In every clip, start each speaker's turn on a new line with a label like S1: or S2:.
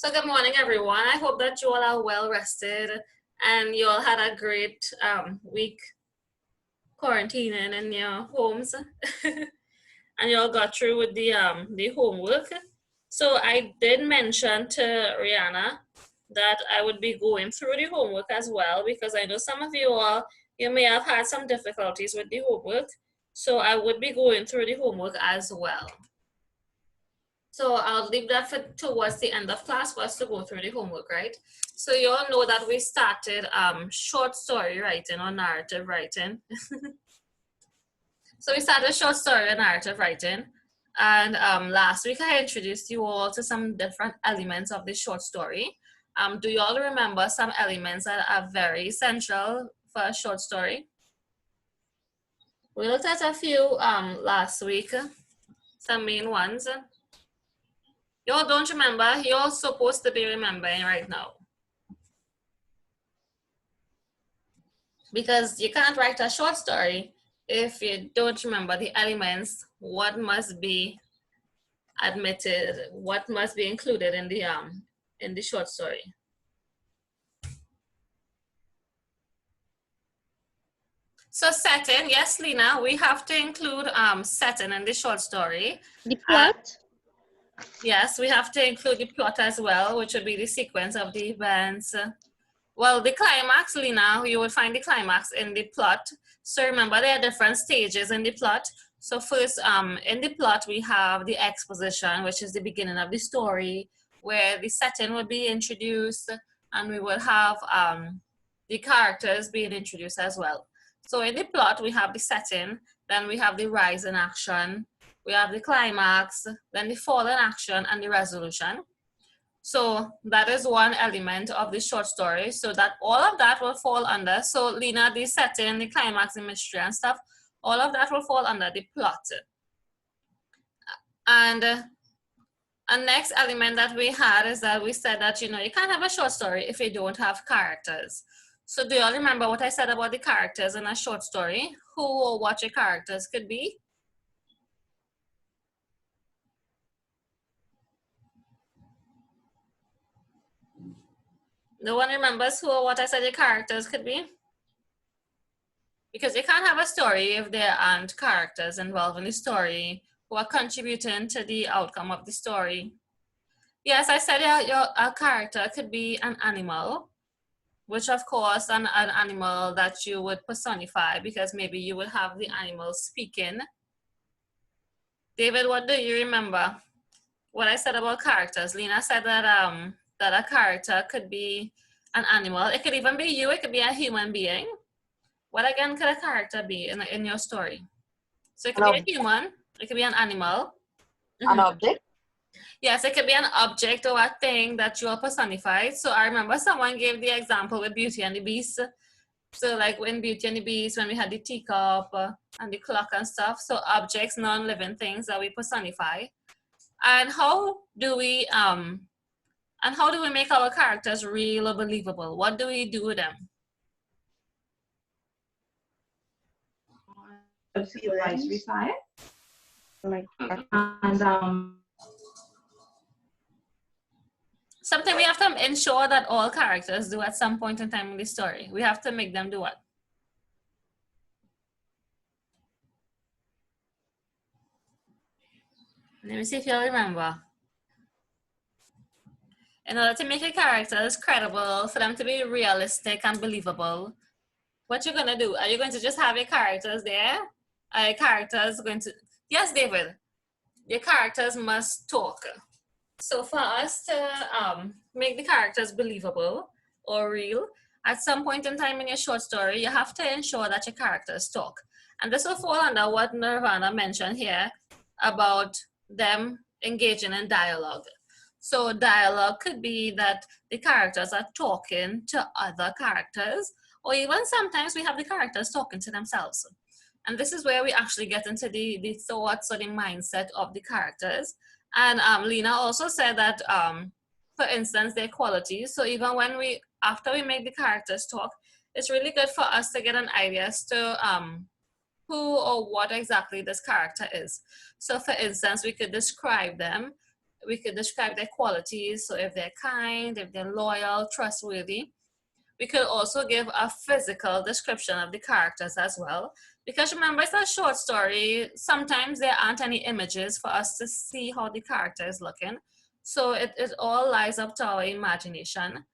S1: So good morning, everyone. I hope that you all are well rested and you all had a great week quarantining in your homes, and you all got through with the homework. So I did mention to Rihanna that I would be going through the homework as well, because I know some of you may have had some difficulties with the homework. So I would be going through the homework as well. So I'll leave that for towards the end of class for us to go through the homework, right? So you all know that we started short story writing or narrative writing. So we started short story and narrative writing. And last week I introduced you all to some different elements of the short story. Do you all remember some elements that are very essential for a short story? We looked at a few last week, some main ones. You all don't remember, you're supposed to be remembering right now. Because you can't write a short story if you don't remember the elements, what must be admitted, what must be included in the short story. So setting, yes, Lena, we have to include setting in the short story.
S2: The plot?
S1: Yes, we have to include the plot as well, which would be the sequence of the events. Well, the climax, Lena, you will find the climax in the plot. So remember, there are different stages in the plot. So first, in the plot, we have the exposition, which is the beginning of the story, where the setting will be introduced, and we will have the characters being introduced as well. So in the plot, we have the setting, then we have the rise in action, we have the climax, then the fall in action, and the resolution. So that is one element of the short story. So that all of that will fall under. So Lena, the setting, the climax, the mystery and stuff, all of that will fall under the plot. And a next element that we had is that we said that, you can't have a short story if you don't have characters. So do you all remember what I said about the characters in a short story? Who or what your characters could be? No one remembers who or what I said your characters could be? Because you can't have a story if there aren't characters involved in the story who are contributing to the outcome of the story. Yes, I said a character could be an animal, which of course an animal that you would personify, because maybe you would have the animal speaking. David, what do you remember? What I said about characters? Lena said that that a character could be an animal. It could even be you. It could be a human being. What again could a character be in your story? So it could be a human. It could be an animal.
S3: An object?
S1: Yes, it could be an object or a thing that you are personified. So I remember someone gave the example with Beauty and the Beast. So like in Beauty and the Beast, when we had the teacup and the clock and stuff. So objects, non-living things that we personify. And how do we make our characters real or believable? What do we do with them? Something we have to ensure that all characters do at some point in time in the story. We have to make them do what? Let me see if you'll remember. In order to make your characters credible, for them to be realistic and believable, what you're gonna do? Are you going to just have your characters there? Are your characters going to, yes, David, your characters must talk. So for us to make the characters believable or real, at some point in time in your short story, you have to ensure that your characters talk. And this will fall under what Nirvana mentioned here about them engaging in dialogue. So dialogue could be that the characters are talking to other characters, or even sometimes we have the characters talking to themselves. And this is where we actually get into the thoughts or the mindset of the characters. And Lena also said that, for instance, their qualities. So even when after we make the characters talk, it's really good for us to get an idea as to who or what exactly this character is. So for instance, we could describe them we could describe their qualities. So if they're kind, if they're loyal, trustworthy. We could also give a physical description of the characters as well. Because remember, it's a short story. Sometimes there aren't any images for us to see how the character is looking. So it all lies up to our imagination.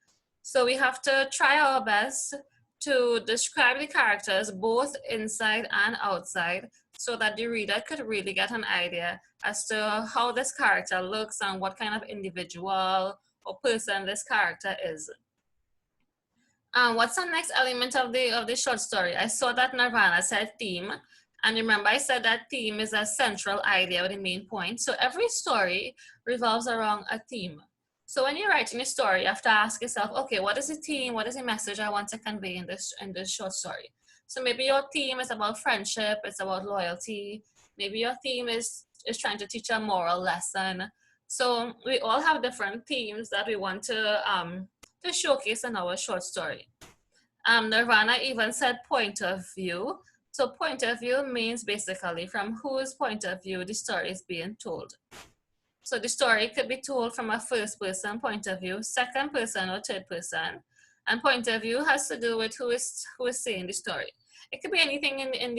S1: So we have to try our best to describe the characters both inside and outside so that the reader could really get an idea as to how this character looks and what kind of individual or person this character is. What's the next element of the short story? I saw that Nirvana said theme, and remember I said that theme is a central idea or the main point. So every story revolves around a theme. So when you're writing a story, you have to ask yourself, okay, what is the theme? What is the message I want to convey in this short story? So maybe your theme is about friendship, it's about loyalty. Maybe your theme is trying to teach a moral lesson. So we all have different themes that we want to showcase in our short story. Nirvana even said point of view. So point of view means basically from whose point of view the story is being told. So the story could be told from a first person point of view, second person or third person. And point of view has to do with who is saying the story. It could be anything in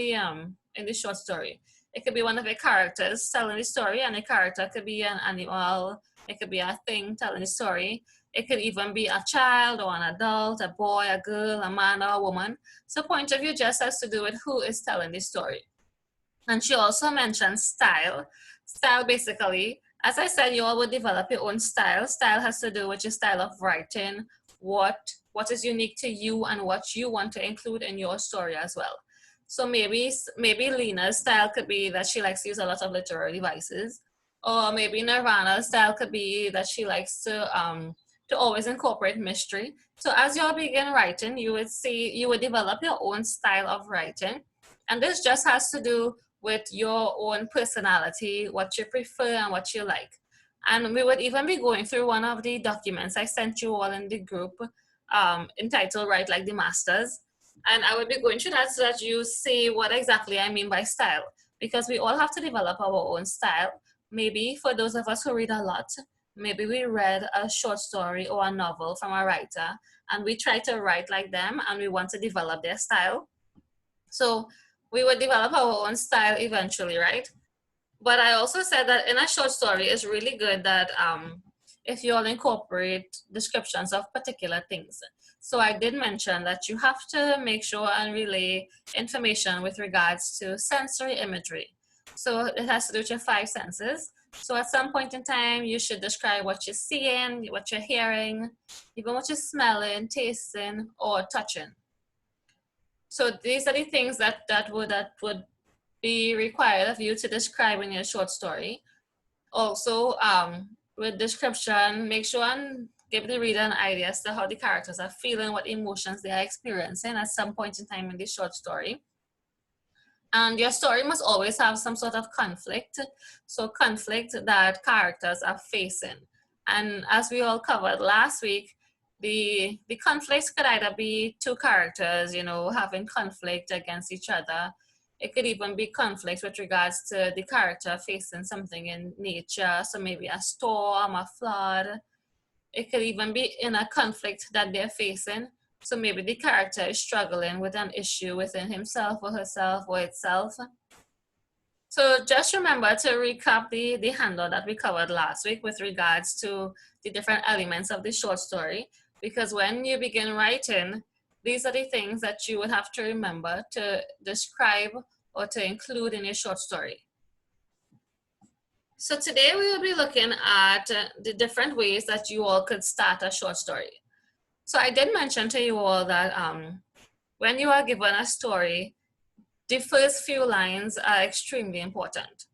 S1: the short story. It could be one of the characters telling the story, and the character could be an animal. It could be a thing telling the story. It could even be a child or an adult, a boy, a girl, a man or a woman. So point of view just has to do with who is telling the story. And she also mentioned style. Style basically, as I said, you all would develop your own style. Style has to do with your style of writing, what is unique to you and what you want to include in your story as well. So maybe Lena's style could be that she likes to use a lot of literary devices. Or maybe Nirvana's style could be that she likes to always incorporate mystery. So as you all begin writing, you would develop your own style of writing. And this just has to do with your own personality, what you prefer and what you like. And we would even be going through one of the documents I sent you all in the group entitled Write Like the Masters. And I would be going through that so that you see what exactly I mean by style. Because we all have to develop our own style. Maybe for those of us who read a lot, maybe we read a short story or a novel from a writer and we try to write like them and we want to develop their style. So we would develop our own style eventually, right? But I also said that in a short story, it's really good that if you all incorporate descriptions of particular things. So I did mention that you have to make sure and relay information with regards to sensory imagery. So it has to do with your 5 senses. So at some point in time, you should describe what you're seeing, what you're hearing, even what you're smelling, tasting, or touching. So these are the things that would be required of you to describe in your short story. Also, with description, make sure and give the reader an idea as to how the characters are feeling, what emotions they are experiencing at some point in time in the short story. And your story must always have some sort of conflict. So conflict that characters are facing. And as we all covered last week, the conflicts could either be 2 characters, having conflict against each other. It could even be conflict with regards to the character facing something in nature. So maybe a storm, a flood. It could even be in a conflict that they're facing. So maybe the character is struggling with an issue within himself or herself or itself. So just remember to recap the handout that we covered last week with regards to the different elements of the short story. Because when you begin writing, these are the things that you would have to remember to describe or to include in your short story. So today we will be looking at the different ways that you all could start a short story. So I did mention to you all that when you are given a story, the first few lines are extremely important.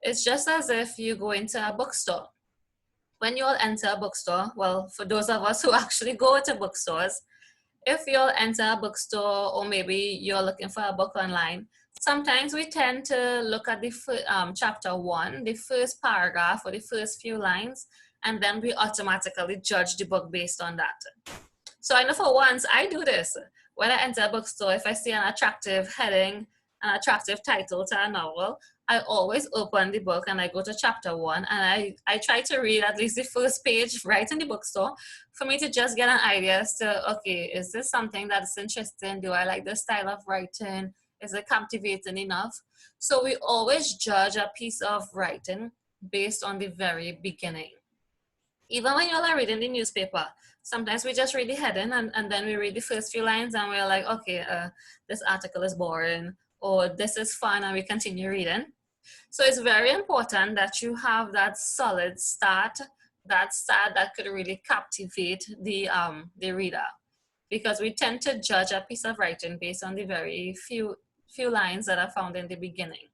S1: It's just as if you go into a bookstore. When you all enter a bookstore, well, for those of us who actually go to bookstores, if you all enter a bookstore or maybe you're looking for a book online, sometimes we tend to look at the chapter 1, the first paragraph or the first few lines, and then we automatically judge the book based on that. So I know for once, I do this. When I enter a bookstore, if I see an attractive heading, an attractive title to a novel, I always open the book and I go to chapter 1, and I try to read at least the first page right in the bookstore for me to just get an idea as to, okay, is this something that's interesting? Do I like this style of writing? Is it captivating enough? So we always judge a piece of writing based on the very beginning. Even when you're reading the newspaper, sometimes we just read the heading and then we read the first few lines and we're like, okay, this article is boring, or this is fun, and we continue reading. So it's very important that you have that solid start, that could really captivate the reader, because we tend to judge a piece of writing based on the very few lines that are found in the beginning.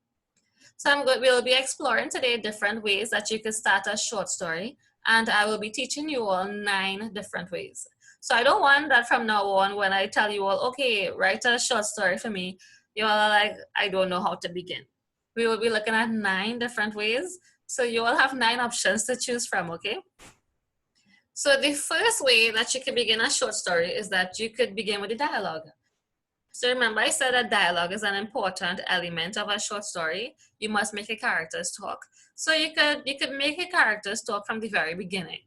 S1: So we'll be exploring today different ways that you could start a short story, and I will be teaching you all 9 different ways. So I don't want that from now on when I tell you all, okay, write a short story for me, you all are like, I don't know how to begin. We will be looking at 9 different ways, so you all have 9 options to choose from, okay? So the first way that you can begin a short story is that you could begin with a dialogue. So remember, I said that dialogue is an important element of a short story. You must make your characters talk. So you could make your characters talk from the very beginning.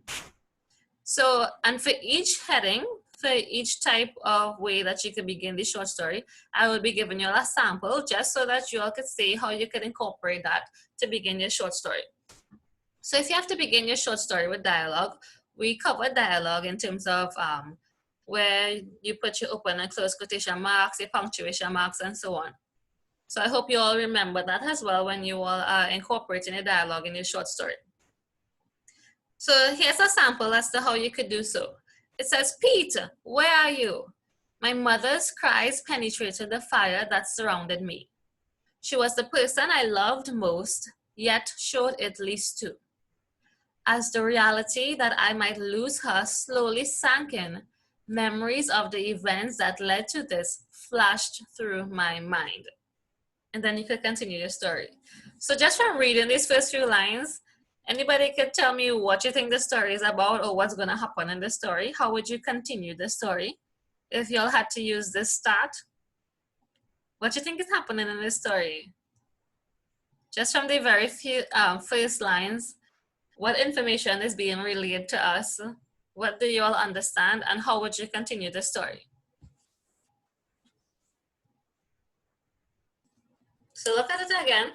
S1: So, and for each heading, for each type of way that you could begin the short story, I will be giving you a sample just so that you all could see how you could incorporate that to begin your short story. So if you have to begin your short story with dialogue, we cover dialogue in terms of where you put your open and close quotation marks, your punctuation marks, and so on. So I hope you all remember that as well when you all are incorporating a dialogue in your short story. So here's a sample as to how you could do so. It says, Pete, where are you? My mother's cries penetrated the fire that surrounded me. She was the person I loved most, yet showed it least to. As the reality that I might lose her slowly sank in, memories of the events that led to this flashed through my mind. And then you could continue your story. So just from reading these first few lines, anybody could tell me what you think the story is about or what's going to happen in the story? How would you continue the story if y'all had to use this start? What do you think is happening in this story? Just from the very few first lines, what information is being relayed to us? What do you all understand, and how would you continue the story? So look at it again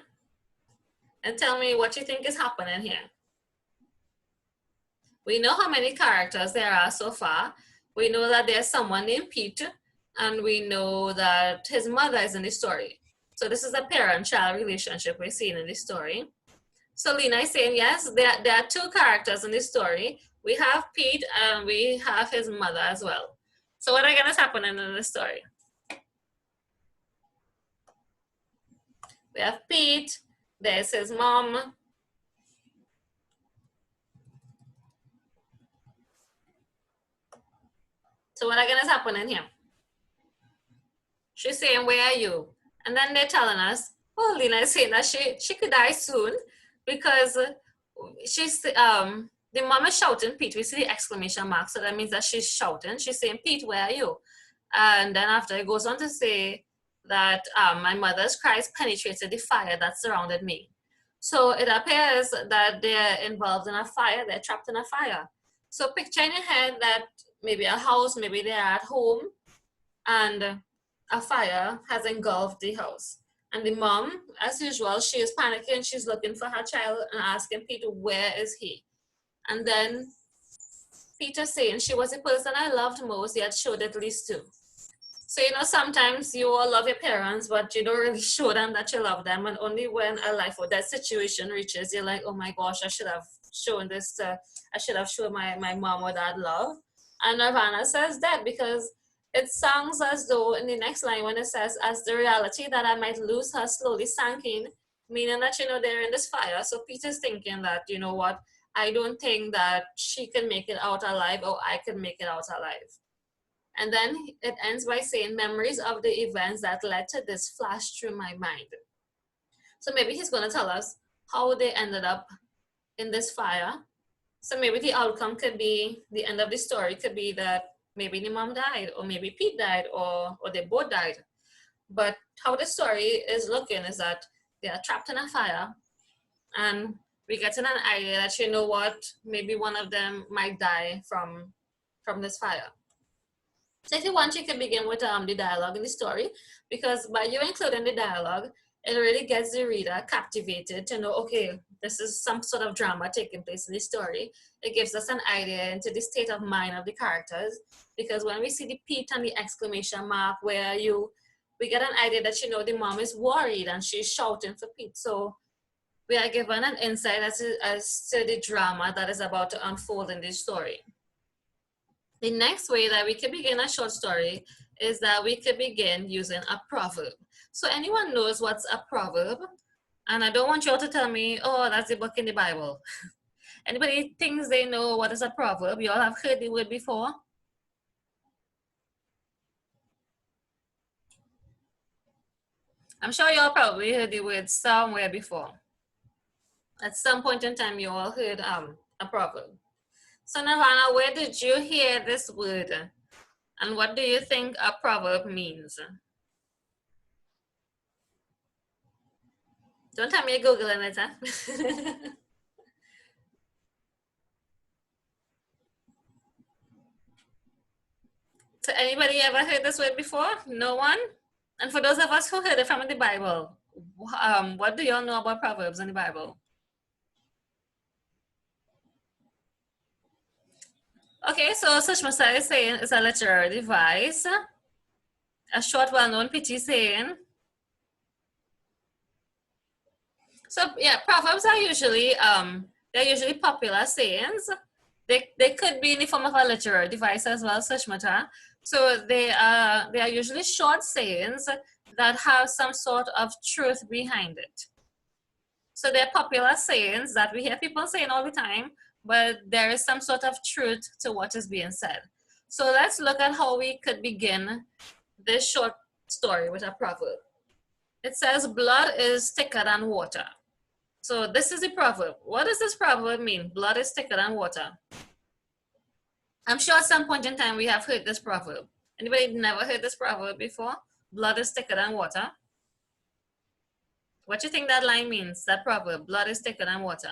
S1: and tell me what you think is happening here. We know how many characters there are so far. We know that there's someone named Pete, and we know that his mother is in the story. So this is a parent-child relationship we're seeing in the story. So Lena is saying, yes, there are 2 characters in this story. We have Pete and we have his mother as well. So what again is happening in the story? We have Pete, there's his mom. So what again is happening here? She's saying, where are you? And then they're telling us, oh, Lena is saying that she could die soon because she's, the mom is shouting Pete. We see the exclamation mark, so that means that she's shouting. She's saying, Pete, where are you? And then after it goes on to say that my mother's cries penetrated the fire that surrounded me. So it appears that they're involved in a fire, they're trapped in a fire. So picture in your head that maybe a house, maybe they're at home, and a fire has engulfed the house. And the mom, as usual, she is panicking. She's looking for her child and asking Peter, where is he? And then Peter saying, she was the person I loved most, yet showed it least to. So, you know, sometimes you all love your parents, but you don't really show them that you love them. And only when a life or death situation reaches, you're like, oh my gosh, I should have shown this, I should have shown my mom or dad love. And Nirvana says that because it sounds as though in the next line when it says, as the reality that I might lose her slowly sank in, meaning that, you know, they're in this fire. So Peter's thinking that, you know what, I don't think that she can make it out alive or I can make it out alive. And then it ends by saying, memories of the events that led to this flashed through my mind. So maybe he's going to tell us how they ended up in this fire. So maybe the outcome could be, the end of the story could be that maybe the mom died, or maybe Pete died, or they both died. But how the story is looking is that they are trapped in a fire, and we get an idea that, you know what, maybe one of them might die from this fire. So if you want, you can begin with the dialogue in the story, because by you including the dialogue, it really gets the reader captivated to know, okay, this is some sort of drama taking place in the story. It gives us an idea into the state of mind of the characters, because when we see the Pete and the exclamation mark, we get an idea that, you know, the mom is worried and she's shouting for Pete. So we are given an insight as to the drama that is about to unfold in this story. The next way that we can begin a short story is that we could begin using a proverb. So anyone knows what's a proverb? And I don't want you all to tell me, oh, that's the book in the Bible. Anybody thinks they know what is a proverb? You all have heard the word before? I'm sure you all probably heard the word somewhere before. At some point in time, you all heard a proverb. So Nirvana, where did you hear this word? And what do you think a proverb means? Don't tell me you're Googling it, huh? So anybody ever heard this word before? No one? And for those of us who heard it from the Bible, what do y'all know about Proverbs in the Bible? Okay, so Sushma is saying it's a literary device, a short, well-known, pitchy saying. So yeah, Proverbs are usually they're usually popular sayings. They could be in the form of a literary device as well, Sushmata. So they are usually short sayings that have some sort of truth behind it. So they're popular sayings that we hear people saying all the time, but there is some sort of truth to what is being said. So let's look at how we could begin this short story with a proverb. It says, blood is thicker than water. So this is a proverb. What does this proverb mean? Blood is thicker than water. I'm sure at some point in time we have heard this proverb. Anybody never heard this proverb before? Blood is thicker than water. What do you think that line means, that proverb, blood is thicker than water?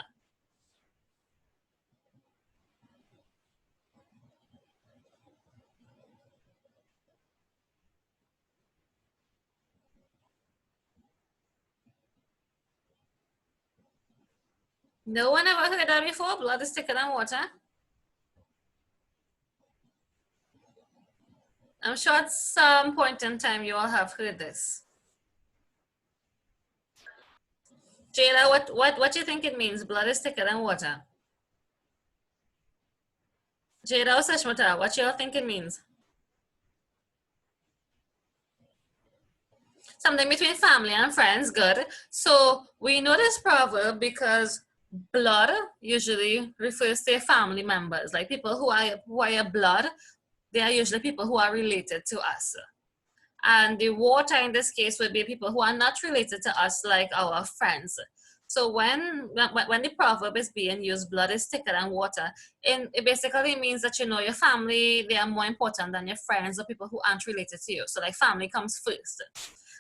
S1: No one ever heard that before? Blood is thicker than water? I'm sure at some point in time you all have heard this. Jada, what do you think it means? Blood is thicker than water. Jada or Sashmata, what you all think it means? Something between family and friends, good. So we know this proverb because blood usually refers to family members, like people who are your blood. They are usually people who are related to us. And the water in this case would be people who are not related to us, like our friends. So when the proverb is being used, blood is thicker than water, it basically means that, you know, your family, they are more important than your friends or people who aren't related to you. So like family comes first.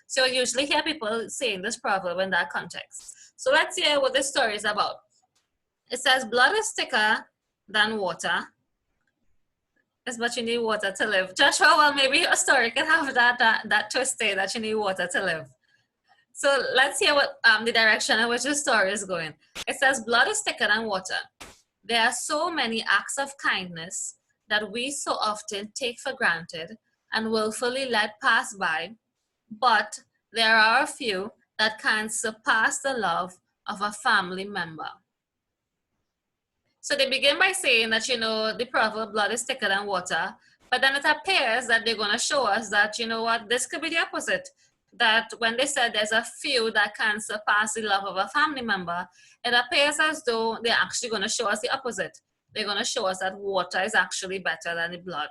S1: So you usually hear people saying this proverb in that context. So let's hear what this story is about. It says, blood is thicker than water. It's but you need water to live. Joshua, well, maybe a story can have that twist there, that you need water to live. So let's hear what the direction in which the story is going. It says, blood is thicker than water. There are so many acts of kindness that we so often take for granted and willfully let pass by, but there are a few that can surpass the love of a family member. So they begin by saying that, you know, the proverb, blood is thicker than water, but then it appears that they're going to show us that, you know what, this could be the opposite. That when they said there's a few that can surpass the love of a family member, it appears as though they're actually going to show us the opposite. They're going to show us that water is actually better than the blood.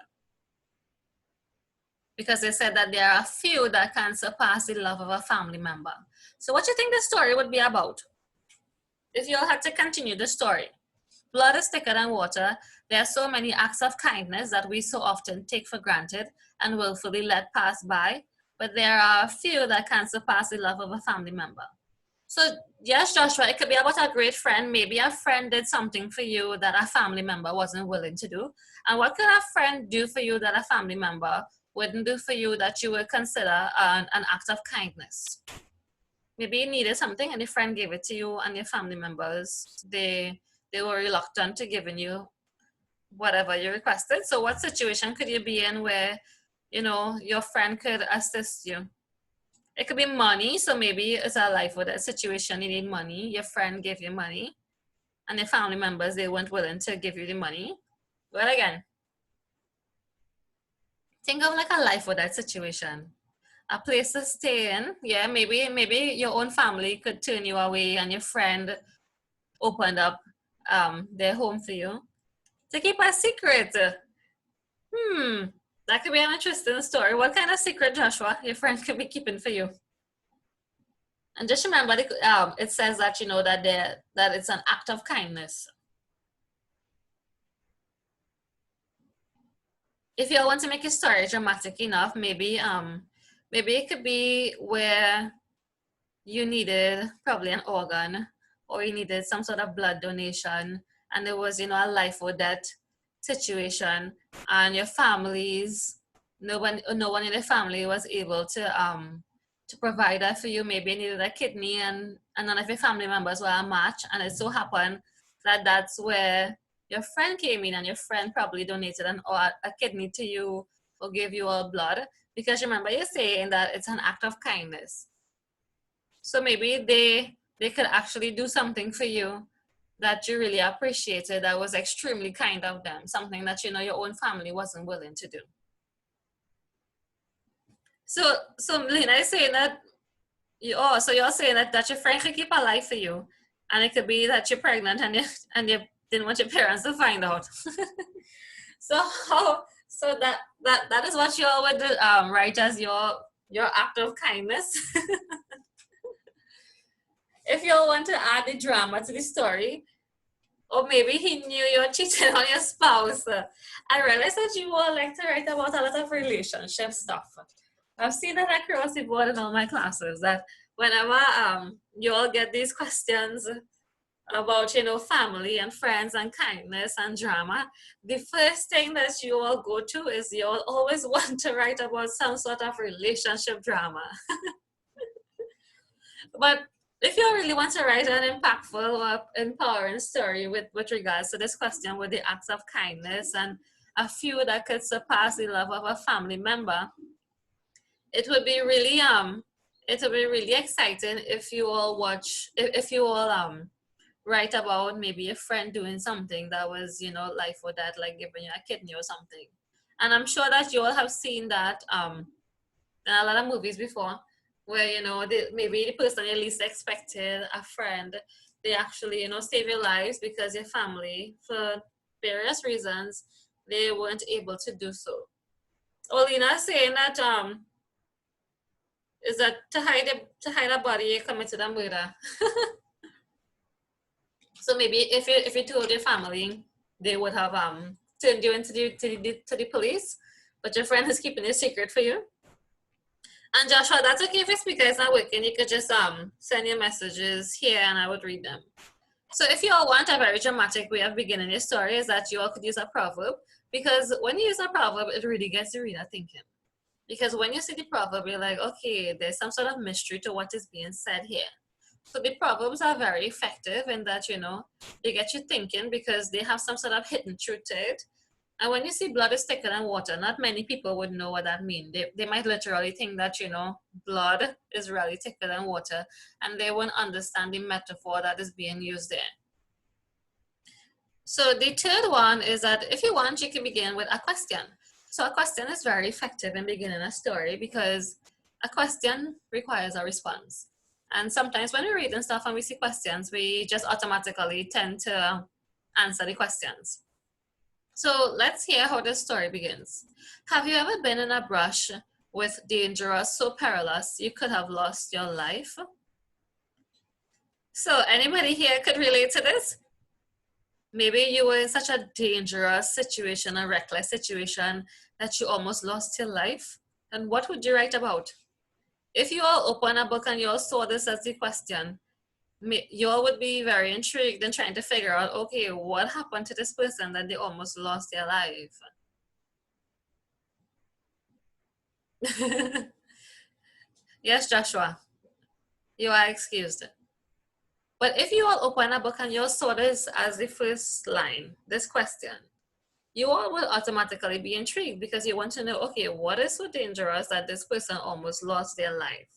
S1: Because they said that there are a few that can surpass the love of a family member. So what do you think the story would be about? If you all had to continue the story. Blood is thicker than water. There are so many acts of kindness that we so often take for granted and willfully let pass by, but there are a few that can surpass the love of a family member. So yes, Joshua, it could be about a great friend. Maybe a friend did something for you that a family member wasn't willing to do. And what could a friend do for you that a family member wouldn't do for you that you would consider an act of kindness? Maybe you needed something and your friend gave it to you, and your family members, they were reluctant to giving you whatever you requested. So what situation could you be in where, you know, your friend could assist you? It could be money. So maybe it's a life or death situation. You need money. Your friend gave you money, and your family members, they weren't willing to give you the money. Well, again, think of like a life or death situation. A place to stay in. Yeah, maybe your own family could turn you away, and your friend opened up their home for you to keep a secret. Hmm, that could be an interesting story. What kind of secret, Joshua, your friend could be keeping for you? And just remember, it says that you know that that it's an act of kindness. If you want to make your story dramatic enough, maybe it could be where you needed probably an organ, or you needed some sort of blood donation, and there was, you know, a life or death situation, and your families, no one in the family was able to provide that for you. Maybe you needed a kidney, and none of your family members were a match, and it so happened that that's where your friend came in, and your friend probably donated or a kidney to you, or gave you all blood, because remember you're saying that it's an act of kindness. So maybe they could actually do something for you that you really appreciated, that was extremely kind of them, something that you know your own family wasn't willing to do. So Lena is saying that so you're saying that your friend could keep alive for you, and it could be that you're pregnant and you didn't want your parents to find out. So how so that is what you all would do, write as your act of kindness. If you all want to add the drama to the story, or maybe he knew you were cheating on your spouse. I realized that you all like to write about a lot of relationship stuff. I've seen that across the board in all my classes, that whenever you all get these questions about, you know, family and friends and kindness and drama, the first thing that you all go to is you all always want to write about some sort of relationship drama. But if you really want to write an impactful or empowering story with regards to this question, with the acts of kindness and a few that could surpass the love of a family member, it would be really exciting if you all if you all write about maybe a friend doing something that was, you know, life or death, like giving you a kidney or something. And I'm sure that you all have seen that in a lot of movies before, where, you know, maybe the person you least expected, a friend, they actually, you know, save your lives because your family, for various reasons, they weren't able to do so. Olina saying that is that to hide a body you committed a murder. So maybe if you told your family, they would have turned you into the police, but your friend is keeping it secret for you. And Joshua, that's okay if your speaker is not working. You could just send your messages here and I would read them. So if you all want a very dramatic way of beginning your story, is that you all could use a proverb, because when you use a proverb, it really gets the reader thinking. Because when you see the proverb, you're like, okay, there's some sort of mystery to what is being said here. So the proverbs are very effective in that, you know, they get you thinking because they have some sort of hidden truth to it. And when you see blood is thicker than water, not many people would know what that means. They might literally think that, you know, blood is really thicker than water, and they won't understand the metaphor that is being used there. So the third one is that if you want, you can begin with a question. So a question is very effective in beginning a story because a question requires a response. And sometimes when we're reading stuff and we see questions, we just automatically tend to answer the questions. So let's hear how the story begins. Have you ever been in a brush with dangerous, so perilous you could have lost your life? So anybody here could relate to this? Maybe you were in such a dangerous situation, a reckless situation, that you almost lost your life. And what would you write about? If you all open a book and you all saw this as the question, you all would be very intrigued and trying to figure out, okay, what happened to this person that they almost lost their life. Yes, Joshua, you are excused. But if you all open a book and you all saw this as the first line, this question, you all will automatically be intrigued because you want to know, okay, what is so dangerous that this person almost lost their life?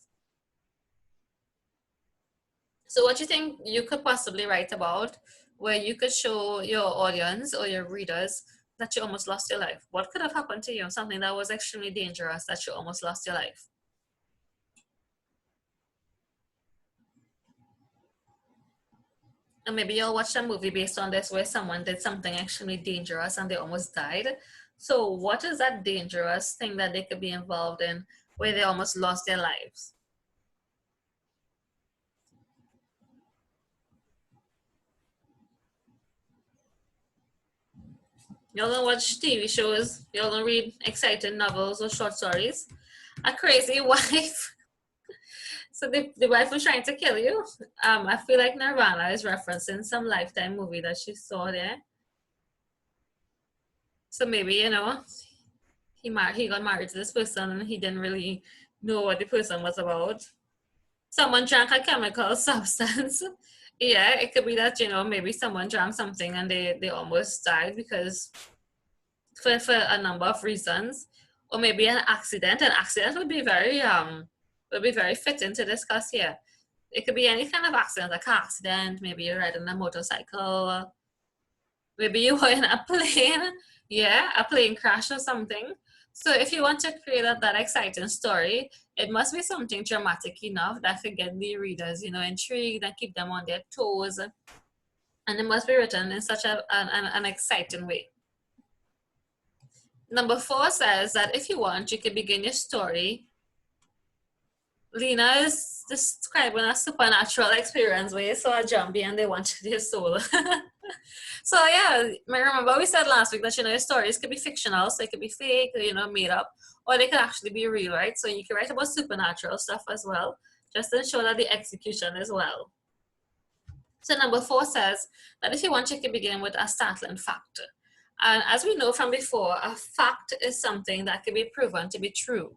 S1: So what you think you could possibly write about where you could show your audience or your readers that you almost lost your life? What could have happened to you? Something that was extremely dangerous that you almost lost your life. And maybe you'll watch a movie based on this where someone did something extremely dangerous and they almost died. So what is that dangerous thing that they could be involved in where they almost lost their lives? Y'all don't watch TV shows. Y'all don't read exciting novels or short stories. A crazy wife. So the wife was trying to kill you. I feel like Nirvana is referencing some Lifetime movie that she saw there. So maybe, he got married to this person and he didn't really know what the person was about. Someone drank a chemical substance. Yeah, it could be that, maybe someone drank something and they almost died because for a number of reasons. Or maybe an accident. An accident would be very fitting to discuss here. It could be any kind of accident, a car accident, maybe you're riding a motorcycle, maybe you were in a plane, yeah, a plane crash or something. So if you want to create that exciting story, it must be something dramatic enough that could get the readers, intrigued and keep them on their toes. And it must be written in such an exciting way. Number 4 says that if you want, you can begin your story. Lena is describing a supernatural experience where you saw a zombie and they wanted your soul. So yeah, remember we said last week that your stories could be fictional, so it could be fake, made up, or they could actually be real, right? So you can write about supernatural stuff as well, just to ensure that the execution is well. So number 4 says that if you want, you can begin with a startling fact. And as we know from before, a fact is something that can be proven to be true.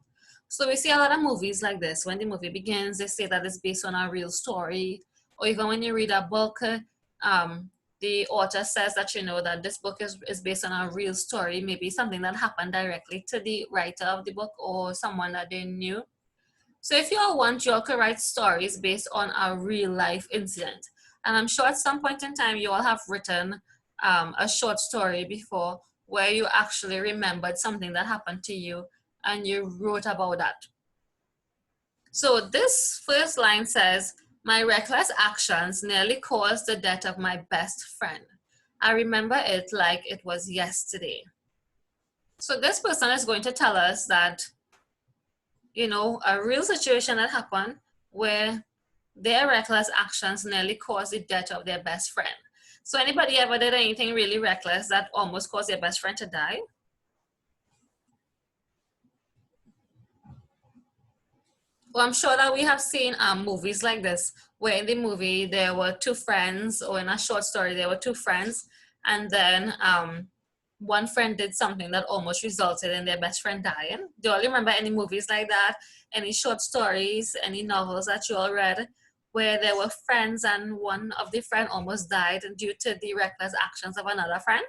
S1: So we see a lot of movies like this. When the movie begins, they say that it's based on a real story. Or even when you read a book, the author says that that this book is based on a real story, maybe something that happened directly to the writer of the book or someone that they knew. So if you all want, you all could write stories based on a real life incident. And I'm sure at some point in time you all have written a short story before where you actually remembered something that happened to you and you wrote about that. So this first line says, my reckless actions nearly caused the death of my best friend. I remember it like it was yesterday. So this person is going to tell us that, a real situation that happened where their reckless actions nearly caused the death of their best friend. So anybody ever did anything really reckless that almost caused their best friend to die? Well, I'm sure that we have seen movies like this, where in the movie there were two friends, or in a short story there were two friends, and then one friend did something that almost resulted in their best friend dying. Do you all remember any movies like that? Any short stories, any novels that you all read, where there were friends and one of the friend almost died due to the reckless actions of another friend?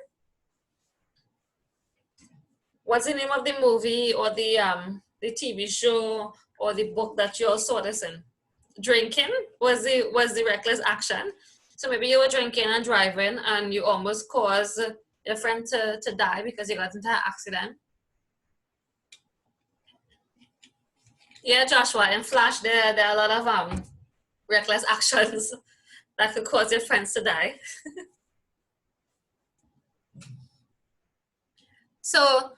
S1: What's the name of the movie or the TV show or the book that you all saw this in? Drinking was the reckless action. So maybe you were drinking and driving and you almost caused your friend to die because you got into an accident. Yeah, Joshua, in Flash there are a lot of reckless actions that could cause your friends to die. So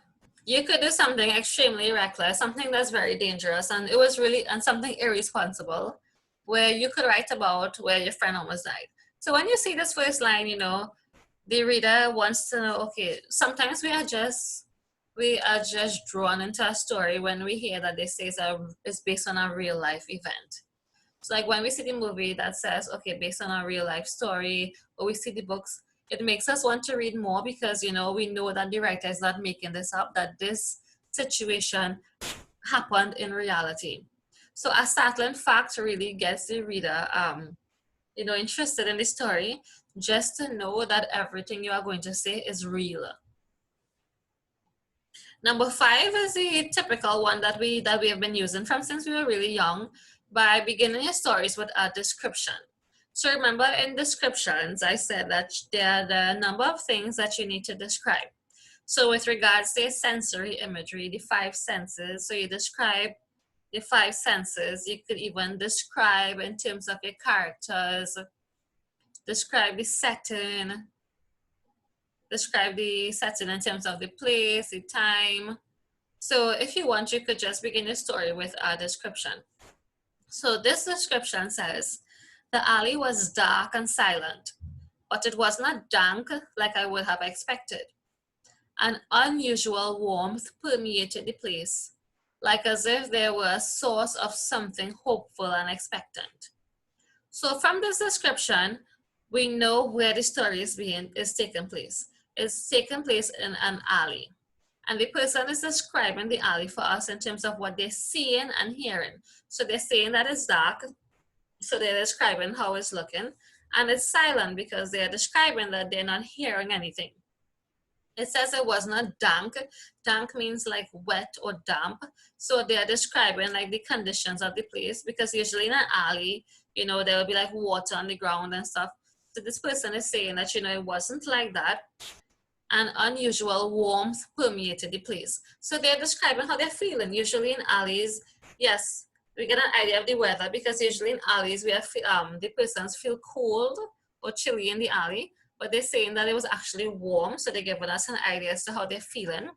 S1: you could do something extremely reckless, something that's very dangerous, and something irresponsible, where you could write about where your friend almost died. So when you see this first line, the reader wants to know, okay, sometimes we are just drawn into a story when we hear that they say it's based on a real life event. So like when we see the movie that says, okay, based on a real life story, or we see the books, it makes us want to read more because, you know, we know that the writer is not making this up, that this situation happened in reality. So a startling fact really gets the reader, you know, interested in the story, just to know that everything you are going to say is real. Number 5 is the typical one that we have been using from since we were really young, by beginning your stories with a description. So remember, in descriptions, I said that there are the number of things that you need to describe. So with regards to sensory imagery, the 5 senses, so you describe the 5 senses. You could even describe in terms of your characters, describe the setting, describe the setting in terms of the place, the time. So if you want, you could just begin your story with a description. So this description says, the alley was dark and silent, but it was not dank like I would have expected. An unusual warmth permeated the place, like as if there were a source of something hopeful and expectant. So from this description, we know where the story is taking place. It's taking place in an alley. And the person is describing the alley for us in terms of what they're seeing and hearing. So they're saying that it's dark, so they're describing how it's looking. And it's silent because they're describing that they're not hearing anything. It says it was not dank. Dank means like wet or damp. So they're describing like the conditions of the place, because usually in an alley, you know, there will be like water on the ground and stuff. So this person is saying that, you know, it wasn't like that. An unusual warmth permeated the place. So they're describing how they're feeling. Usually in alleys, yes, we get an idea of the weather, because usually in alleys where the persons feel cold or chilly in the alley, but they're saying that it was actually warm, so they're giving us an idea as to how they're feeling.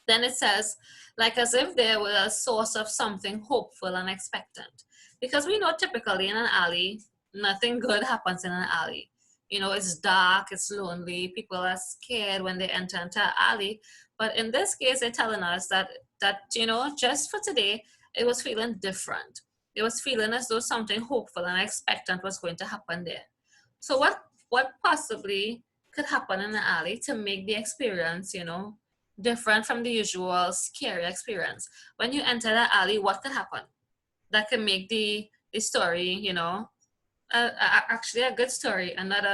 S1: Then it says, like as if there were a source of something hopeful and expectant. Because we know typically in an alley, nothing good happens in an alley. You know, it's dark, it's lonely, people are scared when they enter into an alley. But in this case, they're telling us that, you know, just for today, it was feeling different. It was feeling as though something hopeful and expectant was going to happen there. So what possibly could happen in an alley to make the experience, you know, different from the usual scary experience? When you enter the alley, what could happen that could make the story, you know, actually a good story and not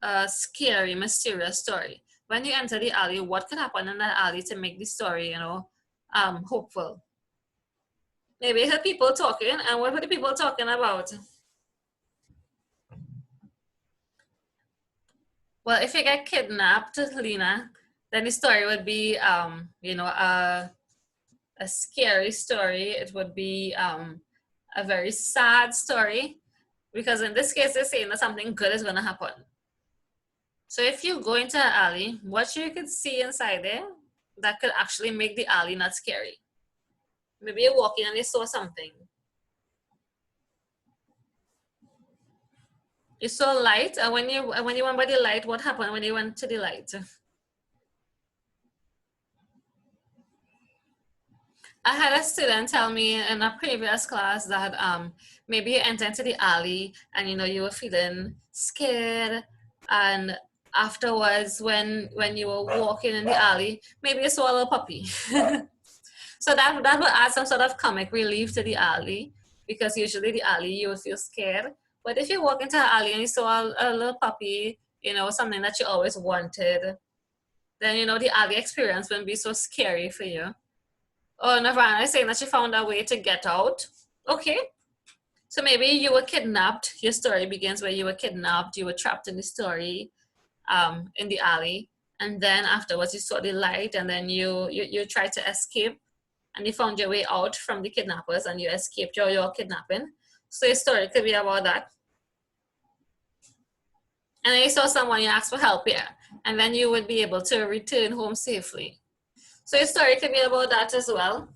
S1: a scary, mysterious story? When you enter the alley, what could happen in that alley to make the story, you know, hopeful? Maybe you heard people talking, and what were the people talking about? Well, if you get kidnapped, Lena, then the story would be, you know, a scary story. It would be a very sad story, because in this case, they're saying that something good is going to happen. So if you go into an alley, what you could see inside there that could actually make the alley not scary? Maybe you're walking and you saw something. You saw light, and when you went by the light, what happened when you went to the light? I had a student tell me in a previous class that maybe you enter into the alley and, you know, you were feeling scared, and afterwards when you were walking in the alley, maybe you saw a little puppy. So that would add some sort of comic relief to the alley, because usually the alley you would feel scared. But if you walk into the alley and you saw a little puppy, you know, something that you always wanted, then, you know, the alley experience wouldn't be so scary for you. Oh, Nirvana is saying that she found a way to get out. Okay. So maybe you were kidnapped. Your story begins where you were kidnapped. You were trapped in the story, in the alley. And then afterwards you saw the light, and then you tried to escape, and you found your way out from the kidnappers, and you escaped your kidnapping. So your story could be about that. And then you saw someone, you asked for help, yeah. And then you would be able to return home safely. So your story could be about that as well.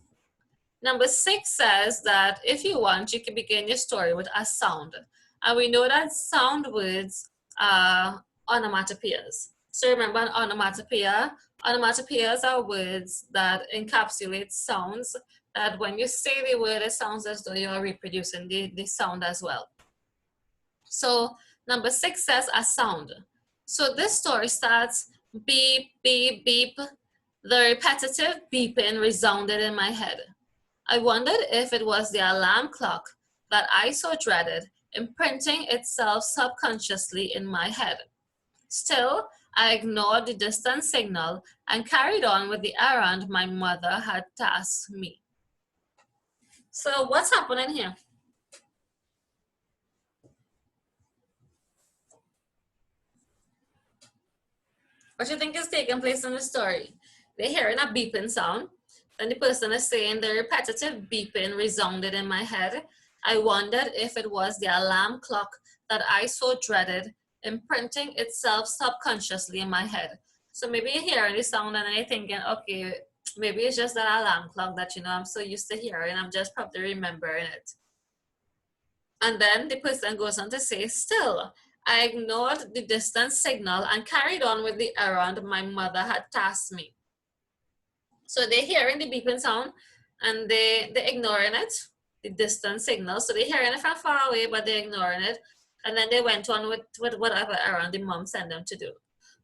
S1: Number 6 says that if you want, you can begin your story with a sound. And we know that sound words are onomatopoeias. So remember an onomatopoeia? Onomatopoeias are words that encapsulate sounds that when you say the word, it sounds as though you're reproducing the sound as well. So number 6 says a sound. So this story starts beep, beep, beep. The repetitive beeping resounded in my head. I wondered if it was the alarm clock that I so dreaded imprinting itself subconsciously in my head. Still, I ignored the distant signal and carried on with the errand my mother had tasked me. So what's happening here? What do you think is taking place in the story? They're hearing a beeping sound, and the person is saying the repetitive beeping resounded in my head. I wondered if it was the alarm clock that I so dreaded imprinting itself subconsciously in my head. So maybe you're hearing the sound and you're thinking, okay, maybe it's just that alarm clock that, I'm so used to hearing, I'm just probably remembering it. And then the person goes on to say, still, I ignored the distant signal and carried on with the errand my mother had tasked me. So they're hearing the beeping sound and they're ignoring it, the distant signal. So they're hearing it from far away, but they're ignoring it. And then they went on with whatever errand the mom sent them to do.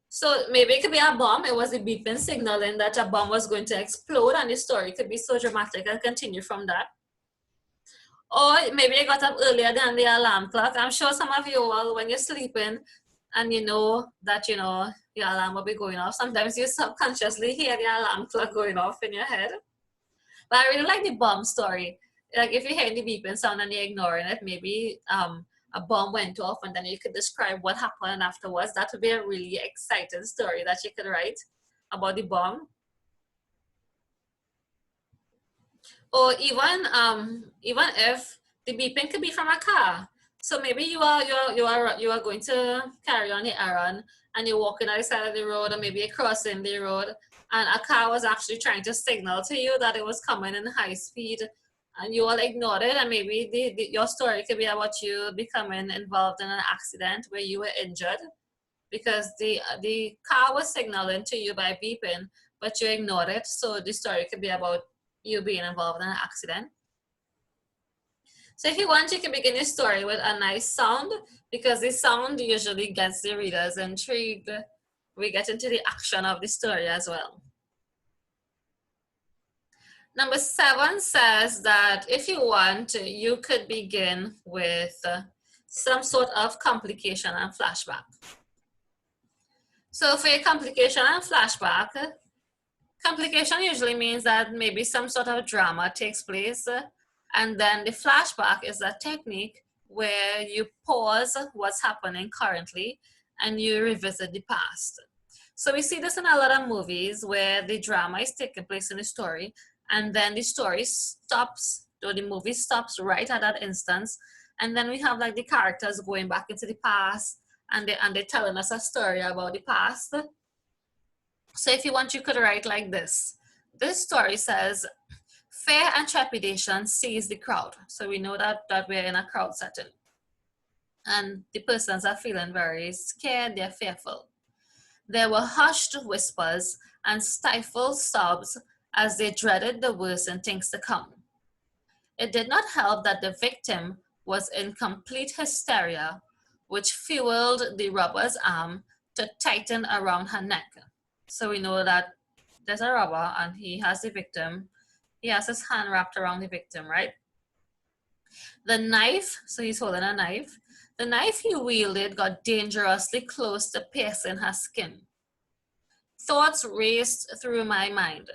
S1: So maybe it could be a bomb. It was a beeping signaling that a bomb was going to explode, and the story could be so dramatic and continue from that. Or maybe I got up earlier than the alarm clock. I'm sure some of you all, when you're sleeping and you know that, your alarm will be going off, sometimes you subconsciously hear the alarm clock going off in your head. But I really like the bomb story. Like if you're hearing the beeping sound and you're ignoring it, maybe a bomb went off and then you could describe what happened afterwards. That would be a really exciting story that you could write about the bomb. Or even if the beeping could be from a car. So maybe you are going to carry on the errand and you're walking on the side of the road, or maybe you're crossing the road and a car was actually trying to signal to you that it was coming in high speed and you all ignored it, and maybe your story could be about you becoming involved in an accident where you were injured because the car was signaling to you by beeping, but you ignored it. So the story could be about you being involved in an accident. So if you want, you can begin your story with a nice sound, because the sound usually gets the readers intrigued. We get into the action of the story as well. Number 7 says that if you want, you could begin with some sort of complication and flashback. So for your complication and flashback, complication usually means that maybe some sort of drama takes place, and then the flashback is a technique where you pause what's happening currently and you revisit the past. So we see this in a lot of movies where the drama is taking place in the story, and then the story stops, or the movie stops right at that instance, and then we have like the characters going back into the past and they're telling us a story about the past. So if you want, you could write like this. This story says, fear and trepidation seize the crowd. So we know that we're in a crowd setting. And the persons are feeling very scared, they're fearful. There were hushed whispers and stifled sobs as they dreaded the worst and things to come. It did not help that the victim was in complete hysteria, which fueled the robber's arm to tighten around her neck. So we know that there's a robber and he has the victim. He has his hand wrapped around the victim, right? The knife, so he's holding a knife. The knife he wielded got dangerously close to piercing her skin. Thoughts raced through my mind.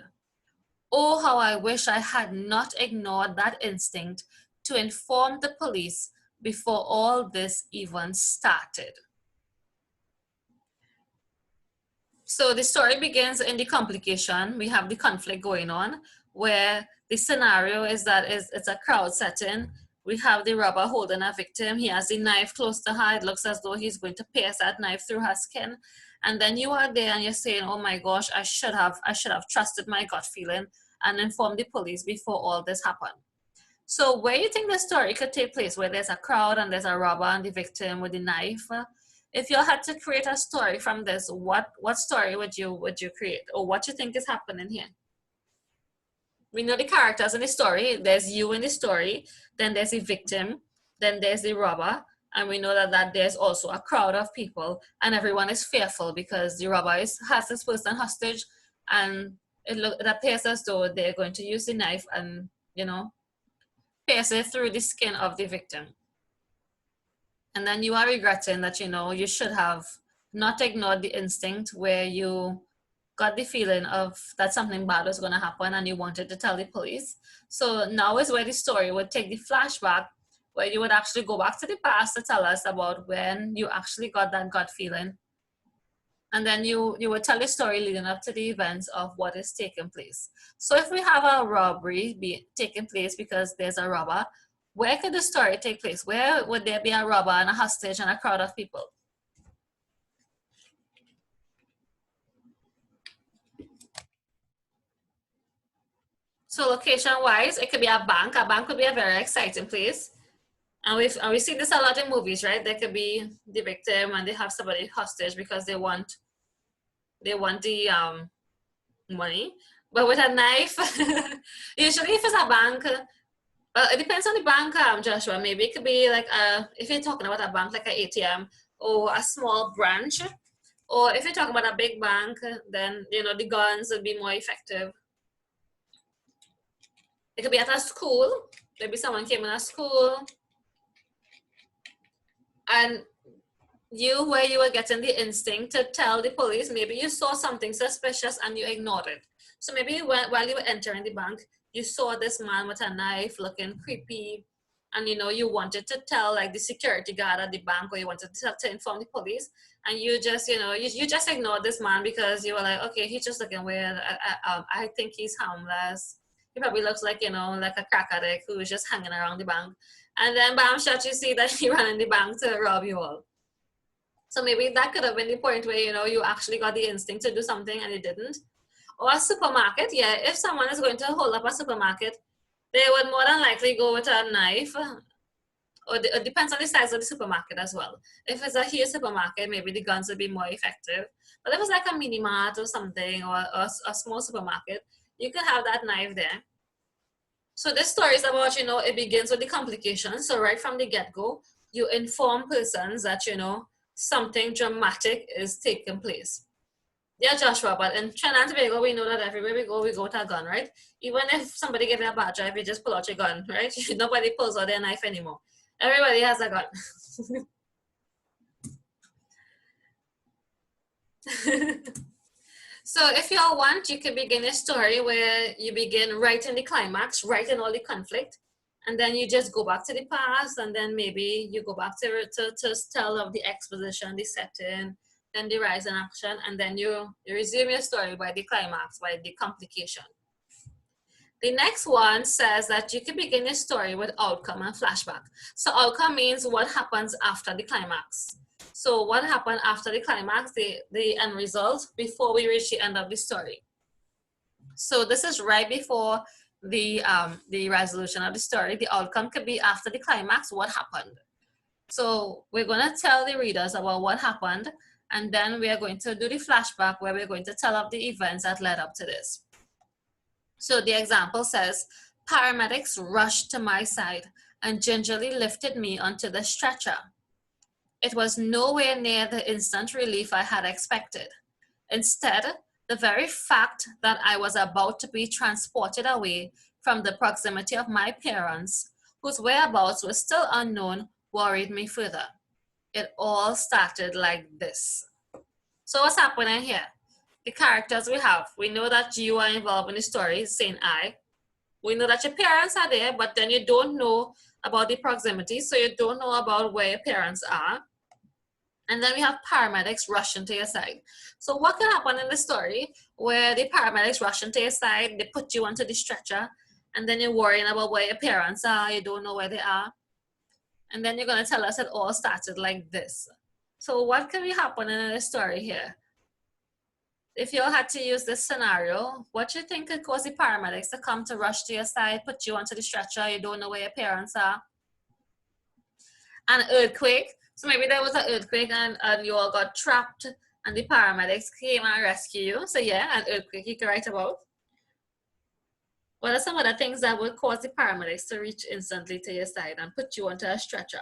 S1: Oh, how I wish I had not ignored that instinct to inform the police before all this even started. So the story begins in the complication. We have the conflict going on, where the scenario is that it's a crowd setting. We have the robber holding a victim. He has the knife close to her. It looks as though he's going to pierce that knife through her skin. And then you are there and you're saying, oh my gosh, I should have trusted my gut feeling and informed the police before all this happened. So where you think the story could take place, where there's a crowd and there's a robber and the victim with the knife, if you had to create a story from this, what story would you create, or what you think is happening here? We know the characters in the story. There's you in the story, then there's the victim, then there's the robber, and we know that there's also a crowd of people, and everyone is fearful because the robber has this person hostage, and it appears as though they're going to use the knife and, you know, pierce it through the skin of the victim. And then you are regretting that, you know, you should have not ignored the instinct where you got the feeling of that something bad was going to happen and you wanted to tell the police. So now is where the story would take the flashback, where you would actually go back to the past to tell us about when you actually got that gut feeling. And then you would tell the story leading up to the events of what is taking place. So if we have a robbery taking place because there's a robber, where could the story take place? Where would there be a robber and a hostage and a crowd of people? So location-wise, it could be a bank. A bank could be a very exciting place. And we see this a lot in movies, right? There could be the victim and they have somebody hostage because they want the money. But with a knife, usually if it's a bank, well, it depends on the bank, Joshua. Maybe it could be like if you're talking about a bank like an ATM or a small branch, or if you're talking about a big bank, then you know the guns would be more effective. It could be at a school. Maybe someone came in a school, and where you were getting the instinct to tell the police. Maybe you saw something suspicious and you ignored it. So maybe while you were entering the bank, you saw this man with a knife looking creepy, and you know you wanted to tell like the security guard at the bank, or you wanted to inform the police, and you just you just ignored this man because you were like, okay, he's just looking weird. I think he's harmless. He probably looks like, you know, like a crack addict who is just hanging around the bank, and then bam shot, you see that he ran in the bank to rob you all. So maybe that could have been the point where, you know, you actually got the instinct to do something and you didn't. Or a supermarket, yeah, if someone is going to hold up a supermarket, they would more than likely go with a knife, or it depends on the size of the supermarket as well. If it's a huge supermarket, maybe the guns would be more effective. But if it's like a mini mart or something, or a small supermarket, you could have that knife there. So this story is about, you know, it begins with the complications. So right from the get-go, you inform persons that, you know, something dramatic is taking place. Yeah, Joshua, but in Trinidad and Tobago, we know that everywhere we go with a gun, right? Even if somebody gives you a bad drive, you just pull out your gun, right? Nobody pulls out their knife anymore. Everybody has a gun. So if you all want, you can begin a story where you begin right in the climax, right in all the conflict, and then you just go back to the past, and then maybe you go back to tell of the exposition, the setting, then the rise in action, and then you resume your story by the climax, by the complication. The next one says that you can begin a story with outcome and flashback. So outcome means what happens after the climax. So what happened after the climax, the end result, before we reach the end of the story. So this is right before the resolution of the story. The outcome could be after the climax, what happened. So we're going to tell the readers about what happened, and then we are going to do the flashback where we're going to tell of the events that led up to this. So the example says, paramedics rushed to my side and gingerly lifted me onto the stretcher. It was nowhere near the instant relief I had expected. Instead, the very fact that I was about to be transported away from the proximity of my parents, whose whereabouts were still unknown, worried me further. It all started like this. So what's happening here? The characters we know that you are involved in the story, saying I. We know that your parents are there, but then you don't know about the proximity, so you don't know about where your parents are. And then we have paramedics rushing to your side. So what can happen in the story where the paramedics rush into your side, they put you onto the stretcher, and then you're worrying about where your parents are, you don't know where they are. And then you're going to tell us it all started like this. So what can be happening in the story here? If you all had to use this scenario, what do you think could cause the paramedics to come to rush to your side, put you onto the stretcher, you don't know where your parents are? An earthquake. So maybe there was an earthquake and you all got trapped and the paramedics came and rescued you. So yeah, an earthquake you can write about. What are some other things that would cause the paramedics to reach instantly to your side and put you onto a stretcher?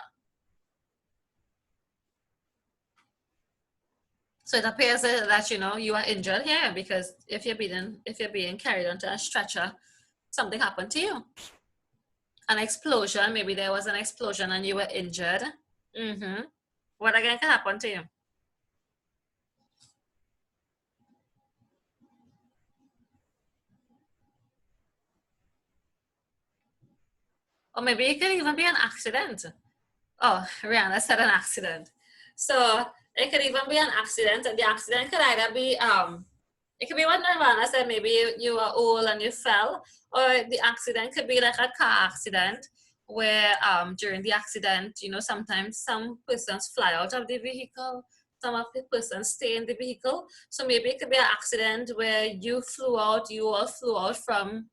S1: So it appears that you are injured here, because if you're being carried onto a stretcher, something happened to you. An explosion, maybe there was an explosion and you were injured. Mm-hmm. What again can happen to you? Or maybe it could even be an accident. Oh, Rihanna said an accident. So it could even be an accident, and the accident could either be it could be what Nirvana said, maybe you were old and you fell, or the accident could be like a car accident where during the accident, sometimes some persons fly out of the vehicle, some of the persons stay in the vehicle. So maybe it could be an accident where you all flew out from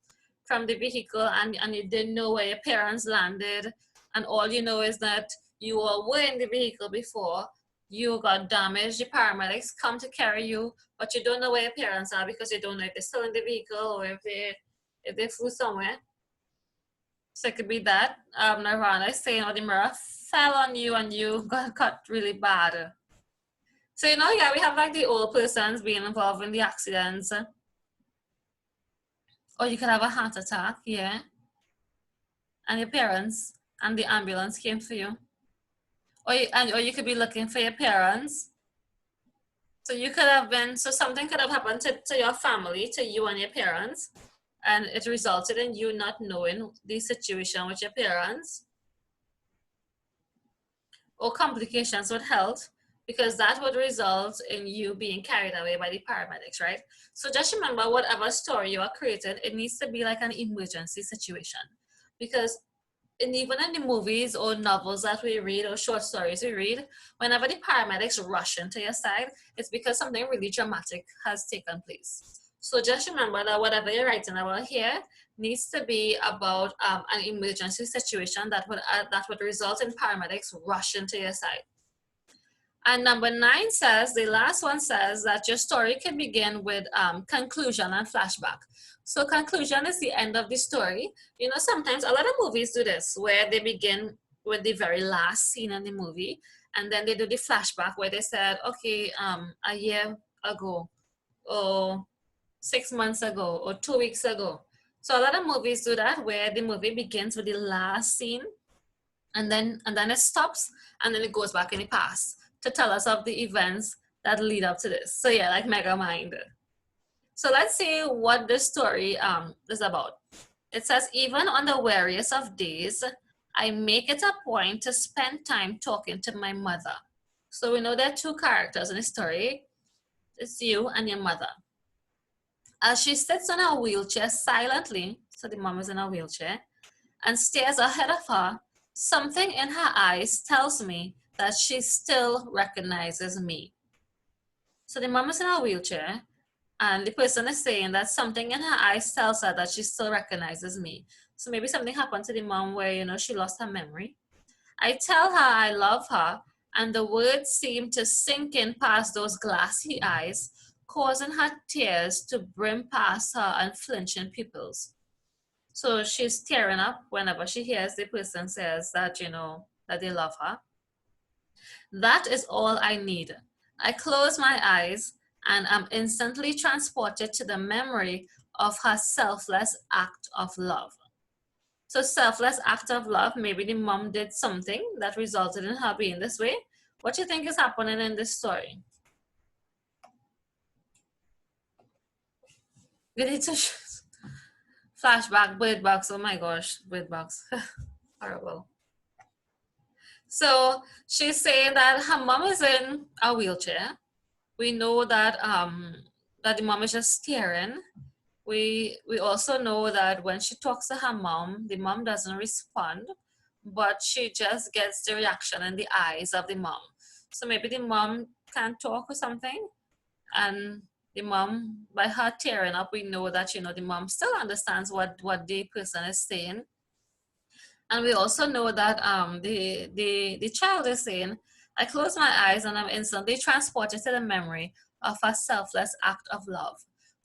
S1: the vehicle, and you didn't know where your parents landed, and all you know is that you all were in the vehicle before, you got damaged, the paramedics come to carry you, but you don't know where your parents are because you don't know if they're still in the vehicle or if they flew somewhere. So it could be that Nirvana is saying, or the mirror fell on you and you got cut really bad. So yeah, we have like the old persons being involved in the accidents, or you could have a heart attack, yeah, and your parents and the ambulance came for you, or you could be looking for your parents. So you could have been, so something could have happened to your family, to you and your parents, and it resulted in you not knowing the situation with your parents, or complications with health, because that would result in you being carried away by the paramedics, right? So just remember, whatever story you are creating, it needs to be like an emergency situation, because even in the movies or novels that we read or short stories we read, whenever the paramedics rush into your side, it's because something really dramatic has taken place. So just remember that whatever you're writing about here needs to be about an emergency situation that would result in paramedics rushing to your side. And number 9 says, the last one says that your story can begin with conclusion and flashback. So conclusion is the end of the story. Sometimes a lot of movies do this, where they begin with the very last scene in the movie, and then they do the flashback where they said, okay, a year ago, or 6 months ago, or 2 weeks ago. So a lot of movies do that, where the movie begins with the last scene, and then it stops, and then it goes back in the past to tell us of the events that lead up to this. So yeah, like Megamind. So let's see what this story is about. It says, even on the weariest of days, I make it a point to spend time talking to my mother. So we know there are two characters in the story. It's you and your mother. As she sits on her wheelchair silently, so the mom is in a wheelchair, and stares ahead of her, something in her eyes tells me that she still recognizes me. So the mom is in a wheelchair, and the person is saying that something in her eyes tells her that she still recognizes me. So maybe something happened to the mom where, she lost her memory. I tell her I love her, and the words seem to sink in past those glassy eyes, causing her tears to brim past her unflinching pupils. So she's tearing up whenever she hears the person says that, that they love her. That is all I need. I close my eyes and am instantly transported to the memory of her selfless act of love. So selfless act of love, maybe the mom did something that resulted in her being this way. What do you think is happening in this story? We need to flashback, bird box. Oh my gosh, bird box. Horrible. So she's saying that her mom is in a wheelchair. We know that the mom is just staring. We also know that when she talks to her mom, the mom doesn't respond, but she just gets the reaction in the eyes of the mom. So maybe the mom can't talk or something, and the mom, by her tearing up, we know that the mom still understands what the person is saying. And we also know that the child is saying, I close my eyes and I'm instantly transported to the memory of a selfless act of love.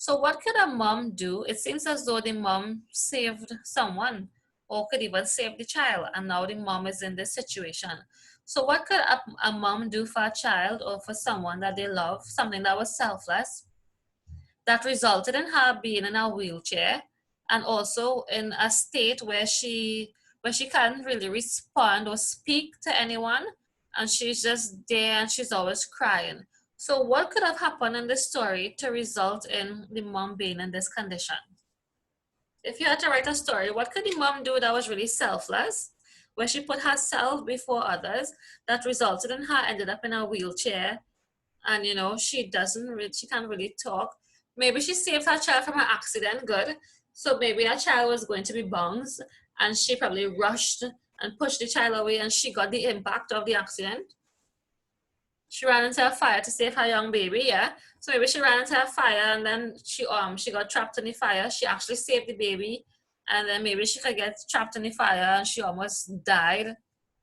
S1: So what could a mom do? It seems as though the mom saved someone or could even save the child, and now the mom is in this situation. So what could a mom do for a child or for someone that they love, something that was selfless, that resulted in her being in a wheelchair and also in a state where she can't really respond or speak to anyone, and she's just there and she's always crying. So what could have happened in this story to result in the mom being in this condition? If you had to write a story, what could the mom do that was really selfless, where she put herself before others, that resulted in her ended up in a wheelchair, and she doesn't really, she can't really talk. Maybe she saved her child from an accident, good. So maybe her child was going to be bounced and she probably rushed and pushed the child away, and she got the impact of the accident. She ran into a fire to save her young baby, yeah. So maybe she ran into a fire and then she got trapped in the fire. She actually saved the baby, and then maybe she could get trapped in the fire and she almost died.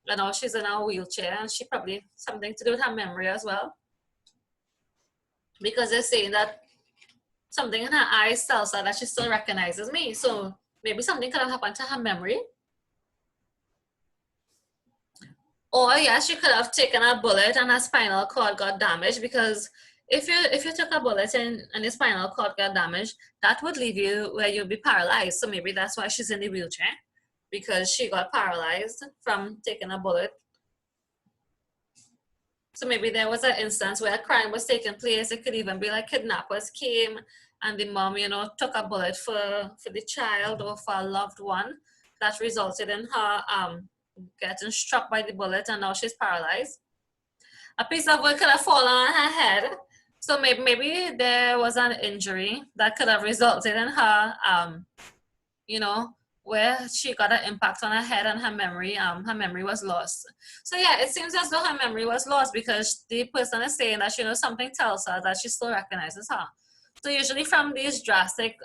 S1: And now she's in a wheelchair, and she probably something to do with her memory as well, because they're saying that something in her eyes tells her that she still recognizes me. So maybe something could have happened to her memory. Or yeah, she could have taken a bullet and her spinal cord got damaged, because if you took a bullet and your spinal cord got damaged, that would leave you where you'd be paralyzed. So maybe that's why she's in the wheelchair, because she got paralyzed from taking a bullet. So maybe there was an instance where a crime was taking place. It could even be like kidnappers came and the mom, took a bullet for the child or for a loved one, that resulted in her getting struck by the bullet, and now she's paralyzed. A piece of wood could have fallen on her head. So maybe there was an injury that could have resulted in her, where she got an impact on her head and her memory was lost. So yeah, it seems as though her memory was lost because the person is saying that, something tells her that she still recognizes her. So usually from these drastic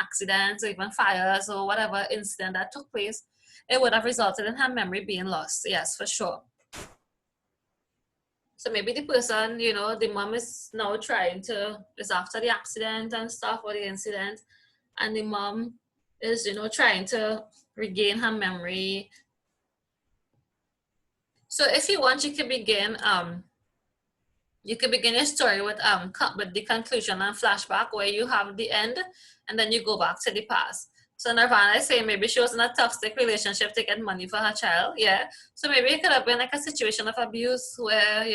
S1: accidents or even fires or whatever incident that took place, it would have resulted in her memory being lost. Yes, for sure. So maybe the person, the mom is now is after the accident and stuff, or the incident, and the mom is, trying to regain her memory. So if you want, you can begin your story with the conclusion and flashback, where you have the end and then you go back to the past. So Nirvana is saying maybe she was in a toxic relationship to get money for her child. Yeah. So maybe it could have been like a situation of abuse where,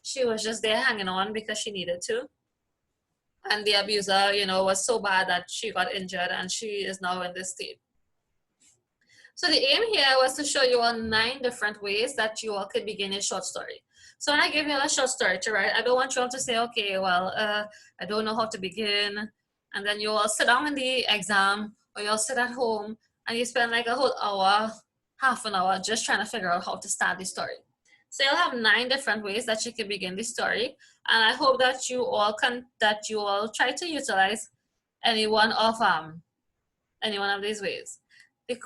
S1: she was just there hanging on because she needed to. And the abuser, was so bad that she got injured and she is now in this state. So the aim here was to show you all 9 different ways that you all could begin a short story. So when I give you a short story to write, I don't want you all to say, okay, well, I don't know how to begin. And then you all sit down in the exam, or you all sit at home and you spend like a whole hour, half an hour, just trying to figure out how to start the story. So you'll have 9 different ways that you can begin the story. And I hope that you all try to utilize any one of these ways.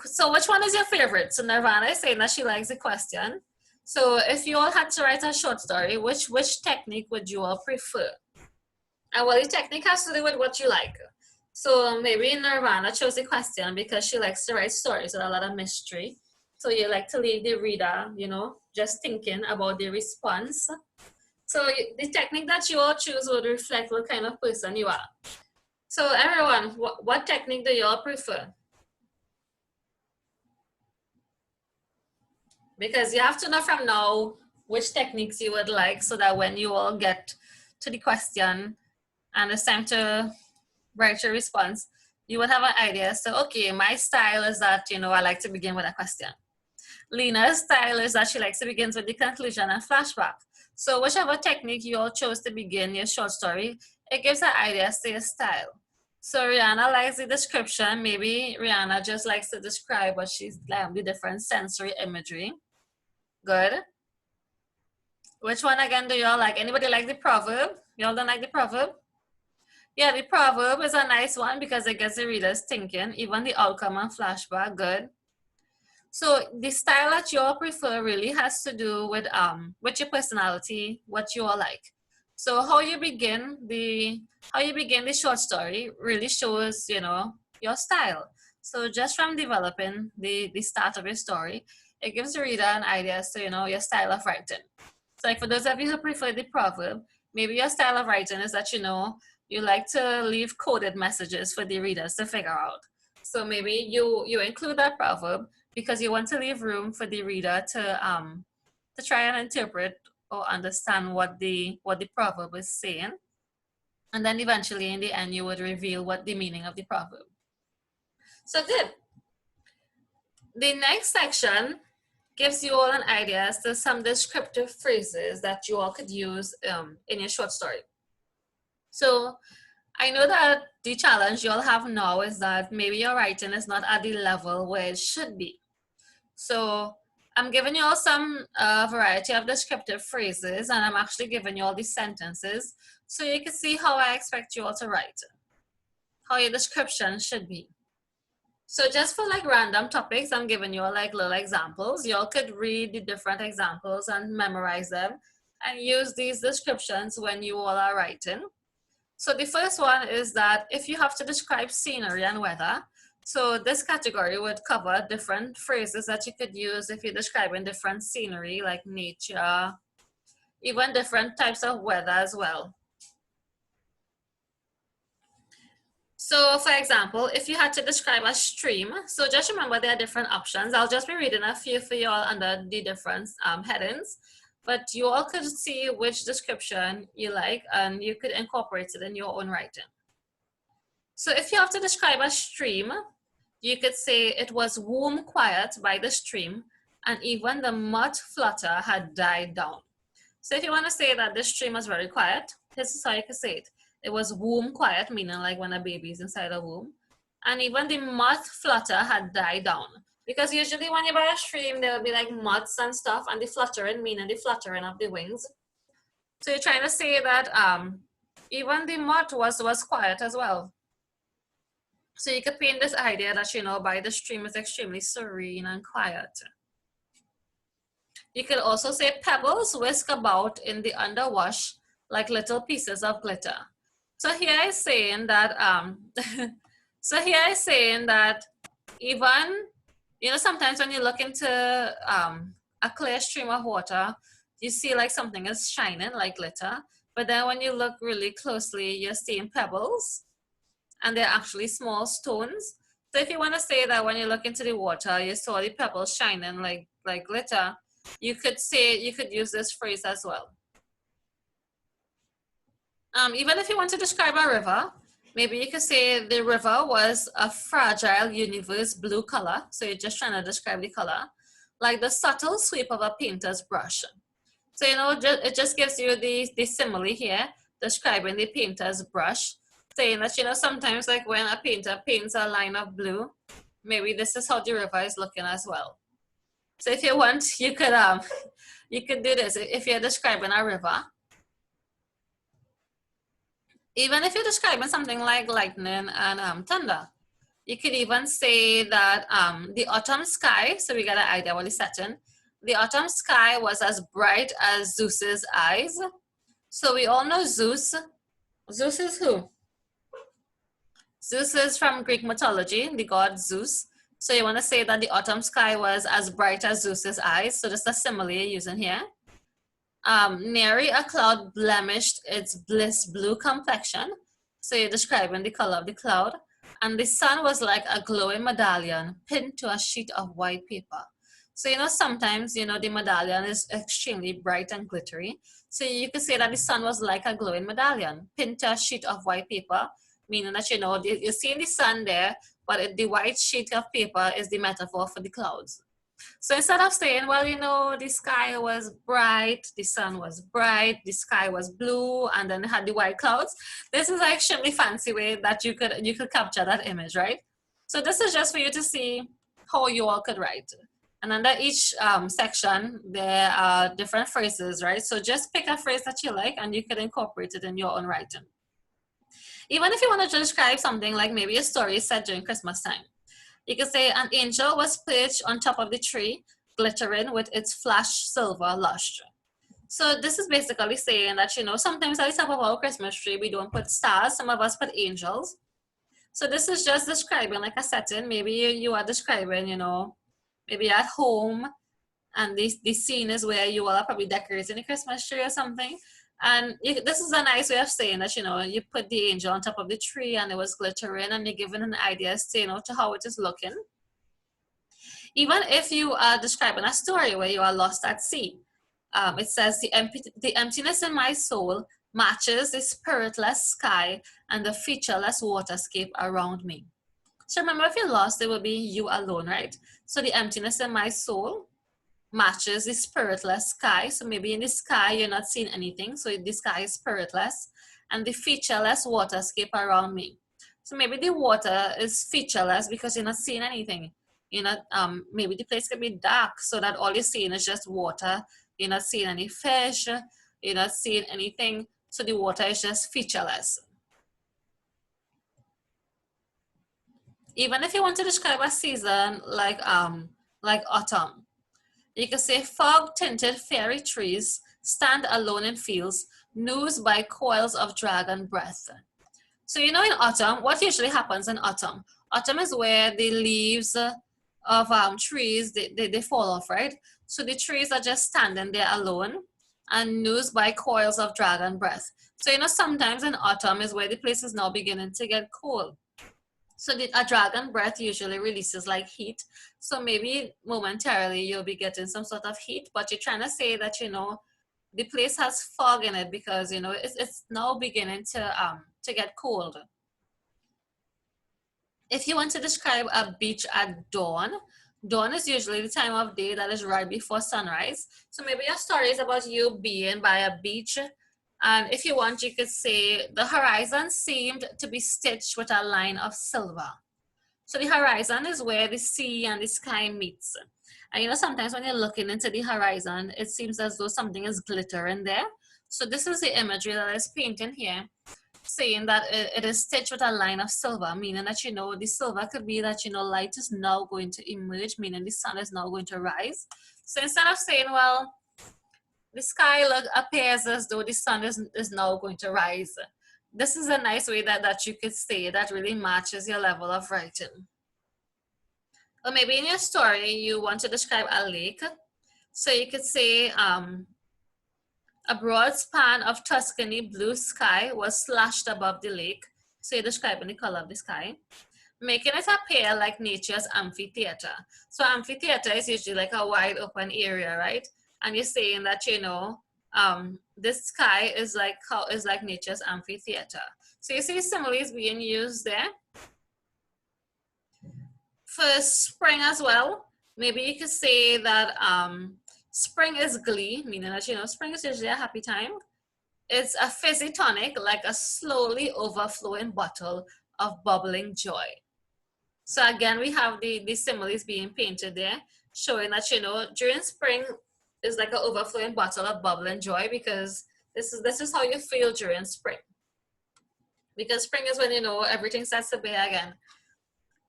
S1: So which one is your favorite? So Nirvana is saying that she likes the question. So if you all had to write a short story, which technique would you all prefer? And well, the technique has to do with what you like. So maybe Nirvana chose the question because she likes to write stories with a lot of mystery. So you like to leave the reader, just thinking about the response. So the technique that you all choose would reflect what kind of person you are. So everyone, what technique do you all prefer? Because you have to know from now which techniques you would like, so that when you all get to the question and it's time to write your response, you would have an idea. So, okay, my style is that, I like to begin with a question. Lena's style is that she likes to begin with the conclusion and flashback. So whichever technique you all chose to begin your short story, it gives an idea to your style. So Rihanna likes the description. Maybe Rihanna just likes to describe what she's like, the different sensory imagery. Good. Which one again do y'all like? Anybody like the proverb? Y'all don't like the proverb? Yeah, the proverb is a nice one because it gets the readers thinking, even the outcome and flashback. Good. So the style that you all prefer really has to do with your personality, what you all like. So how you begin the short story really shows, you know, your style. So just from developing the start of your story, it gives the reader an idea as to, you know, your style of writing. So like for those of you who prefer the proverb, maybe your style of writing is that, you know, you like to leave coded messages for the readers to figure out. So maybe you include that proverb because you want to leave room for the reader to try and interpret or understand what the proverb is saying. And then eventually in the end you would reveal what the meaning of the proverb. So good. The next section gives you all an idea as to some descriptive phrases that you all could use in your short story. So I know that the challenge you all have now is that maybe your writing is not at the level where it should be. So I'm giving you all some variety of descriptive phrases, and I'm actually giving you all these sentences so you can see how I expect you all to write, how your description should be. So just for like random topics, I'm giving you all like little examples. You all could read the different examples and memorize them and use these descriptions when you all are writing. So the first one is that if you have to describe scenery and weather, so this category would cover different phrases that you could use if you're describing different scenery like nature, even different types of weather as well. So for example, if you had to describe a stream, so just remember there are different options. I'll just be reading a few for you all under the different headings, but you all could see which description you like and you could incorporate it in your own writing. So if you have to describe a stream, you could say it was warm quiet by the stream and even the mud flutter had died down. So if you want to say that the stream was very quiet, this is how you could say it. It was womb quiet, meaning like when a baby is inside a womb. And even the mud flutter had died down. Because usually when you're by a stream, there will be like muds and stuff, and the fluttering, meaning the fluttering of the wings. So you're trying to say that even the mud was quiet as well. So you could paint this idea that, you know, by the stream is extremely serene and quiet. You could also say pebbles whisk about in the underwash like little pieces of glitter. So here is saying that even, you know, sometimes when you look into a clear stream of water, you see like something is shining like glitter. But then when you look really closely, you're seeing pebbles and they're actually small stones. So if you want to say that when you look into the water, you saw the pebbles shining like glitter, you could use this phrase as well. Even if you want to describe a river, maybe you could say the river was a fragile universe blue color. So you're just trying to describe the color, like the subtle sweep of a painter's brush. So, you know, it just gives you the simile here, describing the painter's brush, saying that, you know, sometimes like when a painter paints a line of blue, maybe this is how the river is looking as well. So if you want, you could do this if you're describing a river. Even if you're describing something like lightning and thunder, you could even say that the autumn sky, so we got an idea what is setting. The autumn sky was as bright as Zeus's eyes. So we all know Zeus. Zeus is who? Zeus is from Greek mythology, the god Zeus. So you want to say that the autumn sky was as bright as Zeus's eyes. So just a simile you're using here. Nary a cloud blemished its bliss blue complexion. So you're describing the color of the cloud. And the sun was like a glowing medallion pinned to a sheet of white paper. So, you know, sometimes, you know, the medallion is extremely bright and glittery. So you could say that the sun was like a glowing medallion pinned to a sheet of white paper, meaning that, you know, you're seeing the sun there, but the white sheet of paper is the metaphor for the clouds. So instead of saying, well, you know, the sky was bright, the sun was bright, the sky was blue, and then it had the white clouds, this is an extremely fancy way that you could capture that image, right? So this is just for you to see how you all could write. And under each section, there are different phrases, right? So just pick a phrase that you like and you could incorporate it in your own writing. Even if you want to describe something like maybe a story set during Christmas time, you can say an angel was perched on top of the tree, glittering with its flash silver lustre. So this is basically saying that, you know, sometimes at the top of our Christmas tree, we don't put stars. Some of us put angels. So this is just describing like a setting. Maybe you are describing, you know, maybe at home, and this scene is where you all are probably decorating a Christmas tree or something. And this is a nice way of saying that, you know, you put the angel on top of the tree and it was glittering, and you're giving an idea as to, you know, to how it is looking. Even if you are describing a story where you are lost at sea, it says the emptiness in my soul matches the spiritless sky and the featureless waterscape around me. So remember, if you're lost, it will be you alone, right? So the emptiness in my soul matches the spiritless sky. So maybe in the sky, you're not seeing anything. So the sky is spiritless, and the featureless waterscape around me. So maybe the water is featureless because you're not seeing anything. You're not, maybe the place could be dark so that all you're seeing is just water. You're not seeing any fish. You're not seeing anything. So the water is just featureless. Even if you want to describe a season like autumn, you can say fog-tinted fairy trees stand alone in fields, nosed by coils of dragon breath. So you know, in autumn, what usually happens in autumn? Autumn is where the leaves of trees, they fall off, right? So the trees are just standing there alone and nosed by coils of dragon breath. So you know, sometimes in autumn is where the place is now beginning to get cold. So a dragon breath usually releases like heat. So maybe momentarily you'll be getting some sort of heat, but you're trying to say that, you know, the place has fog in it because, you know, it's now beginning to get cold. If you want to describe a beach at dawn, dawn is usually the time of day that is right before sunrise. So maybe your story is about you being by a beach. And if you want, you could say the horizon seemed to be stitched with a line of silver. So the horizon is where the sea and the sky meets. And you know, sometimes when you're looking into the horizon, it seems as though something is glittering there. So this is the imagery that is painting here, saying that it is stitched with a line of silver, meaning that, you know, the silver could be that, you know, light is now going to emerge, meaning the sun is now going to rise. So instead of saying, well, the sky appears as though the sun is now going to rise, this is a nice way that you could say that really matches your level of writing. Or maybe in your story, you want to describe a lake. So you could say, a broad span of Tuscany blue sky was slashed above the lake. So you're describing the color of the sky, making it appear like nature's amphitheater. So amphitheater is usually like a wide open area, right? And you're saying that, you know, this sky is like nature's amphitheater. So you see similes being used there. For spring as well, maybe you could say that spring is glee, meaning that, you know, spring is usually a happy time. It's a fizzy tonic, like a slowly overflowing bottle of bubbling joy. So again, we have the similes being painted there, showing that, you know, during spring is like an overflowing bottle of bubbling joy, because this is how you feel during spring. Because spring is when, you know, everything starts to bear again.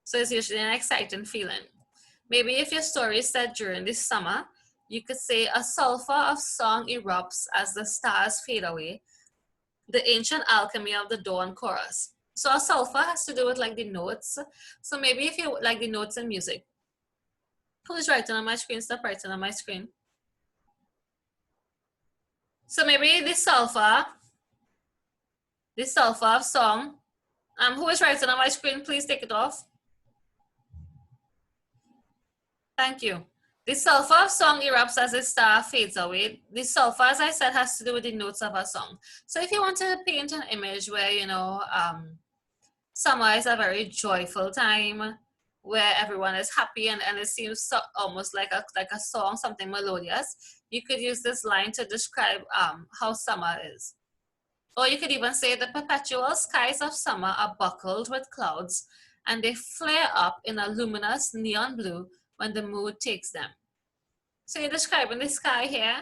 S1: So it's usually an exciting feeling. Maybe if your story is set during the summer, you could say a sulfur of song erupts as the stars fade away, the ancient alchemy of the dawn chorus. So a sulfur has to do with like the notes. So maybe if you like the notes in music. Who's writing on my screen? Stop writing on my screen. So maybe the sulfur of song. Who is writing on my screen? Please take it off. Thank you. The sulfur of song erupts as the star fades away. The sulfur, as I said, has to do with the notes of a song. So if you want to paint an image where, you know, summer is a very joyful time, where everyone is happy and it seems so, almost like a song, something melodious, you could use this line to describe how summer is. Or you could even say the perpetual skies of summer are buckled with clouds, and they flare up in a luminous neon blue when the mood takes them. So you're describing the sky here,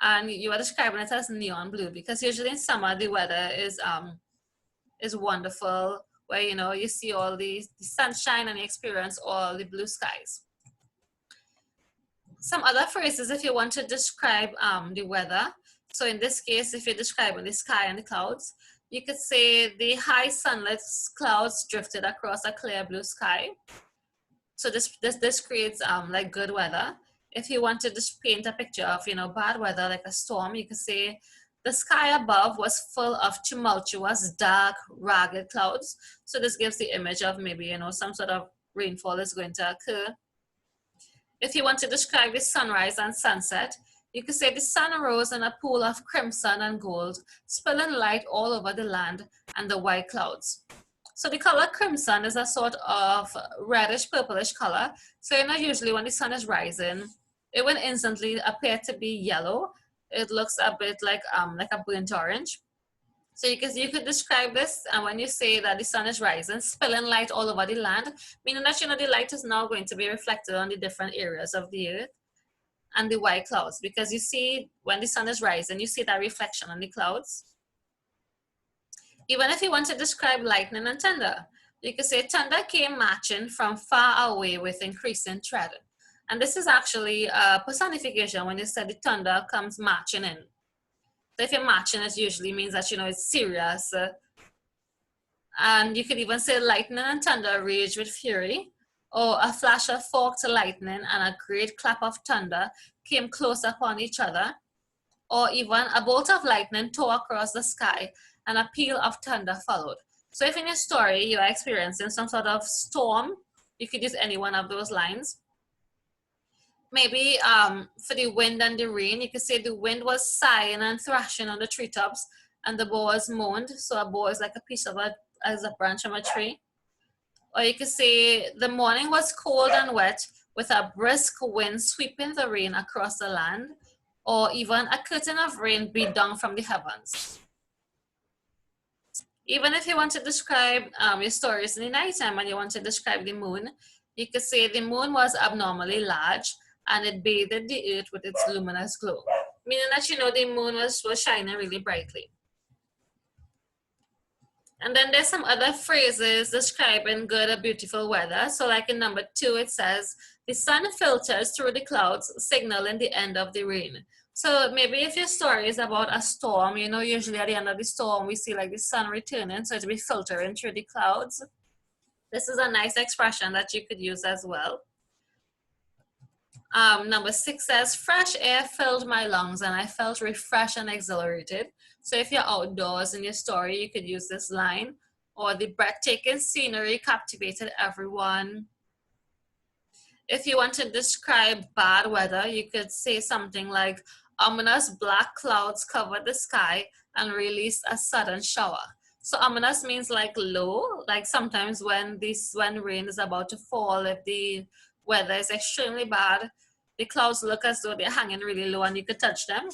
S1: and you are describing it as neon blue, because usually in summer the weather is wonderful, where, you know, you see all the sunshine and you experience all the blue skies. Some other phrases if you want to describe the weather. So in this case, if you're describing the sky and the clouds, you could say the high sunlit clouds drifted across a clear blue sky. So this creates like good weather. If you want to just paint a picture of, you know, bad weather like a storm, you could say the sky above was full of tumultuous, dark, ragged clouds. So this gives the image of maybe, you know, some sort of rainfall is going to occur. If you want to describe the sunrise and sunset, you could say the sun rose in a pool of crimson and gold, spilling light all over the land and the white clouds. So the color crimson is a sort of reddish purplish color. So you know, usually when the sun is rising, it will instantly appear to be yellow. It looks a bit like a burnt orange. So you could describe this, and when you say that the sun is rising, spilling light all over the land, meaning that, you know, the light is now going to be reflected on the different areas of the earth and the white clouds, because you see when the sun is rising, you see that reflection on the clouds. Even if you want to describe lightning and thunder, you could say thunder came marching from far away with increasing tread. And this is actually a personification when you said the thunder comes marching in. So if you're marching, it usually means that, you know, it's serious. And you could even say lightning and thunder rage with fury, or a flash of forked lightning and a great clap of thunder came close upon each other, or even a bolt of lightning tore across the sky and a peal of thunder followed. So if in your story you are experiencing some sort of storm, you could use any one of those lines. Maybe for the wind and the rain, you could say the wind was sighing and thrashing on the treetops and the boughs moaned. So a bough is like a piece of as a branch from a tree. Or you could say the morning was cold and wet with a brisk wind sweeping the rain across the land, or even a curtain of rain beat down from the heavens. Even if you want to describe your stories in the nighttime and you want to describe the moon, you could say the moon was abnormally large and it bathed the earth with its luminous glow, meaning that, you know, the moon was shining really brightly. And then there's some other phrases describing good or beautiful weather. So like in number 2, it says, the sun filters through the clouds, signaling the end of the rain. So maybe if your story is about a storm, you know, usually at the end of the storm, we see like the sun returning, so it'll be filtering through the clouds. This is a nice expression that you could use as well. Number 6 says, fresh air filled my lungs and I felt refreshed and exhilarated. So if you're outdoors in your story, you could use this line. Or the breathtaking scenery captivated everyone. If you want to describe bad weather, you could say something like, ominous black clouds covered the sky and released a sudden shower. So ominous means like low, like sometimes when rain is about to fall, if the weather is extremely bad, the clouds look as though they're hanging really low and you could touch them.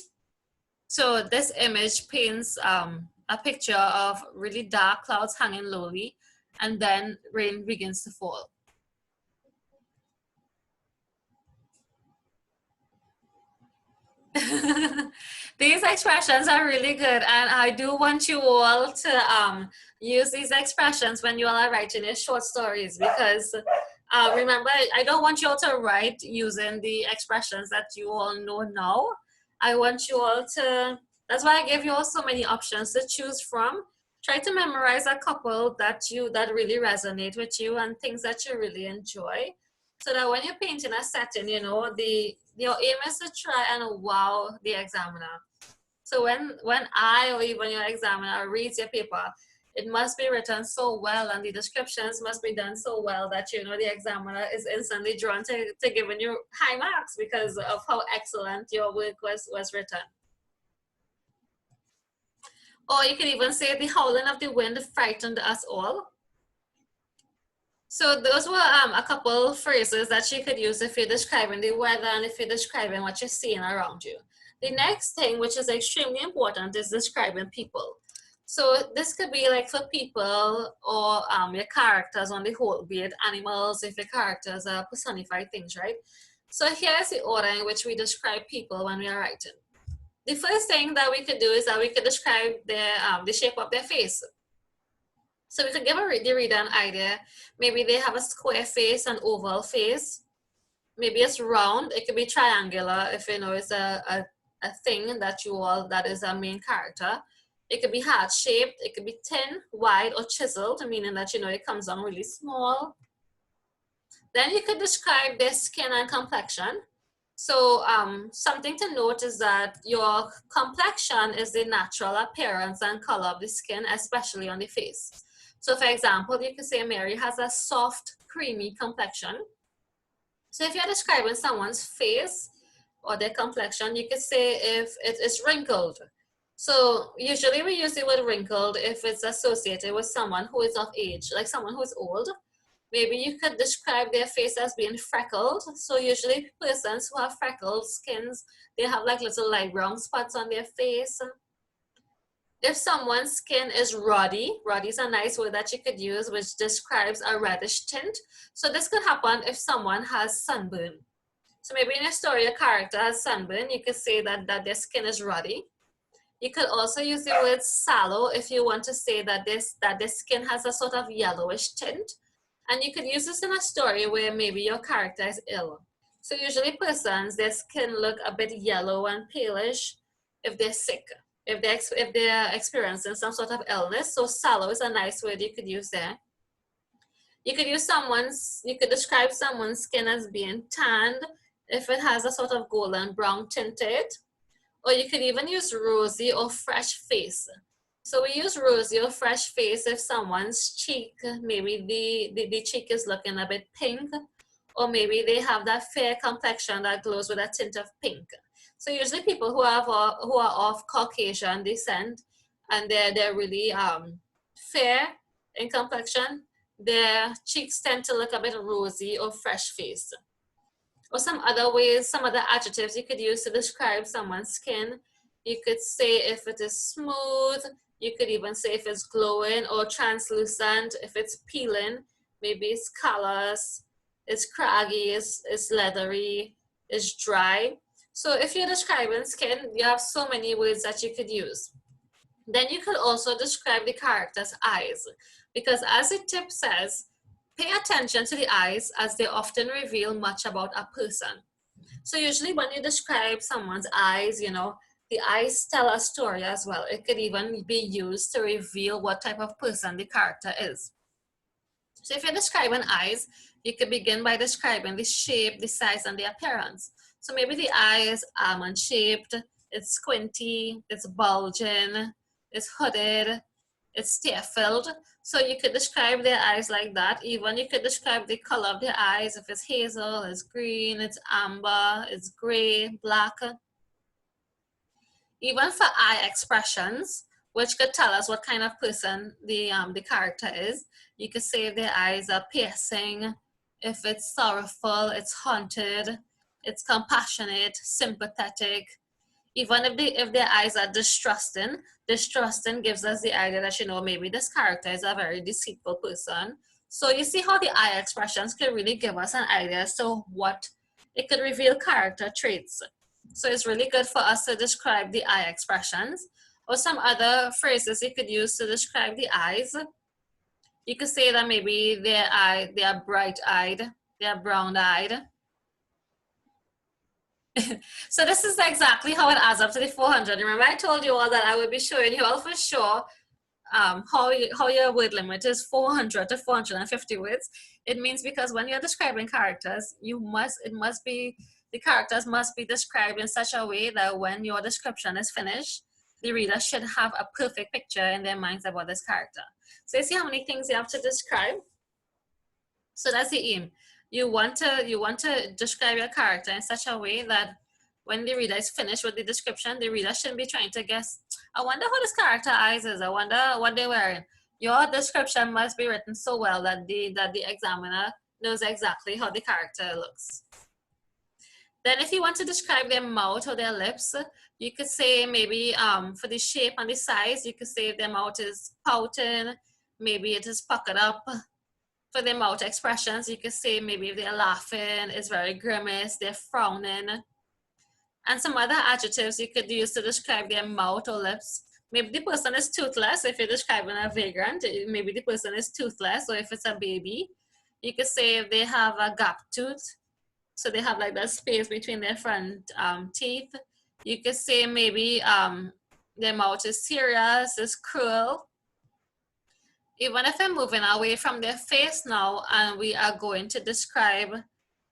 S1: So this image paints a picture of really dark clouds hanging lowly, and then rain begins to fall. These expressions are really good, and I do want you all to use these expressions when you all are writing your short stories, because remember, I don't want you all to write using the expressions that you all know now. I want you all to, that's why I gave you all so many options to choose from. Try to memorize a couple that really resonate with you and things that you really enjoy, so that when you're painting a setting, you know, your aim is to try and wow the examiner. So when I or even your examiner reads your paper, it must be written so well and the descriptions must be done so well that, you know, the examiner is instantly drawn to giving you high marks because of how excellent your work was written. Or you could even say the howling of the wind frightened us all. So those were a couple phrases that you could use if you're describing the weather and if you're describing what you're seeing around you. The next thing, which is extremely important, is describing people. So this could be like for people or your characters on the whole, be it animals, if your characters are personified things, right? So here's the order in which we describe people when we are writing. The first thing that we could do is that we could describe the shape of their face. So we could give the reader an idea. Maybe they have a square face, an oval face. Maybe it's round. It could be triangular if, you know, it's a a thing that is a main character. It could be heart shaped, it could be thin, wide, or chiseled, meaning that it comes down really small. Then you could describe their skin and complexion. So something to note is that your complexion is the natural appearance and color of the skin, especially on the face. So for example, you could say Mary has a soft, creamy complexion. So if you're describing someone's face or their complexion, you could say if it is wrinkled. So usually we use the word wrinkled if it's associated with someone who is of age, like someone who is old. Maybe you could describe their face as being freckled. So usually persons who have freckled skins, they have like little light brown spots on their face. If someone's skin is ruddy, ruddy is a nice word that you could use, which describes a reddish tint. So this could happen if someone has sunburn. So maybe in a story, a character has sunburn, you could say that their skin is ruddy. You could also use the word sallow if you want to say that their skin has a sort of yellowish tint. And you could use this in a story where maybe your character is ill. So usually persons, their skin look a bit yellow and palish if they're sick, if they're experiencing some sort of illness. So sallow is a nice word you could use there. You could describe someone's skin as being tanned if it has a sort of golden brown tint to it. Or you could even use rosy or fresh face. So we use rosy or fresh face if someone's cheek, maybe the cheek is looking a bit pink, or maybe they have that fair complexion that glows with a tint of pink. So usually people who are of Caucasian descent and they're really fair in complexion, their cheeks tend to look a bit rosy or fresh face. Or some other adjectives you could use to describe someone's skin. You could say if it is smooth, you could even say if it's glowing or translucent, if it's peeling, maybe it's callous, it's craggy, it's leathery, it's dry. So if you're describing skin, you have so many words that you could use. Then you could also describe the character's eyes, because as the tip says, pay attention to the eyes as they often reveal much about a person. So usually when you describe someone's eyes, the eyes tell a story as well. It could even be used to reveal what type of person the character is. So if you're describing eyes, you could begin by describing the shape, the size, and the appearance. So maybe the eye is almond shaped, it's squinty, it's bulging, it's hooded, it's tear-filled. So you could describe their eyes like that. Even you could describe the color of their eyes. If it's hazel, it's green, it's amber, it's gray, black. Even for eye expressions, which could tell us what kind of person the character is. You could say if their eyes are piercing, if it's sorrowful, it's haunted, it's compassionate, sympathetic. Even if their eyes are distrusting gives us the idea that, maybe this character is a very deceitful person. So you see how the eye expressions can really give us an idea as to what it could reveal character traits. So it's really good for us to describe the eye expressions. Or some other phrases you could use to describe the eyes. You could say that maybe they are bright-eyed, they are brown-eyed. So this is exactly how it adds up to the 400. Remember I told you all that I would be showing you all for sure how your word limit is 400 to 450 words. It means because when you're describing characters, the characters must be described in such a way that when your description is finished, the reader should have a perfect picture in their minds about this character. So you see how many things you have to describe? So that's the aim. You want to describe your character in such a way that when the reader is finished with the description, the reader shouldn't be trying to guess, I wonder who this character eyes is, I wonder what they're wearing. Your description must be written so well that the examiner knows exactly how the character looks. Then if you want to describe their mouth or their lips, you could say maybe for the shape and the size, you could say if their mouth is pouting, maybe it is puckered up. For their mouth expressions, you could say maybe if they're laughing, it's very grimace, they're frowning. And some other adjectives you could use to describe their mouth or lips. Maybe the person is toothless. If you're describing a vagrant, maybe the person is toothless. Or if it's a baby, you could say if they have a gap tooth. So they have like that space between their front teeth. You could say maybe their mouth is serious, is cruel. Even if we're moving away from their face now and we are going to describe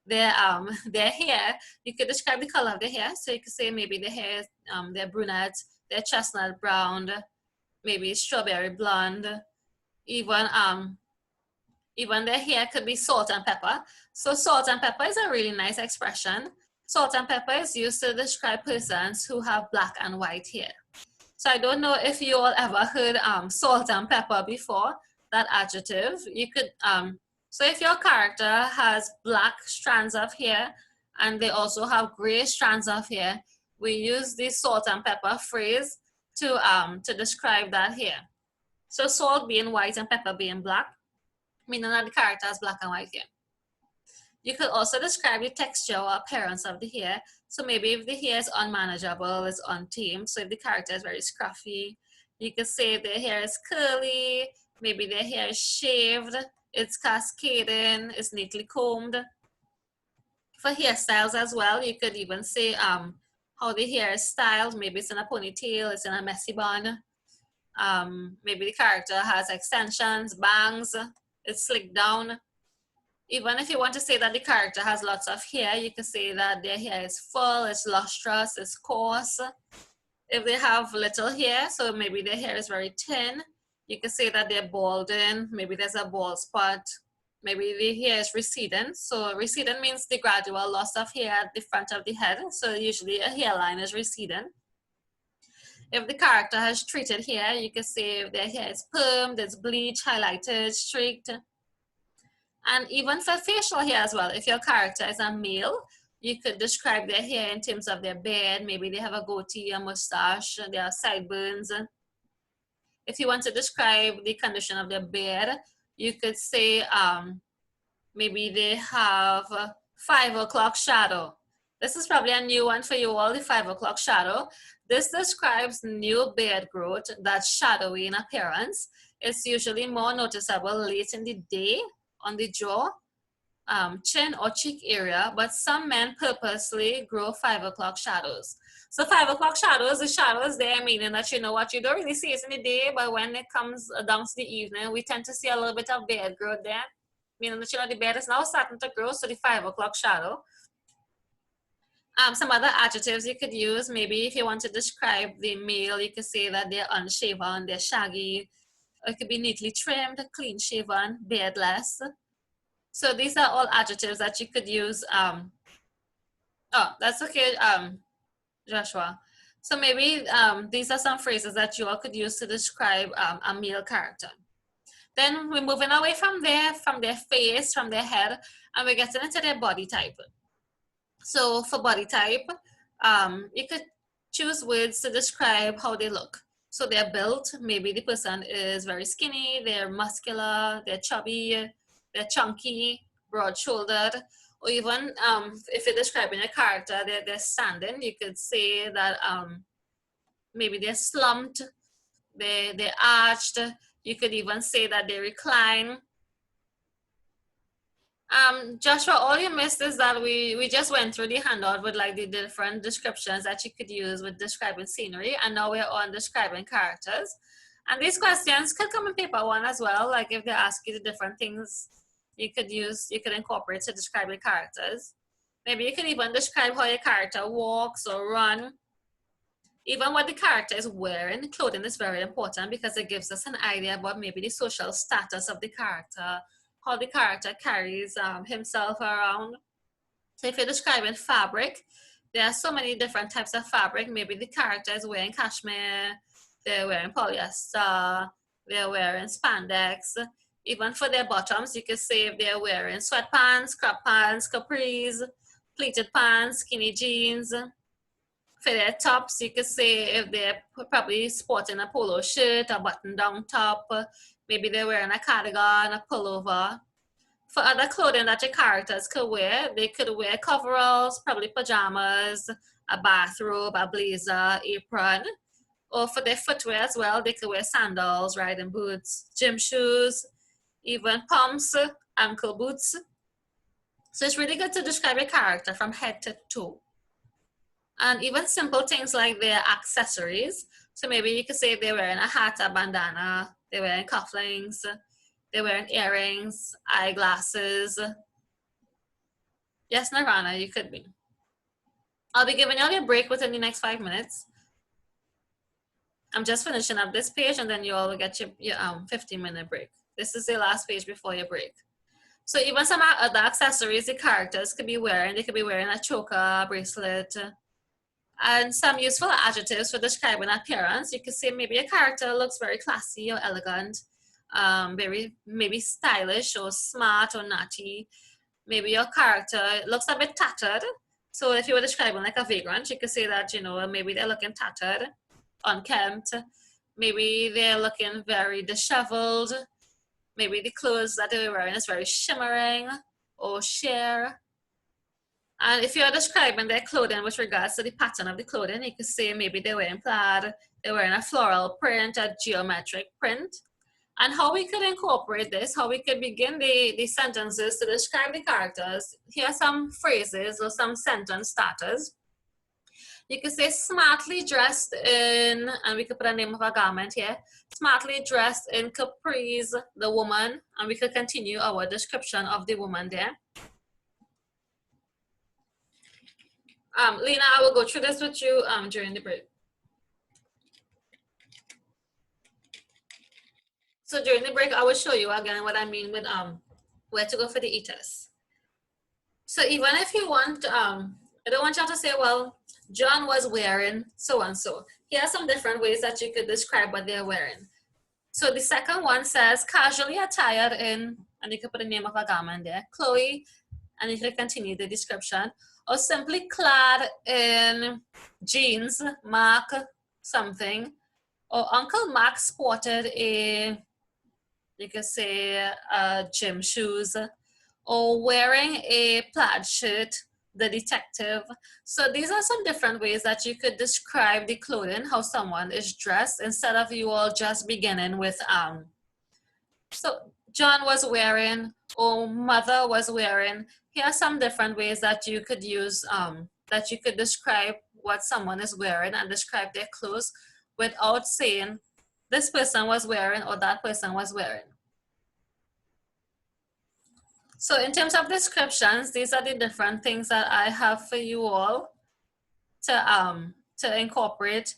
S1: their hair, you could describe the color of the hair. So you could say maybe the hair they're brunette, they're chestnut brown, maybe strawberry blonde, even even their hair could be salt and pepper. So salt and pepper is a really nice expression. Salt and pepper is used to describe persons who have black and white hair. So I don't know if you all ever heard salt and pepper before, that adjective. You could, so if your character has black strands of hair and they also have gray strands of hair, we use the salt and pepper phrase to describe that hair. So salt being white and pepper being black, meaning that the character has black and white hair. You could also describe the texture or appearance of the hair. So maybe if the hair is unmanageable, it's untamed. So if the character is very scruffy, you could say their hair is curly, maybe their hair is shaved, it's cascading, it's neatly combed. For hairstyles as well, you could even say how the hair is styled. Maybe it's in a ponytail, it's in a messy bun. Maybe the character has extensions, bangs, it's slicked down. Even if you want to say that the character has lots of hair, you can say that their hair is full, it's lustrous, it's coarse. If they have little hair, so maybe their hair is very thin, you can say that they're balding, maybe there's a bald spot, maybe the hair is receding. So receding means the gradual loss of hair at the front of the head. So usually a hairline is receding. If the character has treated hair, you can say if their hair is permed, it's bleached, highlighted, streaked. And even for facial hair as well, if your character is a male, you could describe their hair in terms of their beard. Maybe they have a goatee, a mustache, they have sideburns. If you want to describe the condition of their beard, you could say maybe they have 5 o'clock shadow. This is probably a new one for you all, the 5 o'clock shadow. This describes new beard growth that's shadowy in appearance. It's usually more noticeable late in the day on the jaw, chin or cheek area, but some men purposely grow 5 o'clock shadows. So 5 o'clock shadows, the shadows there, meaning that you know what, you don't really see it in the day, but when it comes down to the evening, we tend to see a little bit of beard growth there, meaning that you know the beard is now starting to grow, so the 5 o'clock shadow. Some other adjectives you could use, maybe if you want to describe the male, you could say that they're unshaven, they're shaggy, or it could be neatly trimmed, clean shaven, beardless. So these are all adjectives that you could use. Oh, that's okay, Joshua. So maybe these are some phrases that you all could use to describe a male character. Then we're moving away from their face, from their head, and we're getting into their body type. So for body type, you could choose words to describe how they look. So they're built, maybe the person is very skinny, they're muscular, they're chubby, they're chunky, broad-shouldered, or even if you're describing a character, they're standing, you could say that maybe they're slumped, they're arched, you could even say that they recline. Joshua, all you missed is that we just went through the handout with like the different descriptions that you could use with describing scenery, and now we're on describing characters. And these questions could come in paper one as well, like if they ask you the different things you could use, you could incorporate to describe your characters. Maybe you could even describe how your character walks or run. Even what the character is wearing, clothing is very important because it gives us an idea about maybe the social status of the character, how the character carries himself around. So if you're describing fabric, there are so many different types of fabric. Maybe the character is wearing cashmere, they're wearing polyester, they're wearing spandex. Even for their bottoms, you could say if they're wearing sweatpants, crop pants, capris, pleated pants, skinny jeans. For their tops, you could say if they're probably sporting a polo shirt, a button-down top, maybe they're wearing a cardigan, a pullover. For other clothing that your characters could wear, they could wear coveralls, probably pajamas, a bathrobe, a blazer, apron. Or for their footwear as well, they could wear sandals, riding boots, gym shoes, even pumps, ankle boots. So it's really good to describe a character from head to toe. And even simple things like their accessories. So maybe you could say they're wearing a hat, a bandana, they're wearing cufflinks, they're wearing earrings, eyeglasses. Yes, Nirvana, you could be. I'll be giving you a break within the next 5 minutes. I'm just finishing up this page and then you all will get your 15-minute break. This is the last page before your break. So even some other accessories the characters could be wearing, they could be wearing a choker, bracelet, and some useful adjectives for describing appearance. You could say maybe a character looks very classy or elegant, very maybe stylish or smart or naughty. Maybe your character looks a bit tattered. So if you were describing like a vagrant, you could say that, maybe they're looking tattered, unkempt. Maybe they're looking very disheveled. Maybe the clothes that they're wearing is very shimmering or sheer. And if you're describing their clothing with regards to the pattern of the clothing, you could say maybe they're wearing plaid, they're wearing a floral print, a geometric print. And how we could incorporate this, how we could begin the sentences to describe the characters. Here are some phrases or some sentence starters. You could say smartly dressed in, and we could put a name of a garment here, smartly dressed in capris, the woman, and we could continue our description of the woman there. Lena, I will go through this with you during the break. So during the break, I will show you again what I mean with where to go for the e-test. So even if you want, I don't want you to say, well, John was wearing so and so. Here are some different ways that you could describe what they're wearing. So the second one says casually attired in, and you could put the name of a garment there, Chloe, and you can continue the description, or simply clad in jeans, Mark something, or Uncle Mark sported a, you could say, gym shoes, or wearing a plaid shirt, the detective. So these are some different ways that you could describe the clothing, how someone is dressed, instead of you all just beginning with, so John was wearing, or mother was wearing. Here are some different ways that you could use, that you could describe what someone is wearing and describe their clothes without saying this person was wearing or that person was wearing. So in terms of descriptions, these are the different things that I have for you all to incorporate.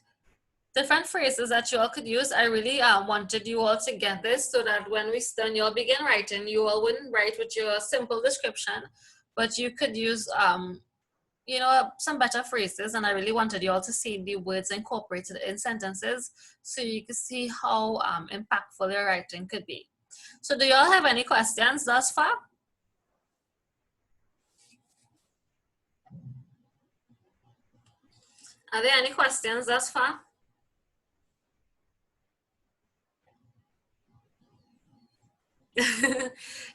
S1: Different phrases that you all could use. I really wanted you all to get this so that when you all begin writing, you all wouldn't write with your simple description, but you could use some better phrases. And I really wanted you all to see the words incorporated in sentences so you could see how impactful your writing could be. So do you all have any questions thus far? Are there any questions thus far?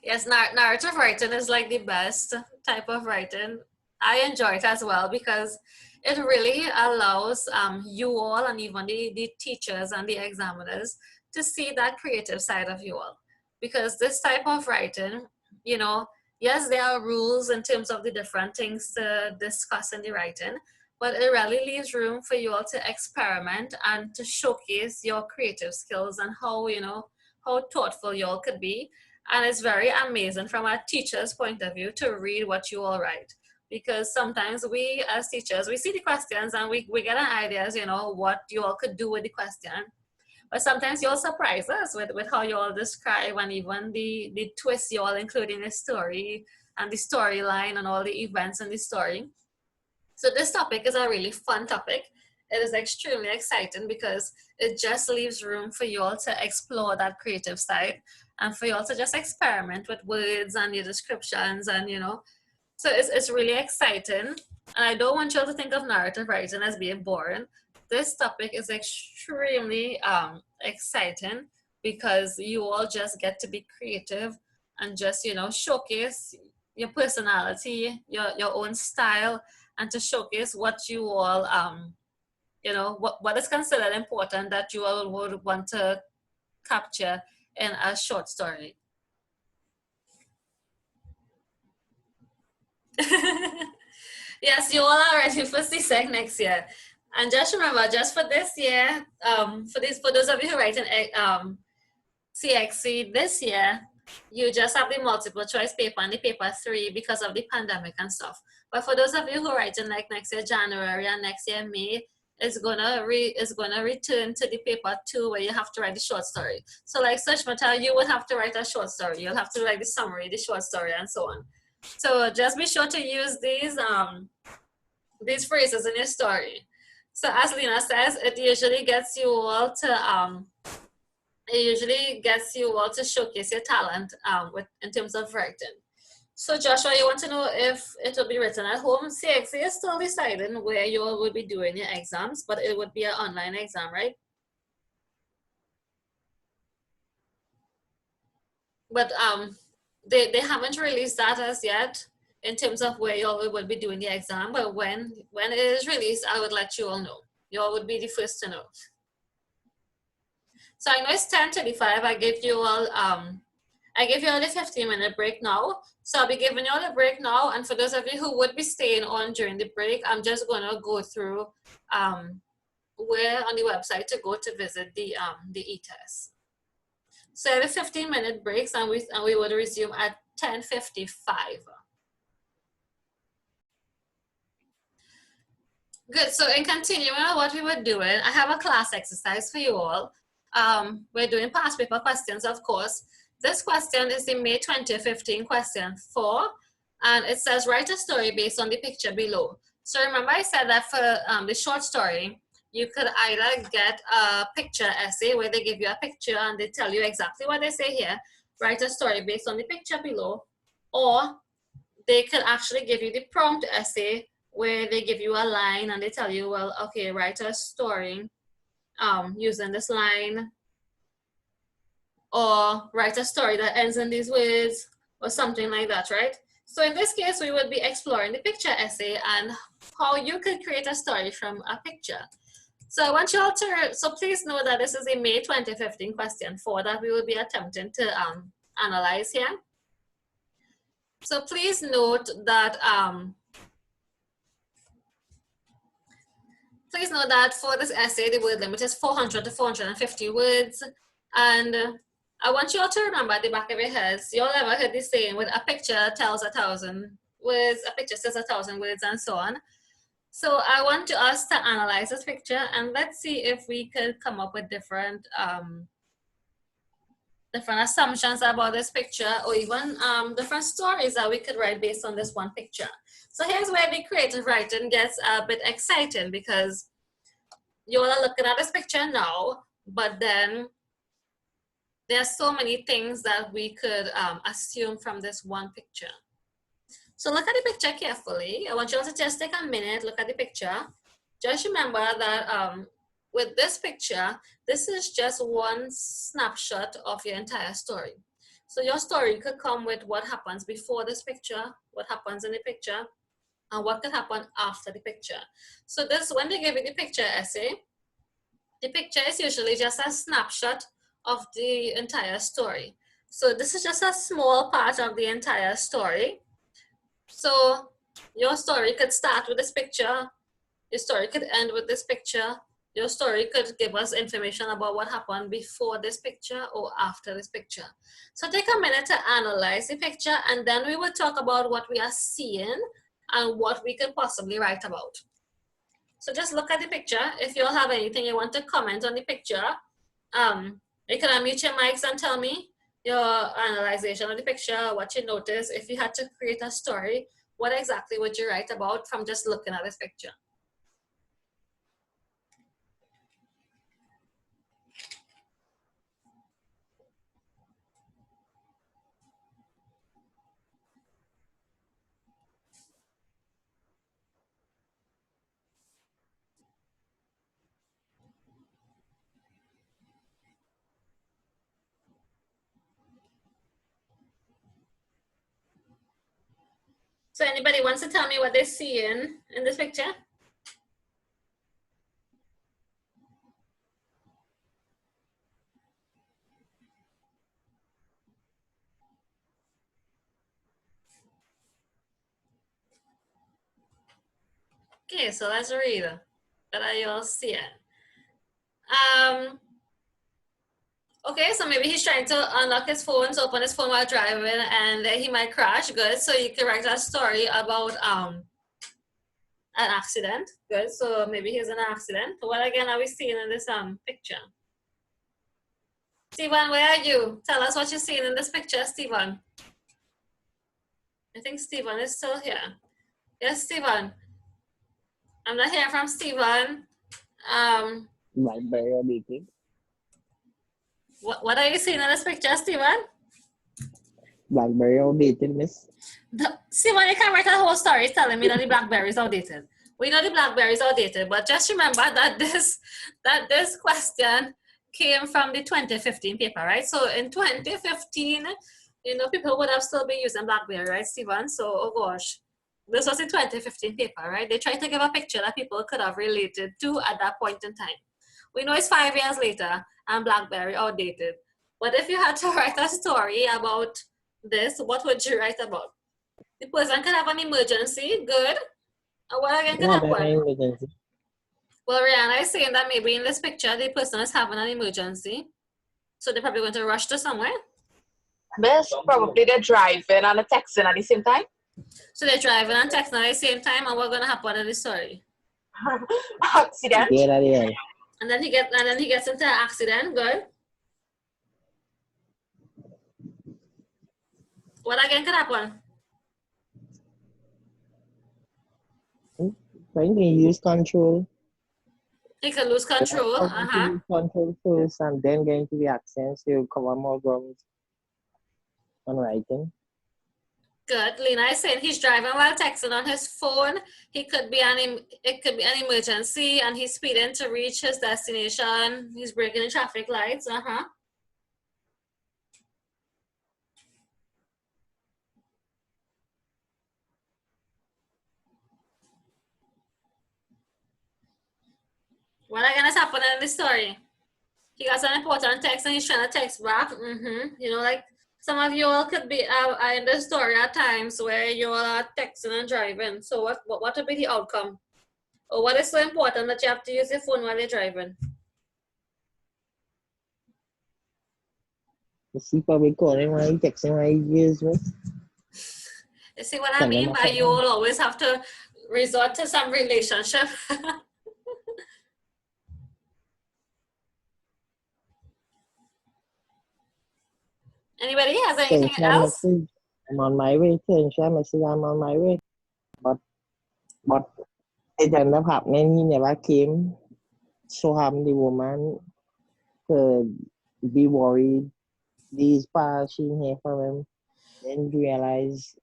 S1: Yes, narrative writing is like the best type of writing. I enjoy it as well because it really allows you all and even the teachers and the examiners to see that creative side of you all. Because this type of writing, yes, there are rules in terms of the different things to discuss in the writing, but it really leaves room for you all to experiment and to showcase your creative skills and how thoughtful you all could be. And it's very amazing from a teacher's point of view to read what you all write. Because sometimes we as teachers, we see the questions and we get an ideas, what you all could do with the question. But sometimes you all surprise us with how you all describe and even the twist you all include in the story and the storyline and all the events in the story. So this topic is a really fun topic. It is extremely exciting because it just leaves room for you all to explore that creative side and for you all to just experiment with words and your descriptions and, so it's really exciting. And I don't want you all to think of narrative writing as being boring. This topic is extremely exciting because you all just get to be creative and just, showcase your personality, your own style, and to showcase what you all, what is considered important that you all would want to capture in a short story. Yes, you all are ready for CSEC next year. And just remember, just for this year, for those of you who write an CXC this year, you just have the multiple choice paper and the paper 3 because of the pandemic and stuff. But for those of you who write in like next year January and next year May, it's gonna return to the paper 2 where you have to write the short story. So like such matter, you would have to write a short story. You'll have to write the summary, the short story, and so on. So just be sure to use these phrases in your story. So as Lena says, it usually gets you all to showcase your talent in terms of writing. So Joshua, you want to know if it will be written at home? CXA is still deciding where you all will be doing your exams, but it would be an online exam, right? But they haven't released that as yet in terms of where you all will be doing the exam. But when it is released, I would let you all know. You all would be the first to know. So I know it's 10:35. I gave you all the 15-minute break now. So I'll be giving you all the break now. And for those of you who would be staying on during the break, I'm just gonna go through where on the website to go to visit the e-test. So every 15-minute breaks, and we would resume at 10:55. Good. So in continuing on what we were doing, I have a class exercise for you all. We're doing past paper questions, of course. This question is the May 2015 question 4, and it says write a story based on the picture below. So remember I said that for the short story, you could either get a picture essay where they give you a picture and they tell you exactly what they say here, write a story based on the picture below, or they could actually give you the prompt essay where they give you a line and they tell you, well, okay, write a story using this line, or write a story that ends in these words, or something like that, right? So in this case, we would be exploring the picture essay and how you could create a story from a picture. So I want you all to, so please know that this is a May 2015 question 4 that we will be attempting to analyze here. So please note that for this essay, the word limit is 400 to 450 words. And I want you all to remember at the back of your heads, you all ever heard this saying, with a picture tells 1,000 words, a picture says 1,000 words, and so on. So I want us to analyze this picture and let's see if we could come up with different assumptions about this picture, or even different stories that we could write based on this one picture. So here's where the creative writing gets a bit exciting, because you all are looking at this picture now, but then there's so many things that we could assume from this one picture. So look at the picture carefully. I want you all to just take a minute, look at the picture. Just remember that with this picture, this is just one snapshot of your entire story. So your story could come with what happens before this picture, what happens in the picture, and what could happen after the picture. So this, when they give you the picture essay, the picture is usually just a snapshot of the entire story. So this is just a small part of the entire story. So your story could start with this picture, your story could end with this picture, your story could give us information about what happened before this picture or after this picture. So take a minute to analyze the picture, and then we will talk about what we are seeing and what we could possibly write about. So just look at the picture. If you all have anything you want to comment on the picture, you can unmute your mics and tell me your analyzation of the picture, what you noticed. If you had to create a story, what exactly would you write about from just looking at this picture? So anybody wants to tell me what they're seeing in this picture? Okay, so let's read. What are you all seeing? Okay, so maybe he's trying to unlock his phone, to open his phone while driving, and he might crash. Good. So you can write a story about an accident. Good. So maybe he's in an accident. What again are we seeing in this picture? Stephen, where are you? Tell us what you're seeing in this picture, Stephen. I think Stephen is still here. Yes, Stephen. I'm not hearing from Stephen.
S2: BlackBerry updated.
S1: What are you seeing in this picture, Stephen?
S2: BlackBerry outdated, miss.
S1: Stephen, you can't write a whole story telling me that the BlackBerry is outdated. We know the BlackBerry is outdated, but just remember that this question came from the 2015 paper, right? So in 2015, you know, people would have still been using BlackBerry, right, Stephen? So, oh gosh, this was the 2015 paper, right? They tried to give a picture that people could have related to at that point in time. We know it's 5 years later and BlackBerry outdated. But if you had to write a story about this, what would you write about? The person could have an emergency, good. What again could happen? Well, Rihanna is saying that maybe in this picture, the person is having an emergency. So they're probably going to rush to somewhere.
S3: Miss, probably they're driving and texting at the same time.
S1: So they're driving and texting at the same time, and what's going to happen in the story?
S3: Accident.
S2: Yeah.
S1: And then he gets into an accident. Good. What again could happen?
S2: Trying to use control.
S1: He could lose control.
S2: Use control first and then get into the accent, so you cover more ground on writing.
S1: Good. Lena is saying he's driving while texting on his phone. It could be an emergency, and he's speeding to reach his destination. He's breaking the traffic lights. What again is happening in the story? He got an important text and he's trying to text back. You know, like some of you all could be in the story at times where you all are texting and driving. So what would be the outcome? Or what is so important that you have to use your phone while you're driving?
S2: You see, probably calling while you texting while you use me.
S1: You see what I mean by you will always have to resort to some relationship. Anybody has anything else?
S2: I'm on my way. I'm on my way. But it ended up happening. He never came. So the woman could be worried. These passing here from him. Then realize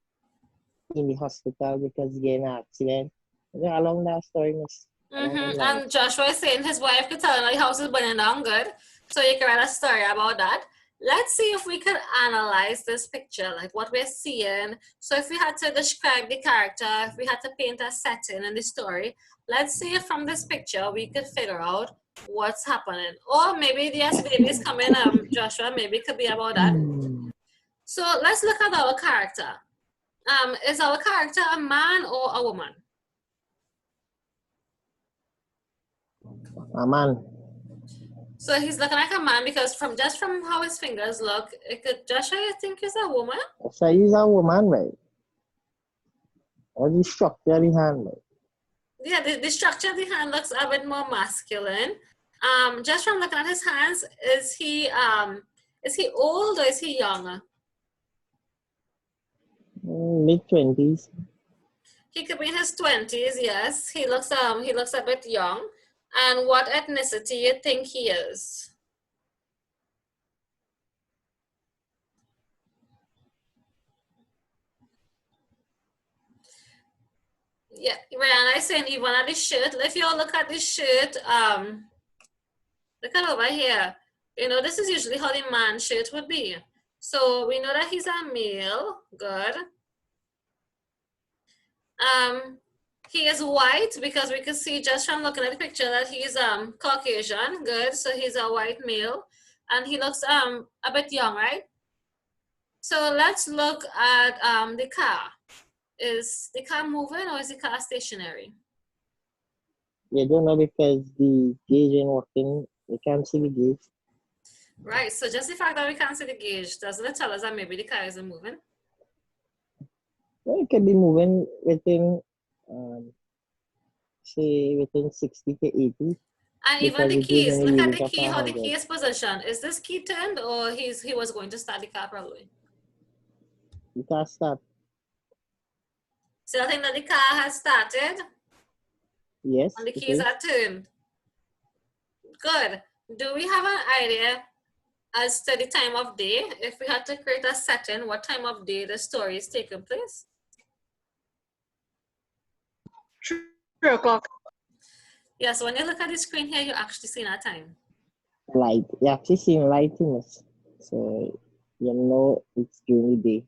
S2: in the hospital because he had an accident. Along that story, miss.
S1: And Joshua is saying his wife could tell him the house is burning down. Good. So you can write a story about that. Let's see if we can analyze this picture, like what we're seeing. So if we had to describe the character, if we had to paint a setting in the story, let's see if from this picture we could figure out what's happening. Or maybe yes, baby is coming, Joshua, maybe it could be about that. So let's look at our character. Is our character a man or a woman?
S2: A man.
S1: So he's looking like a man because from how his fingers look, it could Joshua, you think he's a woman?
S2: So he's a woman, right? Or the structure of the hand, right?
S1: Yeah, the structure of the hand looks a bit more masculine. Just from looking at his hands, is he old or is he young?
S2: Mid-20s.
S1: He could be in his 20s, yes. He looks a bit young. And what ethnicity you think he is? Yeah, Rihanna is saying even at the shirt. If you all look at the shirt, look at over here. You know, this is usually how the man shirt would be. So we know that he's a male. Good. He is white because we can see just from looking at the picture that he's Caucasian. Good. So he's a white male. And he looks a bit young, right? So let's look at the car. Is the car moving or is the car stationary?
S2: You don't know because the gauge ain't working. You can't see the gauge.
S1: Right. So just the fact that we can't see the gauge, doesn't it tell us that maybe the car isn't moving?
S2: Well, it could be moving within, say, within 60 to 80
S1: And even
S2: because
S1: the
S2: the gauge
S1: keys,
S2: only
S1: look at
S2: reading
S1: the
S2: up
S1: key, how the
S2: 100.
S1: key is positioned. Is this key turned or he was going to start the car probably?
S2: You can't start.
S1: So I think that the car has started
S2: Yes,
S1: and the
S2: it
S1: keys
S2: is.
S1: are turned. Good. Do we have an idea as to the time of day? If we had to create a setting, what time of day the story is taking place?
S3: 3 o'clock.
S1: Yeah, so when you look at the screen here, you're actually seeing a time.
S2: Light. You're actually seeing light in this. So you know it's during the day.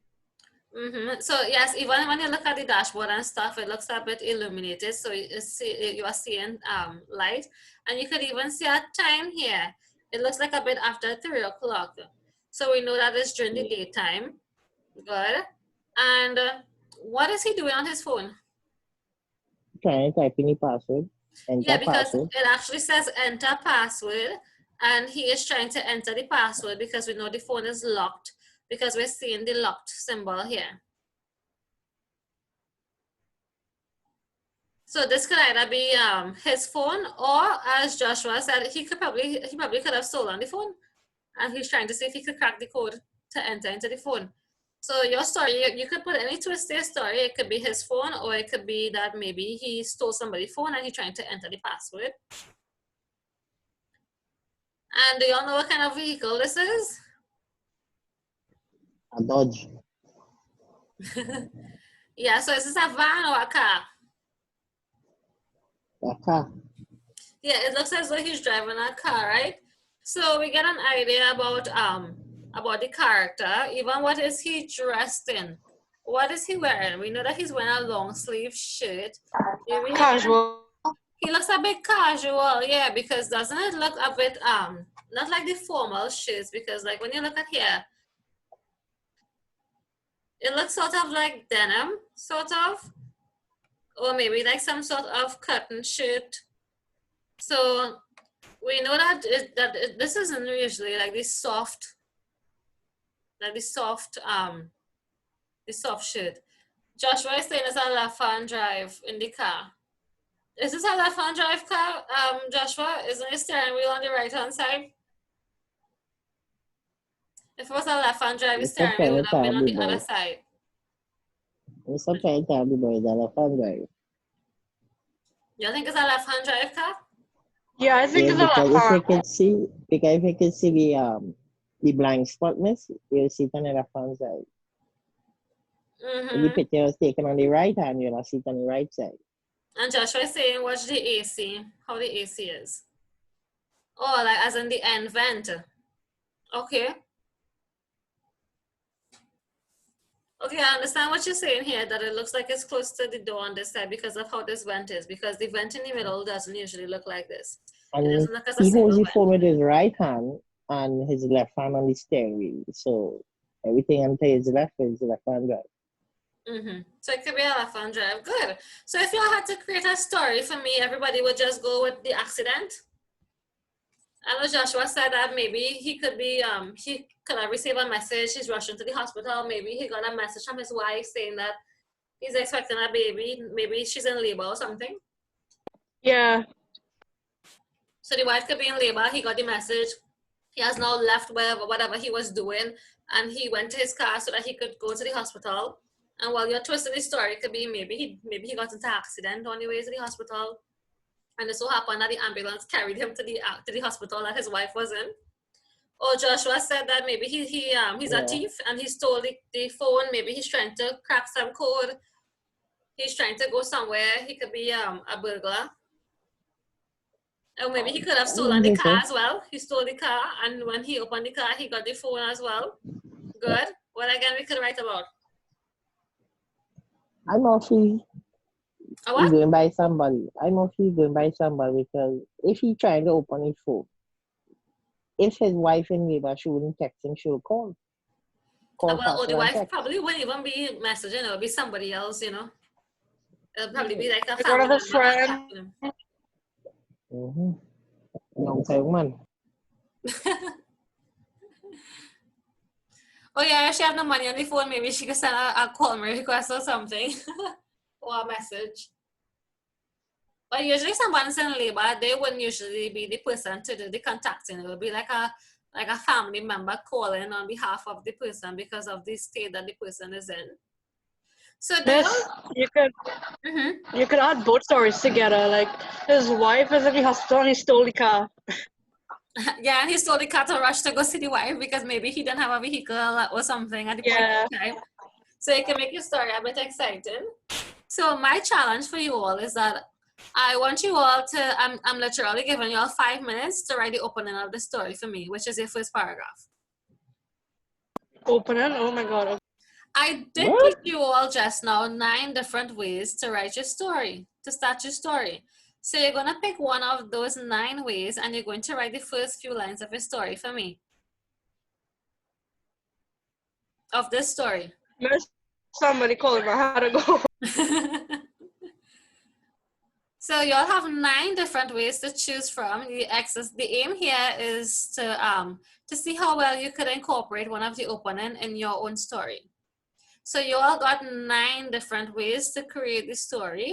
S1: So yes, even when you look at the dashboard and stuff, it looks a bit illuminated. So you are seeing light, and you could even see a time here. It looks like a bit after 3 o'clock. So we know that it's during the daytime. Good. And what is he doing on his phone?
S2: Trying to type in the password.
S1: Yeah,
S2: Enter
S1: because
S2: password.
S1: it actually says enter password, and he is trying to enter the password because we know the phone is locked because we're seeing the locked symbol here. So this could either be his phone, or as Joshua said, he probably could have stolen the phone, and he's trying to see if he could crack the code to enter into the phone. So your story, you could put any twist to your story. It could be his phone, or it could be that maybe he stole somebody's phone and he's trying to enter the password. And do y'all know what kind of vehicle this is?
S2: A Dodge.
S1: Yeah, so is this a van or a car?
S2: A car.
S1: Yeah, it looks as though he's driving a car, right? So we get an idea about the character. Even what is he dressed in? What is he wearing? We know that he's wearing a long sleeve shirt.
S3: Casual.
S1: He looks a bit casual, yeah, because doesn't it look a bit not like the formal shirts, because like when you look at here, it looks sort of like denim, sort of, or maybe like some sort of cotton shirt. So we know that this isn't usually like this soft, the soft shirt. Joshua is saying it's a left-hand drive in the car. Is this a left-hand drive car, Joshua? Isn't the steering wheel on the right-hand side? If it was a left-hand drive, the steering wheel would have been on the other side.
S2: Stop trying to tell the boy that a fun drive.
S1: You think it's a left-hand drive car?
S3: Yeah, I think
S2: Yeah,
S3: it's a
S2: because if
S3: left
S2: you
S3: hand.
S2: can see, because if you can see the blind spot miss, you'll see it on the left hand side. If the picture was taken on the right hand, you'll not see it on the right side.
S1: And Joshua is saying, watch the AC, how the AC is. Oh, like as in the end vent. Okay. Okay, I understand what you're saying here, that it looks like it's close to the door on this side because of how this vent is, because the vent in the middle doesn't usually look like this. It
S2: And
S1: doesn't look as a
S2: he
S1: single
S2: holds the
S1: vent.
S2: phone with his right hand and his left hand on the steering wheel. So everything until his left is left hand drive.
S1: So it could be a left-hand drive. Good. So if you had to create a story for me, everybody would just go with the accident. I know Joshua said that maybe he could be, he could have received a message, he's rushing to the hospital, maybe he got a message from his wife saying that he's expecting a baby, maybe she's in labor or something.
S3: Yeah.
S1: So the wife could be in labor, he got the message, he has now left whatever he was doing, and he went to his car so that he could go to the hospital. And while you're twisting the story, it could be maybe he got into an accident on the way to the hospital, and it so happened that the ambulance carried him to the hospital that his wife was in. Or Joshua said that maybe he's a thief and he stole the phone. Maybe he's trying to crack some code. He's trying to go somewhere. He could be a burglar. Or maybe he could have stolen the car as well. He stole the car, and when he opened the car, he got the phone as well. Good. What again we could write about?
S2: I'm actually
S1: A what?
S2: going by somebody. I'm actually going by somebody because if he trying to open his phone, if his wife in labor, she wouldn't text him, she would call.
S1: Well, the wife probably wouldn't even be messaging. It'll be somebody else, you know. It'll probably be like a family
S3: One of his
S1: member
S3: friends.
S1: contacting him.
S2: อือฮึลองเซิร์ชมัน
S1: Oh yeah, if she have no money on the phone, maybe she could send a call me request or something. Or a message. But usually someone's in labor, they wouldn't usually be the person to do the contacting. It would be like a family member calling on behalf of the person because of the state that the person is in. So do
S4: This
S1: you?
S4: you could
S1: Mm-hmm.
S4: you could add both stories together. Like his wife is in the hospital and he stole the car.
S1: Yeah, and he stole the car to rush to go see the wife because maybe he didn't have a vehicle or something at the point
S4: Yeah.
S1: in time. So it can make your story a bit exciting. So my challenge for you all is that I want you all to, I'm literally giving you all 5 minutes to write the opening of the story for me, which is your first paragraph.
S4: Opening. Oh my god.
S1: I did
S2: What?
S1: teach you all just now 9 different ways to write your story, to start your story. So you're going to pick one of those 9 ways and you're going to write the first few lines of your story for me. Of this story.
S4: There's somebody calling me. I had to go.
S1: So you'll have 9 different ways to choose from. The aim here is to see how well you could incorporate one of the opening in your own story. So you all got 9 different ways to create the story.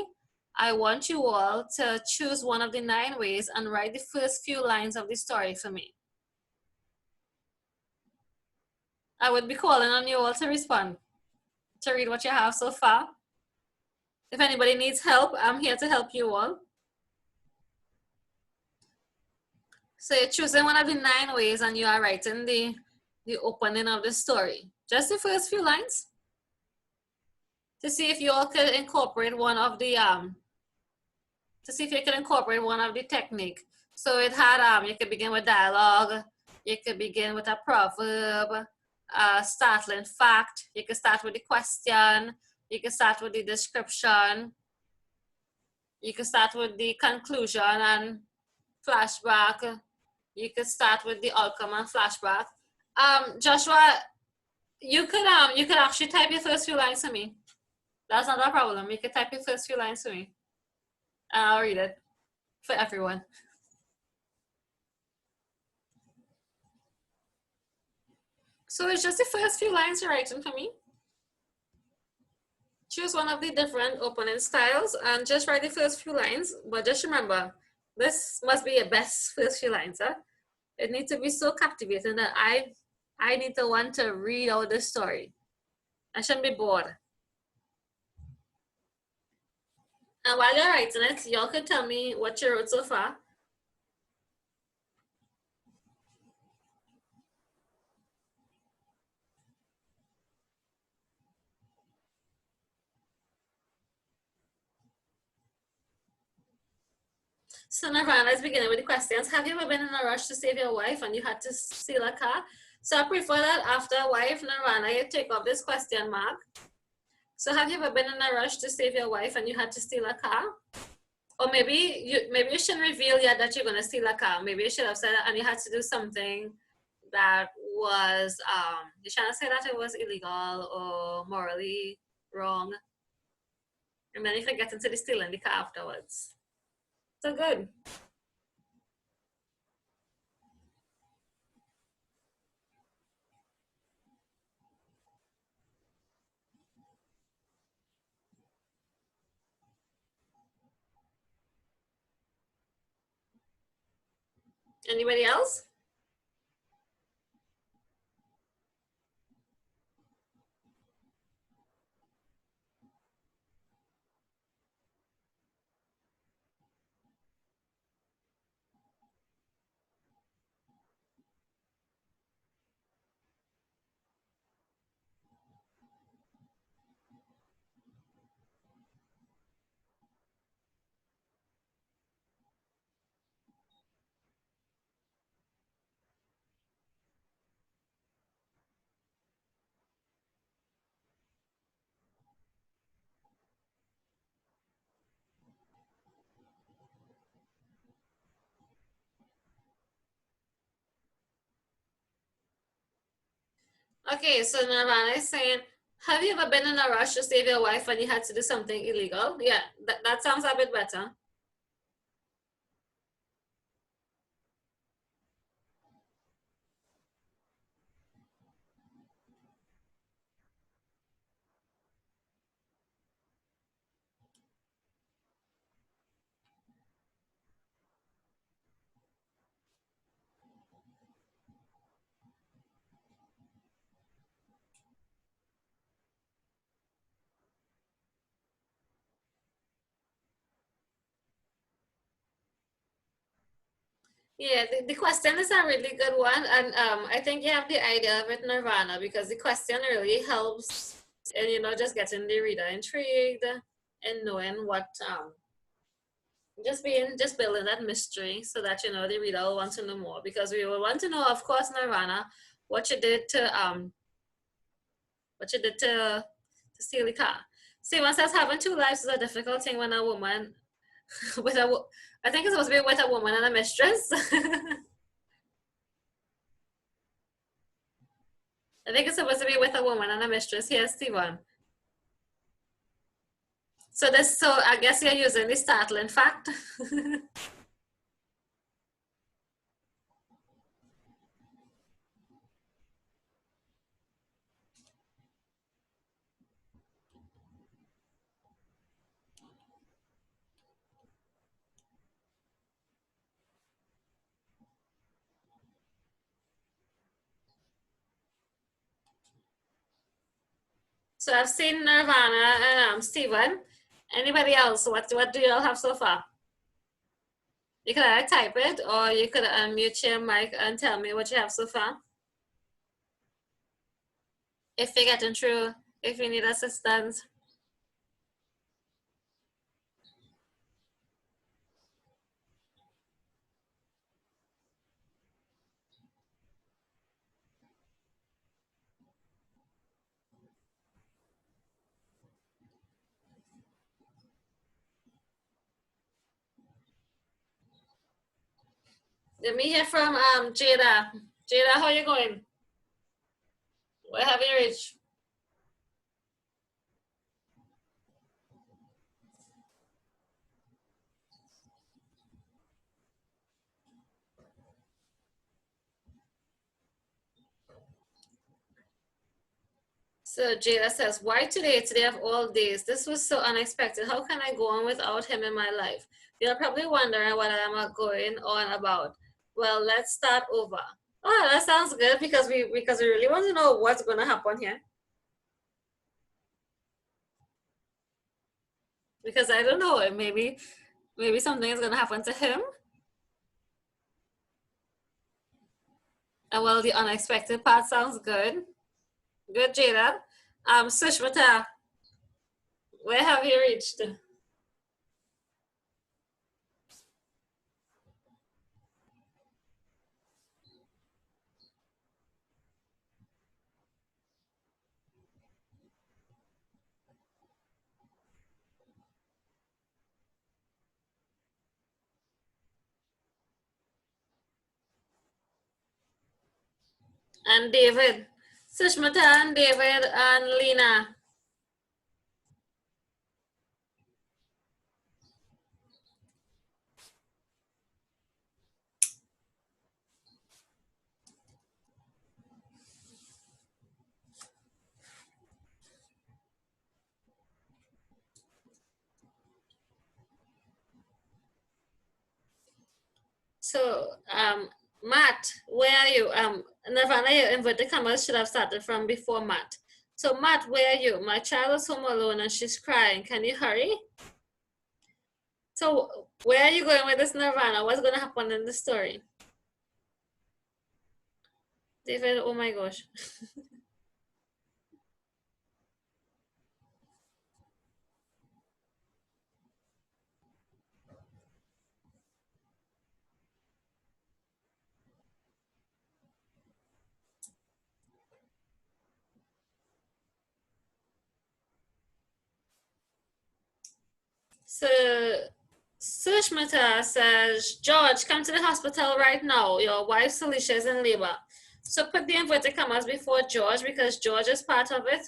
S1: I want you all to choose one of the 9 ways and write the first few lines of the story for me. I would be calling on you all to respond, to read what you have so far. If anybody needs help, I'm here to help you all. So you're choosing one of the 9 ways and you are writing the opening of the story. Just the first few lines. To see if you all could incorporate one of the technique. So it had you could begin with dialogue, you could begin with a proverb, a startling fact, you could start with the question, you could start with the description, you could start with the conclusion and flashback. You could start with the outcome and flashback. Joshua, you could actually type your first few lines for me. That's not a problem. You could type your first few lines for me. And I'll read it for everyone. So it's just the first few lines you're writing for me. Choose one of the different opening styles and just write the first few lines. But just remember, this must be your best first few lines. Huh? It needs to be so captivating that I need to want to read out the story. I shouldn't be bored. And while you're writing it, y'all can tell me what you wrote so far. So Nirvana is beginning with the questions. Have you ever been in a rush to save your wife and you had to steal a car? So I prefer that after wife, Nirvana, you take off this question mark. So have you ever been in a rush to save your wife and you had to steal a car? Or maybe you shouldn't reveal yet that you're gonna steal a car. Maybe you should have said that and you had to do something that was you're trying to say that it was illegal or morally wrong. And then you can get into the stealing the car afterwards. So good. Anybody else? Okay, so Nirvana is saying, have you ever been in a rush to save your wife and you had to do something illegal? Yeah, that sounds a bit better. Yeah, the question is a really good one, and I think you have the idea of it, Nirvana, because the question really helps in just getting the reader intrigued and knowing what just building that mystery so that the reader will want to know more, because we will want to know, of course, Nirvana, what you did to steal the car. Steven says having two lives is a difficult thing when a woman with I think it's supposed to be with a woman and a mistress. I think it's supposed to be with a woman and a mistress. Here, Stephen. So I guess you're using the startling fact. So I've seen Nirvana and Stephen. Anybody else? What do you all have so far? You could either type it or you could unmute your mic and tell me what you have so far. If you're getting through, if you need assistance. Let me hear from Jada. Jada, how are you going? Where have you reached? So Jada says, why today? Today of all days. This was so unexpected. How can I go on without him in my life? You're probably wondering what I'm going on about. Well, let's start over. Oh, that sounds good, because we really want to know what's going to happen here. Because I don't know, maybe something is going to happen to him. And well, the unexpected part sounds good. Good, Jada. Sushmita, where have you reached? And David. Sushmita and David and Lena. So, Matt, where are you? Nirvana, your inverted commas should have started from before Matt. So, Matt, where are you? My child is home alone and she's crying. Can you hurry? So, where are you going with this, Nirvana? What's going to happen in the story? David, oh my gosh. So, Sushmita says, George, come to the hospital right now. Your wife, Salisha, is in labor. So put the inverted commas before George, because George is part of it.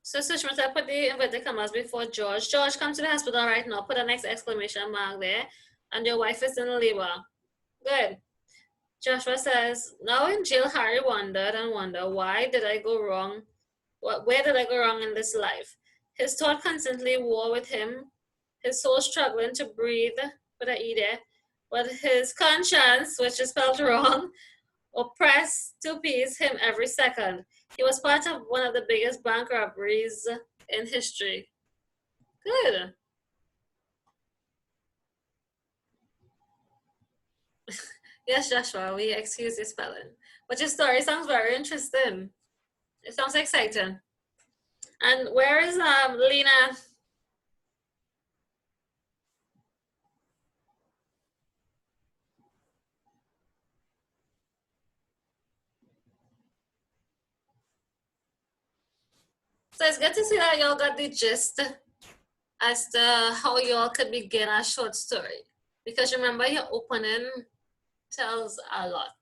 S1: So Sushmita, put the inverted commas before George. George, come to the hospital right now. Put a next exclamation mark there. And your wife is in labor. Good. Joshua says, now in jail, Harry wondered and wondered, why did I go wrong? Where did I go wrong in this life? His thought constantly war with him, his soul struggling to breathe with an E there, but his conscience, which is spelled wrong, Oppressed to appease him every second. He was part of one of the biggest bank robberies in history. Good. Yes, Joshua, we excuse the spelling. But your story sounds very interesting. It sounds exciting. And where is Lena? So it's good to see that y'all got the gist as to how y'all could begin a short story. Because remember, your opening tells a lot.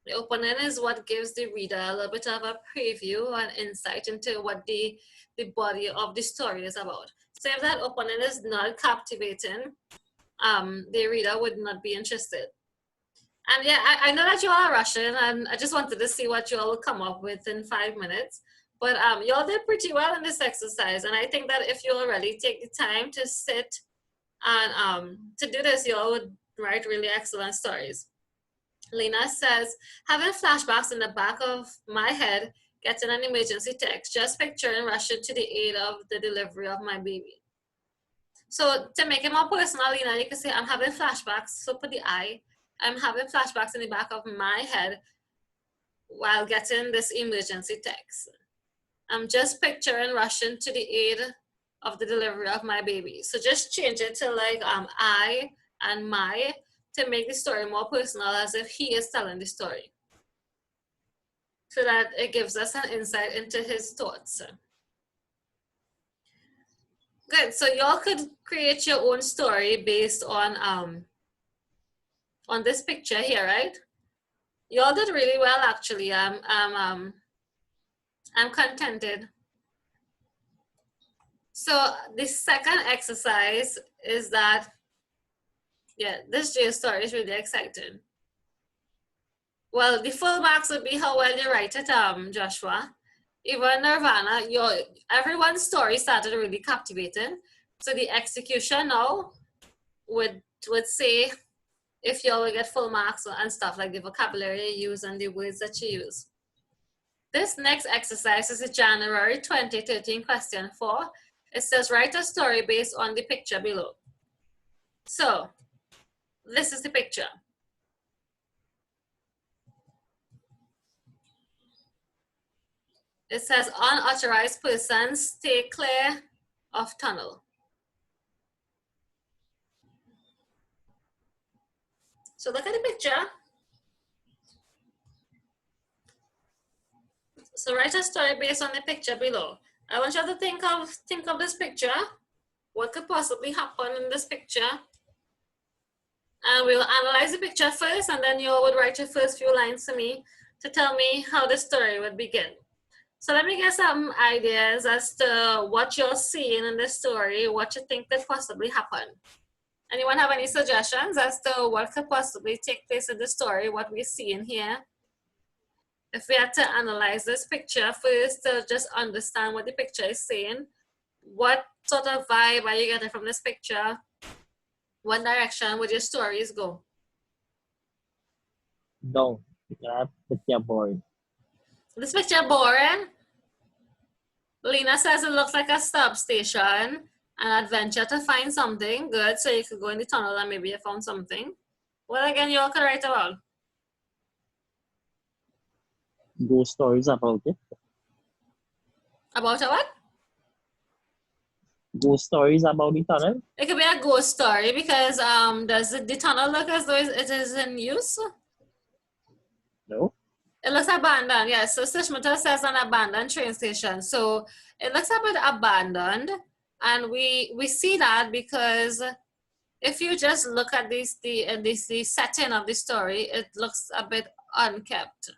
S1: The opening is what gives the reader a little bit of a preview and insight into what the body of the story is about. So if that opening is not captivating, the reader would not be interested. And yeah, I know that you all are rushing, and I just wanted to see what you all will come up with in 5 minutes. But you all did pretty well in this exercise, and I think that if you already take the time to sit and to do this, you all would write really excellent stories. Lena says, having flashbacks in the back of my head, getting an emergency text, just picturing rushing to the aid of the delivery of my baby. So to make it more personal, Lena, you can say, I'm having flashbacks, so put the I. I'm having flashbacks in the back of my head while getting this emergency text. I'm just picturing rushing to the aid of the delivery of my baby. So just change it to like I and my to make the story more personal, as if he is telling the story. So that it gives us an insight into his thoughts. Good, so y'all could create your own story based on this picture here, right? Y'all did really well, actually. I'm contented. So the second exercise is that, yeah, this J story is really exciting. Well, the full marks would be how well you write it, Joshua. Even Nirvana, everyone's story started really captivating. So the execution now would say if you all will get full marks and stuff, like the vocabulary you use and the words that you use. This next exercise is a January 2013 question 4. It says, write a story based on the picture below. So this is the picture. It says, unauthorized persons stay clear of tunnel. So look at the picture. So write a story based on the picture below. I want you to think of this picture. What could possibly happen in this picture? And we'll analyze the picture first, and then you would write your first few lines to me to tell me how the story would begin. So let me get some ideas as to what you're seeing in the story, what you think could possibly happen. Anyone have any suggestions as to what could possibly take place in the story, what we're seeing here? If we had to analyze this picture first to just understand what the picture is saying, what sort of vibe are you getting from this picture? What direction would your stories go?
S2: Don't. That picture boring.
S1: This picture boring? Lena says it looks like a substation, an adventure to find something good, so you could go in the tunnel and maybe you found something. What again you all could write about?
S2: Ghost stories about it.
S1: About a what?
S2: Ghost stories about the tunnel.
S1: It could be a ghost story because does the tunnel look as though it is in use?
S2: No.
S1: It looks abandoned, yes. So Sushmita says an abandoned train station. So it looks a bit abandoned, and we see that because if you just look at the setting of the story, it looks a bit unkept.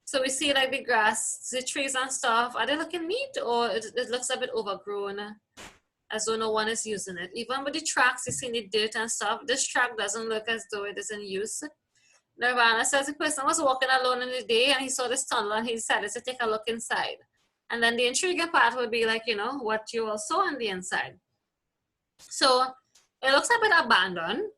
S1: So we see like the grass, the trees and stuff. Are they looking neat, or it looks a bit overgrown, as though no one is using it? Even with the tracks, you see the dirt and stuff. This track doesn't look as though it is in use. Nirvana says the person was walking alone in the day and he saw this tunnel and he decided to take a look inside. And then the intriguing part would be like, what you all saw on the inside. So it looks a bit abandoned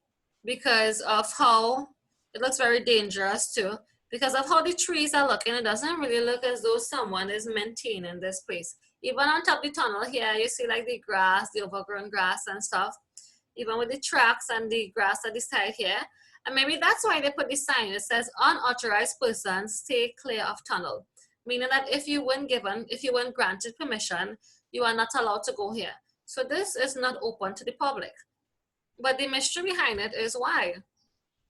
S1: because of how It looks very dangerous too. Because of how the trees are looking, it doesn't really look as though someone is maintaining this place. Even on top of the tunnel here, you see like the grass, the overgrown grass and stuff. Even with the tracks and the grass at the side here. And maybe that's why they put the sign. It says unauthorized persons stay clear of tunnel. Meaning that if you weren't granted permission, you are not allowed to go here. So this is not open to the public. But the mystery behind it is why?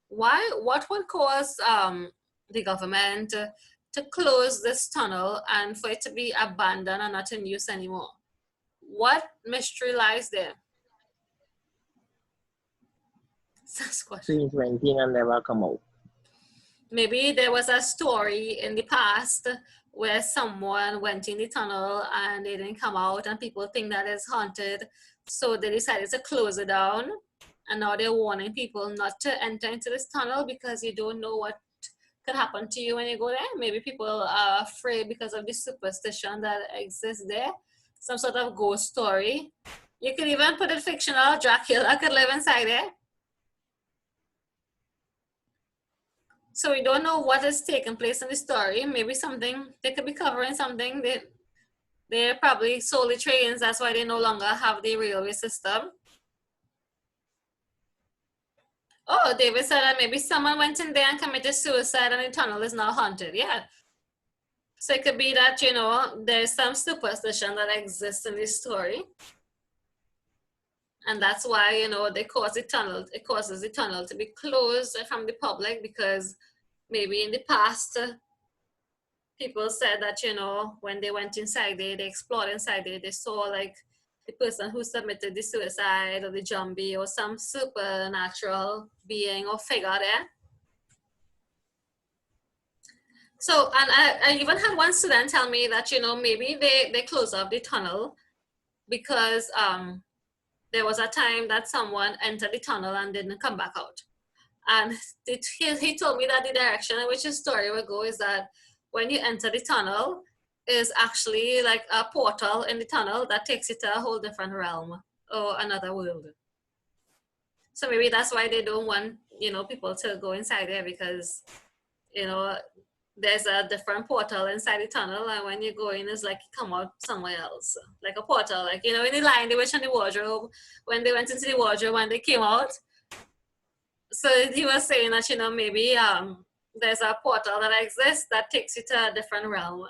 S1: What would cause the government to close this tunnel and for it to be abandoned and not in use anymore? What mystery lies there?
S2: Since 20 and never come out.
S1: Maybe there was a story in the past where someone went in the tunnel and they didn't come out and people think that it's haunted. So they decided to close it down. And now they're warning people not to enter into this tunnel because you don't know what could happen to you when you go there. Maybe people are afraid because of the superstition that exists there. Some sort of ghost story. You could even put it fictional. Dracula could live inside there. So we don't know what is taking place in the story. Maybe something, they could be covering something. They're probably solely trains. That's why they no longer have the railway system. Oh, David said that maybe someone went in there and committed suicide and the tunnel is now haunted. Yeah. So it could be that, you know, there's some superstition that exists in this story. And that's why, you know, it causes the tunnel to be closed from the public because maybe in the past, people said that, you know, when they went inside there, they explored inside there, they saw like the person who submitted the suicide or the zombie or some supernatural being or figure there. So, and I even had one student tell me that, you know, maybe they closed off the tunnel because there was a time that someone entered the tunnel and didn't come back out. And he told me that the direction in which his story would go is that when you enter the tunnel is actually like a portal in the tunnel that takes you to a whole different realm or another world. So maybe that's why they don't want, you know, people to go inside there because, you know, there's a different portal inside the tunnel and when you go in, it's like you come out somewhere else. Like a portal, like, you know, in the Lion, the Witch and the Wardrobe, when they went into the wardrobe, when they came out. So he was saying that, you know, maybe there's a portal that exists that takes you to a different realm.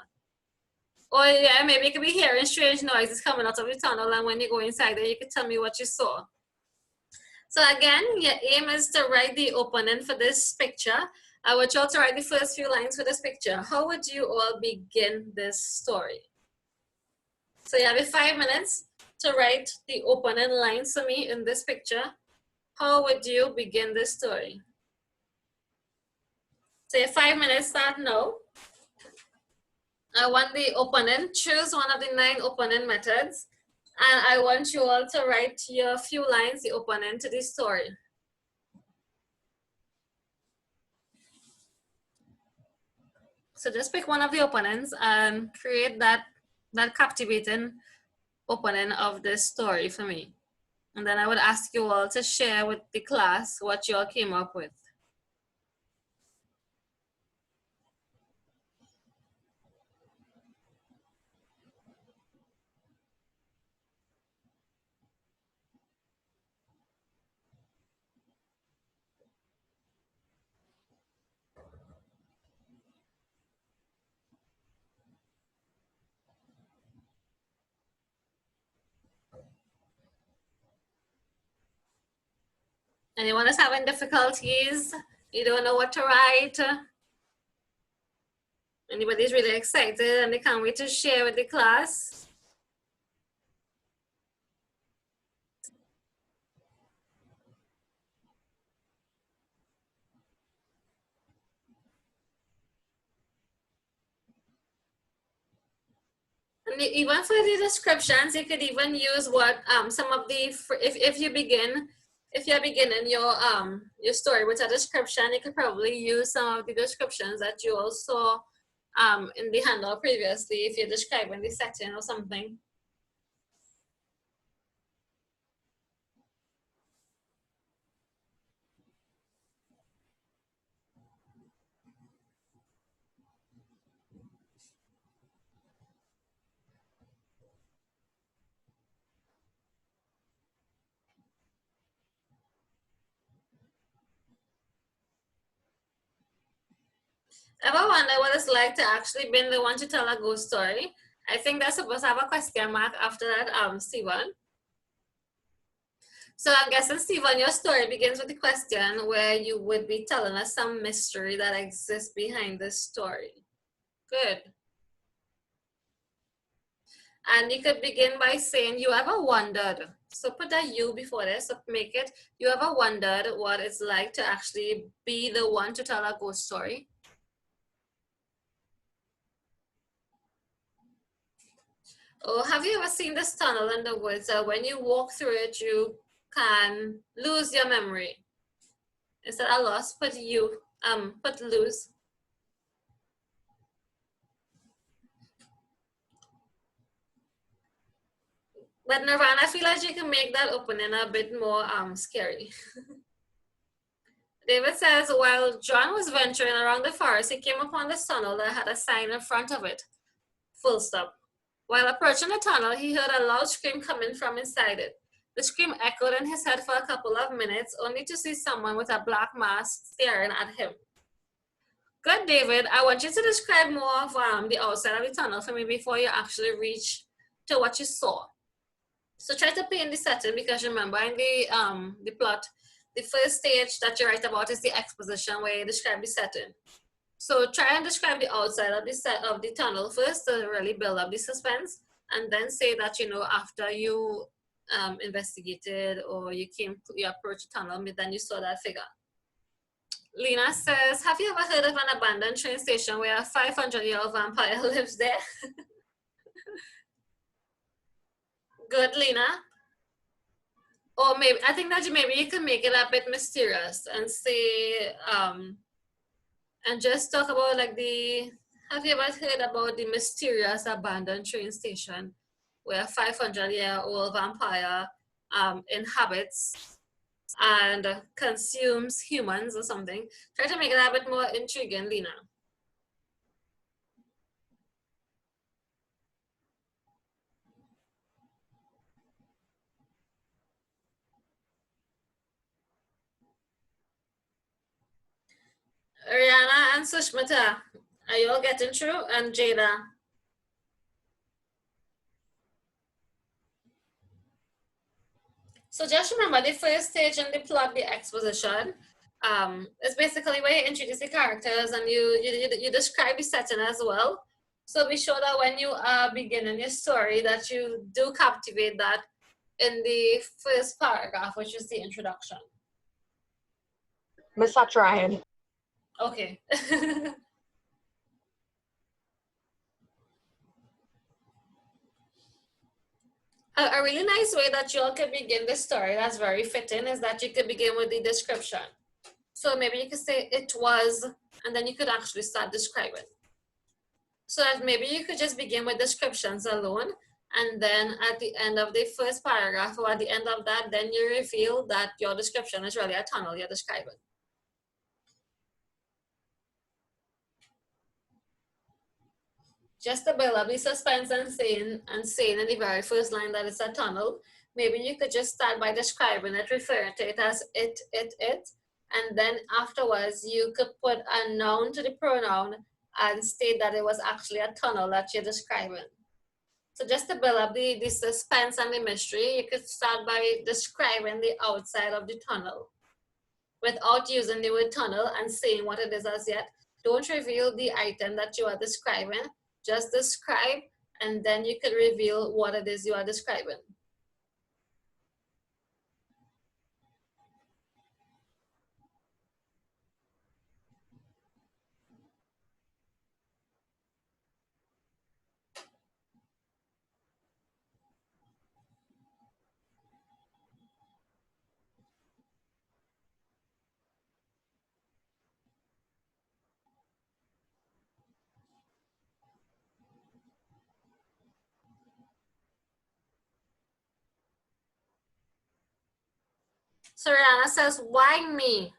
S1: Or yeah, maybe you could be hearing strange noises coming out of the tunnel and when you go inside there, you could tell me what you saw. So again, your aim is to write the opening for this picture. I want you all to write the first few lines for this picture. How would you all begin this story? So you have 5 minutes to write the opening lines for me in this picture. How would you begin this story? So your 5 minutes start now. I want the opening. Choose one of the 9 opening methods. And I want you all to write your few lines, the opening to this story. So just pick one of the openings and create that captivating opening of this story for me. And then I would ask you all to share with the class what you all came up with. Anyone is having difficulties? You don't know what to write? Anybody's really excited and they can't wait to share with the class? And even for the descriptions, you could even use what some of the if you're beginning your story with a description, you could probably use some of the descriptions that you also in the handout previously if you're describing the setting or something. Ever wonder what it's like to actually be the one to tell a ghost story? I think that's supposed to have a question mark after that, Stephen. So I'm guessing, Stephen, your story begins with the question where you would be telling us some mystery that exists behind this story. Good. And you could begin by saying, you ever wondered, so put a you before this, so make it, you ever wondered what it's like to actually be the one to tell a ghost story? Or have you ever seen this tunnel in the woods that when you walk through it, you can lose your memory? Instead of lost, put lose. But Nirvana, I feel like you can make that opening a bit more scary. David says, while John was venturing around the forest, he came upon the tunnel that had a sign in front of it. Full stop. While approaching the tunnel, he heard a loud scream coming from inside it. The scream echoed in his head for a couple of minutes, only to see someone with a black mask staring at him. Good, David. I want you to describe more of the outside of the tunnel for me before you actually reach to what you saw. So try to paint the setting, because remember in the plot, the first stage that you write about is the exposition, where you describe the setting. So try and describe the outside of the tunnel first to really build up the suspense, and then say that, you know, after you investigated or you approached the tunnel, then you saw that figure. Lena says, have you ever heard of an abandoned train station where a 500-year-old vampire lives there? Good, Lena. Or maybe, I think that maybe you can make it a bit mysterious and say, and just talk about like have you ever heard about the mysterious abandoned train station where a 500-year-old vampire inhabits and consumes humans or something? Try to make it a bit more intriguing, Lena. Rihanna and Sushmita, are you all getting through? And Jada. So just remember, the first stage in the plot, the exposition, is basically where you introduce the characters and you describe the setting as well. So be sure that when you are beginning your story, that you do captivate that in the first paragraph, which is the introduction.
S3: Miss trying.
S1: Okay. A really nice way that you all could begin the story that's very fitting is that you could begin with the description. So maybe you could say it was, and then you could actually start describing. So that maybe you could just begin with descriptions alone, and then at the end of the first paragraph or at the end of that, then you reveal that your description is really a tunnel you're describing. Just to build up the suspense and saying in the very first line that it's a tunnel, maybe you could just start by describing it, referring to it as it, and then afterwards you could put a noun to the pronoun and state that it was actually a tunnel that you're describing. So just to build up the suspense and the mystery, you could start by describing the outside of the tunnel without using the word tunnel and saying what it is as yet. Don't reveal the item that you are describing. Just describe, and then you could reveal what it is you are describing. So Rihanna says, why me?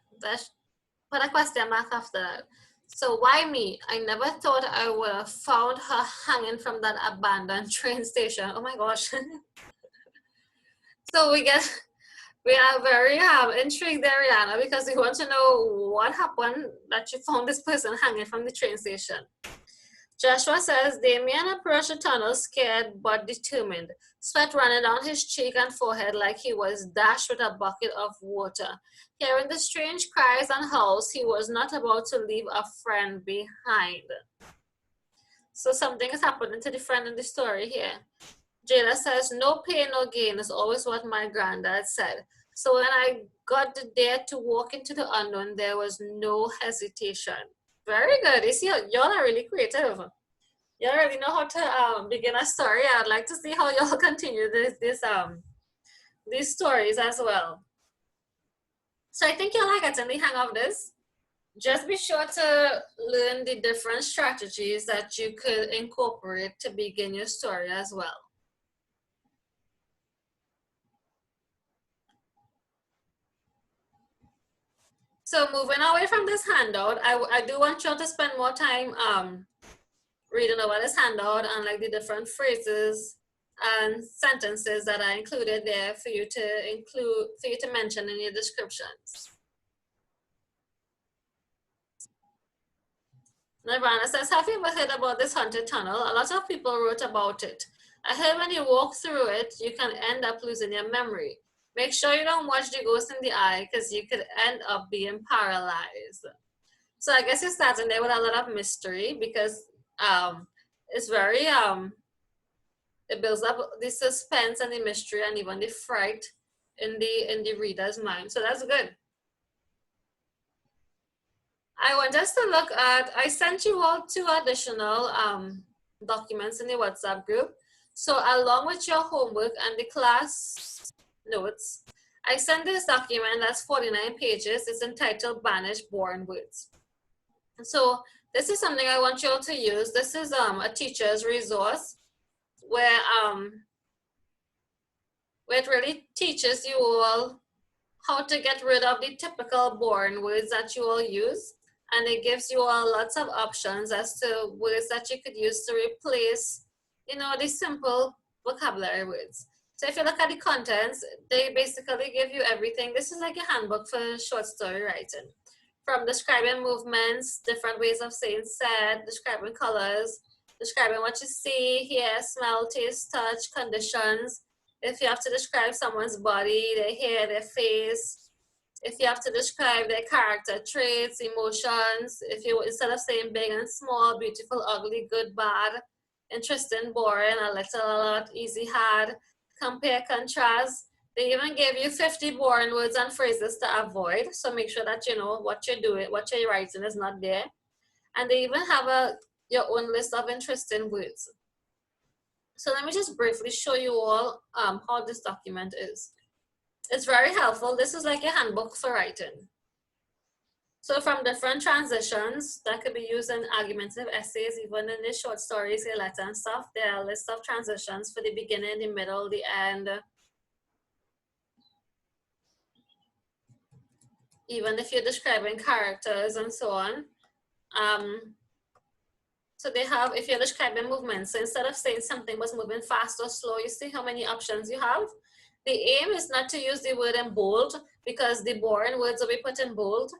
S1: Put a question mark after that. So why me? I never thought I would have found her hanging from that abandoned train station. Oh my gosh. So we get We are very intrigued there, Rihanna, because we want to know what happened that you found this person hanging from the train station. Joshua says Damien approached the tunnel scared but determined, sweat running down his cheek and forehead like he was dashed with a bucket of water. Hearing the strange cries and howls, he was not about to leave a friend behind. So something is happening to the friend in the story here. Jayla says, no pain, no gain is always what my granddad said. So when I got the dare to walk into the unknown, there was no hesitation. Very good. You see, y'all are really creative. You already know how to begin a story. I'd like to see how y'all continue these stories as well. So I think you'll like getting the hang of this. Just be sure to learn the different strategies that you could incorporate to begin your story as well. So moving away from this handout, I do want you all to spend more time reading over this handout and like the different phrases and sentences that are included there for you to mention in your descriptions. Nirvana says, have you ever heard about this haunted tunnel? A lot of people wrote about it. I heard when you walk through it, you can end up losing your memory. Make sure you don't watch the ghost in the eye because you could end up being paralyzed. So I guess you're starting there with a lot of mystery because it's very, it builds up the suspense and the mystery and even the fright in the reader's mind. So that's good. I want us to look at, I sent you all 2 additional documents in the WhatsApp group. So along with your homework and the class notes, I sent this document that's 49 pages. It's entitled Banished Boring Words. So this is something I want you all to use. This is a teacher's resource where it really teaches you all how to get rid of the typical boring words that you all use. And it gives you all lots of options as to words that you could use to replace, you know, the simple vocabulary words. So if you look at the contents, they basically give you everything. This is like a handbook for short story writing. From describing movements, different ways of saying said, describing colors, describing what you see, hear, smell, taste, touch, conditions. If you have to describe someone's body, their hair, their face, if you have to describe their character traits, emotions, if you, instead of saying big and small, beautiful, ugly, good, bad, interesting, boring, a little, a lot, easy, hard, compare, contrast. They even gave you 50 boring words and phrases to avoid. So make sure that you know what you're doing, what you're writing is not there. And they even have your own list of interesting words. So let me just briefly show you all how this document is. It's very helpful. This is like a handbook for writing. So from different transitions that could be used in argumentative essays, even in the short stories, your letter and stuff, there are a list of transitions for the beginning, the middle, the end. Even if you're describing characters and so on. So they have, if you're describing movements, so instead of saying something was moving fast or slow, you see how many options you have? The aim is not to use the word in bold because the boring words will be put in bold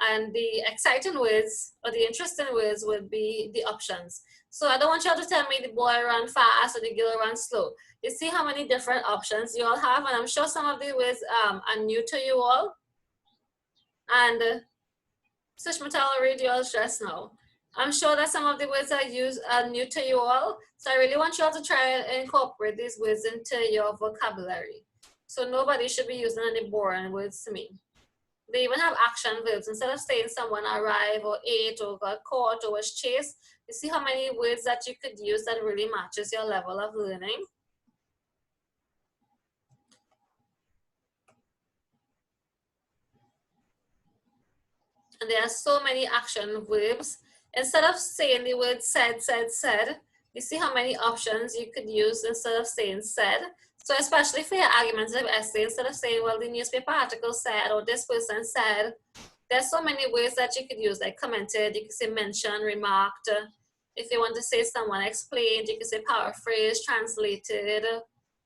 S1: and the exciting words or the interesting words will be the options. So I don't want you all to tell me the boy ran fast or the girl ran slow. You see how many different options you all have, and I'm sure some of the words are new to you all. And Sushmita will read yours just now. I'm sure that some of the words I use are new to you all. So I really want you all to try and incorporate these words into your vocabulary. So nobody should be using any boring words to me. They even have action verbs. Instead of saying someone arrived or ate or got caught or was chased, you see how many words that you could use that really matches your level of learning. And there are so many action verbs. Instead of saying the word said, you see how many options you could use instead of saying said. So especially for your argumentative essay, instead of saying, well, the newspaper article said, or this person said, there's so many ways that you could use, like commented, you could say mentioned, remarked. If you want to say someone explained, you could say paraphrased, translated,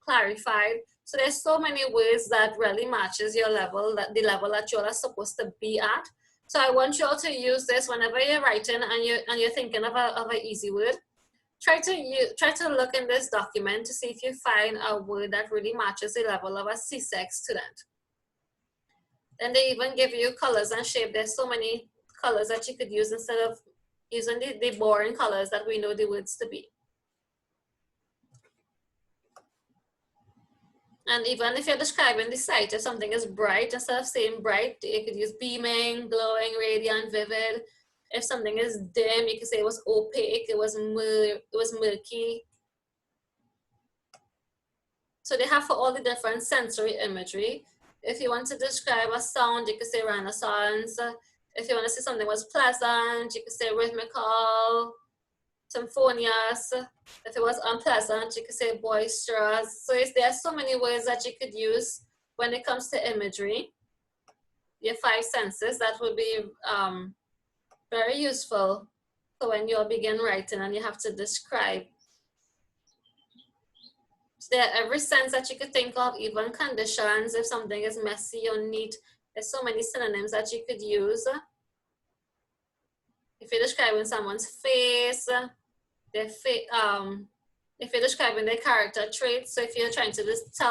S1: clarified. So there's so many ways that really matches your level, that the level that you're supposed to be at. So I want you all to use this whenever you're writing and you're thinking of an easy word. Try to look in this document to see if you find a word that really matches the level of a CSEC student. Then they even give you colors and shape. There's so many colors that you could use instead of using the boring colors that we know the words to be. And even if you're describing the site, if something is bright, instead of saying bright, you could use beaming, glowing, radiant, vivid. If something is dim, you could say it was opaque, it was murky. So they have for all the different sensory imagery. If you want to describe a sound, you could say renaissance. If you want to say something was pleasant, you could say rhythmical, symphonious. If it was unpleasant, you could say boisterous. So there are so many ways that you could use when it comes to imagery. Your 5 senses, that would be very useful for when you begin writing and you have to describe. So there are every sense that you could think of, even conditions, if something is messy or neat. There's so many synonyms that you could use. If you're describing someone's face, if you're describing their character traits, so if you're trying to just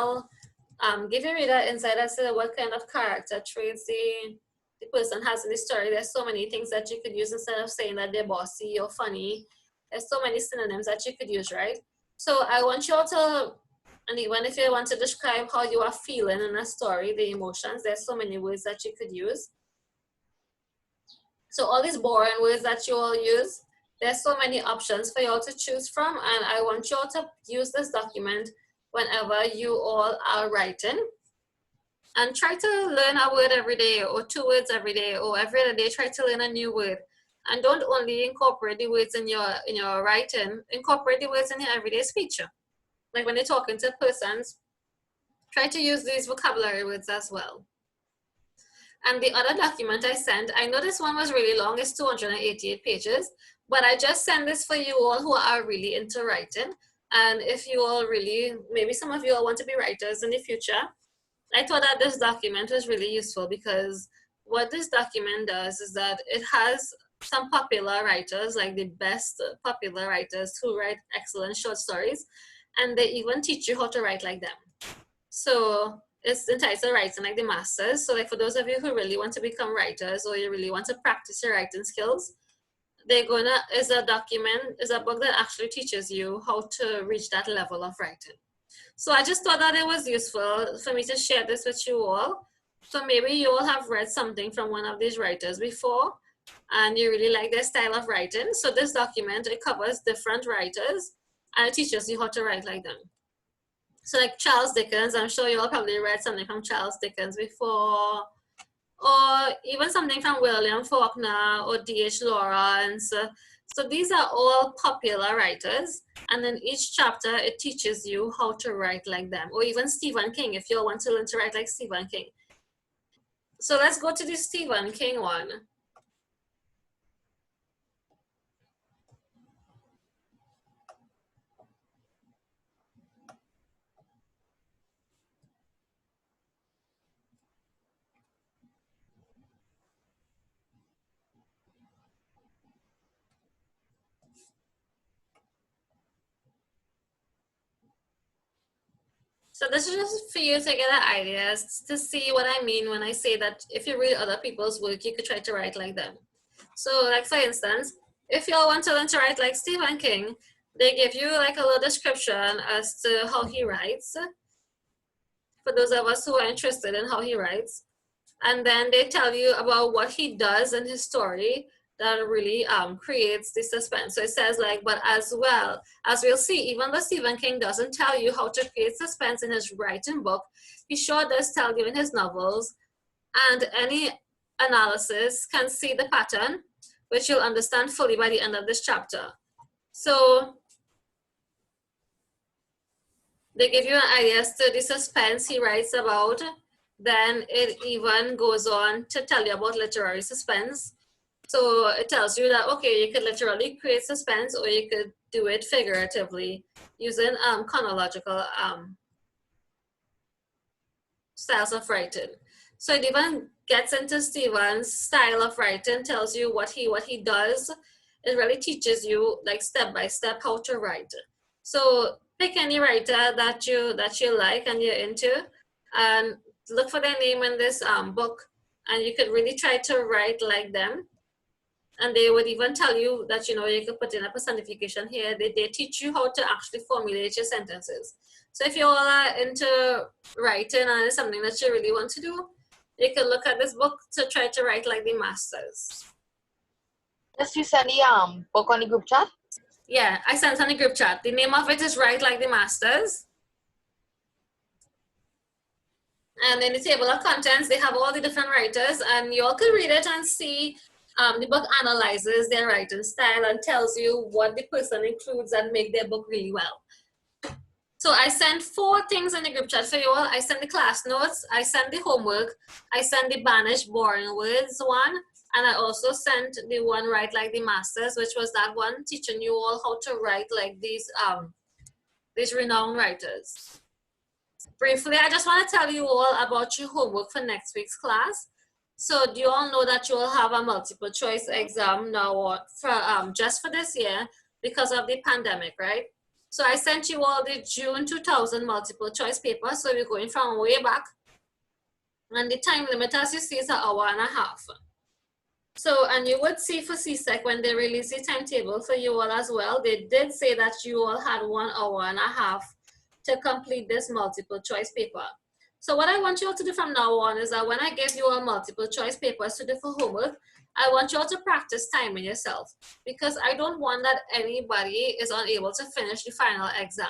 S1: give your reader insight as to what kind of character traits the person has in the story, there's so many things that you could use instead of saying that they're bossy or funny. There's so many synonyms that you could use, right? So I want you all to, and even if you want to describe how you are feeling in a story, the emotions, there's so many words that you could use. So all these boring words that you all use, there's so many options for you all to choose from, and I want you all to use this document whenever you all are writing. And try to learn a word every day, or 2 words every day, or every other day, try to learn a new word. And don't only incorporate the words in your writing, incorporate the words in your everyday speech. Like when you're talking to persons, try to use these vocabulary words as well. And the other document I sent, I know this one was really long, it's 288 pages, but I just sent this for you all who are really into writing. And if you all really, maybe some of you all want to be writers in the future, I thought that this document was really useful, because what this document does is that it has some popular writers, like the best popular writers who write excellent short stories, and they even teach you how to write like them. So it's entitled Writing Like the Masters. So like for those of you who really want to become writers, or you really want to practice your writing skills, is a book that actually teaches you how to reach that level of writing. So I just thought that it was useful for me to share this with you all. So maybe you all have read something from one of these writers before, and you really like their style of writing. So this document, it covers different writers, and it teaches you how to write like them. So like Charles Dickens, I'm sure you all probably read something from Charles Dickens before, or even something from William Faulkner or D.H. Lawrence. So these are all popular writers, and in each chapter it teaches you how to write like them, or even Stephen King, if you want to learn to write like Stephen King. So let's go to the Stephen King one. So this is just for you to get ideas, to see what I mean when I say that if you read other people's work, you could try to write like them. So like for instance, if you all want to learn to write like Stephen King, they give you like a little description as to how he writes, for those of us who are interested in how he writes. And then they tell you about what he does in his story that really creates the suspense. So it says like, but as well, as we'll see, even though Stephen King doesn't tell you how to create suspense in his writing book, he sure does tell you in his novels, and any analysis can see the pattern, which you'll understand fully by the end of this chapter. So they give you an idea as to the suspense he writes about. Then it even goes on to tell you about literary suspense. So it tells you that, okay, you could literally create suspense, or you could do it figuratively using chronological styles of writing. So it even gets into Stephen's style of writing, tells you what he does. It really teaches you like step by step how to write. So pick any writer that you like and you're into, and look for their name in this book, and you could really try to write like them. And they would even tell you that, you know, you could put in a personification here. They teach you how to actually formulate your sentences. So if you all are into writing and it's something that you really want to do, you can look at this book to try to write like the masters.
S3: Just you send the book on the group chat?
S1: Yeah, I sent on the group chat. The name of it is Write Like the Masters. And in the table of contents, they have all the different writers, and you all can read it and see. The book analyzes their writing style and tells you what the person includes and make their book really well. So I sent 4 things in the group chat for you all. I sent the class notes, I sent the homework, I sent the banished boring words one, and I also sent the one Write Like the Masters, which was that one teaching you all how to write like these renowned writers. Briefly, I just want to tell you all about your homework for next week's class. So do you all know that you will have a multiple choice exam now for just for this year because of the pandemic, right? So I sent you all the June 2000 multiple choice paper. So we're going from way back. And the time limit, as you see, is 1.5 hours. So, and you would see for CSEC when they release the timetable for you all as well, they did say that you all had 1.5 hours to complete this multiple choice paper. So what I want you all to do from now on is that when I give you all multiple choice papers to do for homework, I want you all to practice timing yourself, because I don't want that anybody is unable to finish the final exam.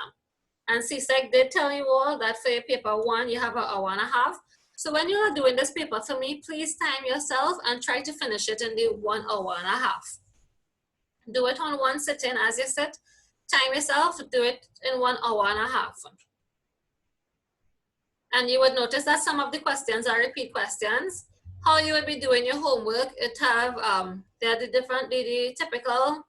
S1: And CSEC did tell you all that for your paper 1, you have 1.5 hours. So when you are doing this paper for me, please time yourself and try to finish it in the 1.5 hours. Do it on one sitting as you sit. Time yourself, do it in 1.5 hours. And you would notice that some of the questions are repeat questions. How you would be doing your homework, there are the typical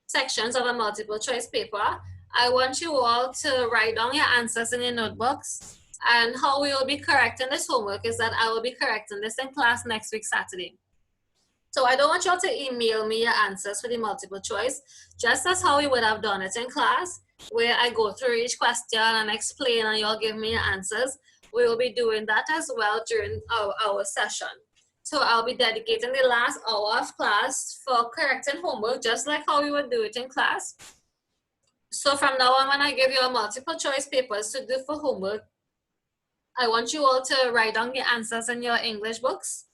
S1: sections of a multiple choice paper. I want you all to write down your answers in your notebooks. And how we will be correcting this homework is that I will be correcting this in class next week, Saturday. So I don't want you all to email me your answers for the multiple choice, just as how we would have done it in class, where I go through each question and explain and you all give me your answers. We will be doing that as well during our session. So I'll be dedicating the last hour of class for correcting homework, just like how we would do it in class. So from now on, when I give you a multiple choice papers to do for homework, I want you all to write down your answers in your English books.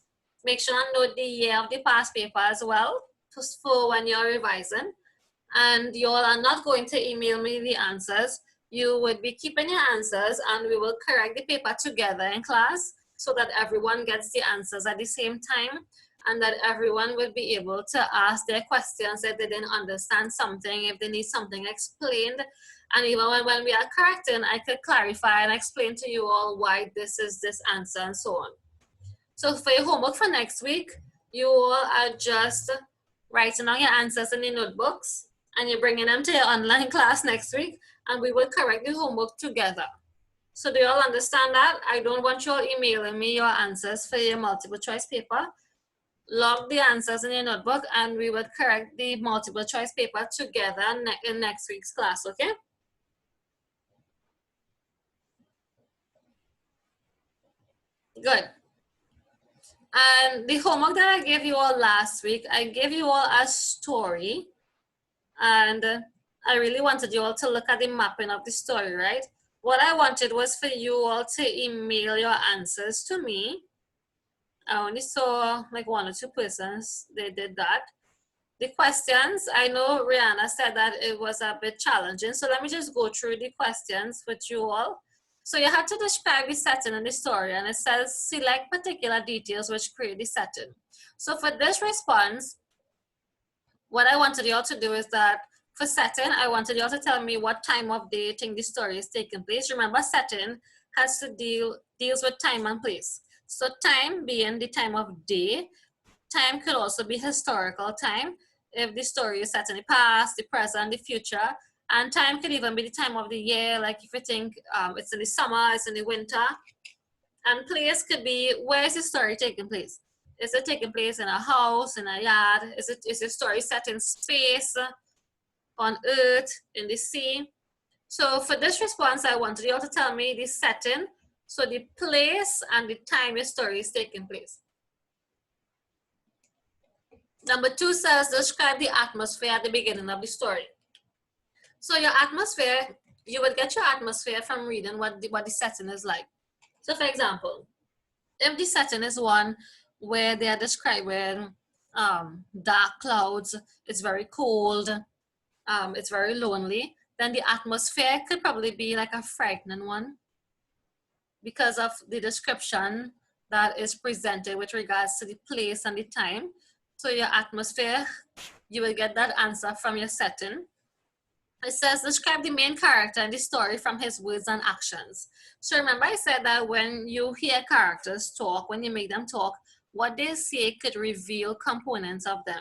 S1: Make sure and note the year of the past paper as well, just for when you're revising. And you all are not going to email me the answers. You would be keeping your answers and we will correct the paper together in class so that everyone gets the answers at the same time and that everyone will be able to ask their questions if they didn't understand something, if they need something explained. And even when we are correcting, I could clarify and explain to you all why this is this answer and so on. So for your homework for next week, you all are just writing down your answers in your notebooks and you're bringing them to your online class next week and we will correct the homework together. So do you all understand that? I don't want you all emailing me your answers for your multiple choice paper. Log the answers in your notebook and we will correct the multiple choice paper together in next week's class, okay? Good. And the homework that I gave you all last week, I gave you all a story and I really wanted you all to look at the mapping of the story, right? What I wanted was for you all to email your answers to me. I only saw like 1 or 2 persons, they did that. The questions, I know Rihanna said that it was a bit challenging, so let me just go through the questions with you all. So you have to describe the setting in the story and it says select particular details which create the setting. So for this response, what I wanted you all to do is that for setting, I wanted you all to tell me what time of day you think the story is taking place. Remember, setting has to deals with time and place. So time being the time of day, time could also be historical time if the story is set in the past, the present, the future, and time could even be the time of the year, like if you think it's in the summer, it's in the winter, And place could be, where is the story taking place? Is it taking place in a house, in a yard? Is the story set in space, on earth, in the sea? So for this response, I wanted you all to tell me the setting, so the place and the time your story is taking place. Number 2 says, describe the atmosphere at the beginning of the story. So your atmosphere, you would get your atmosphere from reading what the setting is like. So for example, if the setting is one where they are describing dark clouds, it's very cold, it's very lonely, then the atmosphere could probably be like a frightening one because of the description that is presented with regards to the place and the time. So your atmosphere, you will get that answer from your setting. It says, describe the main character in the story from his words and actions. So remember I said that when you hear characters talk, when you make them talk, what they say could reveal components of them.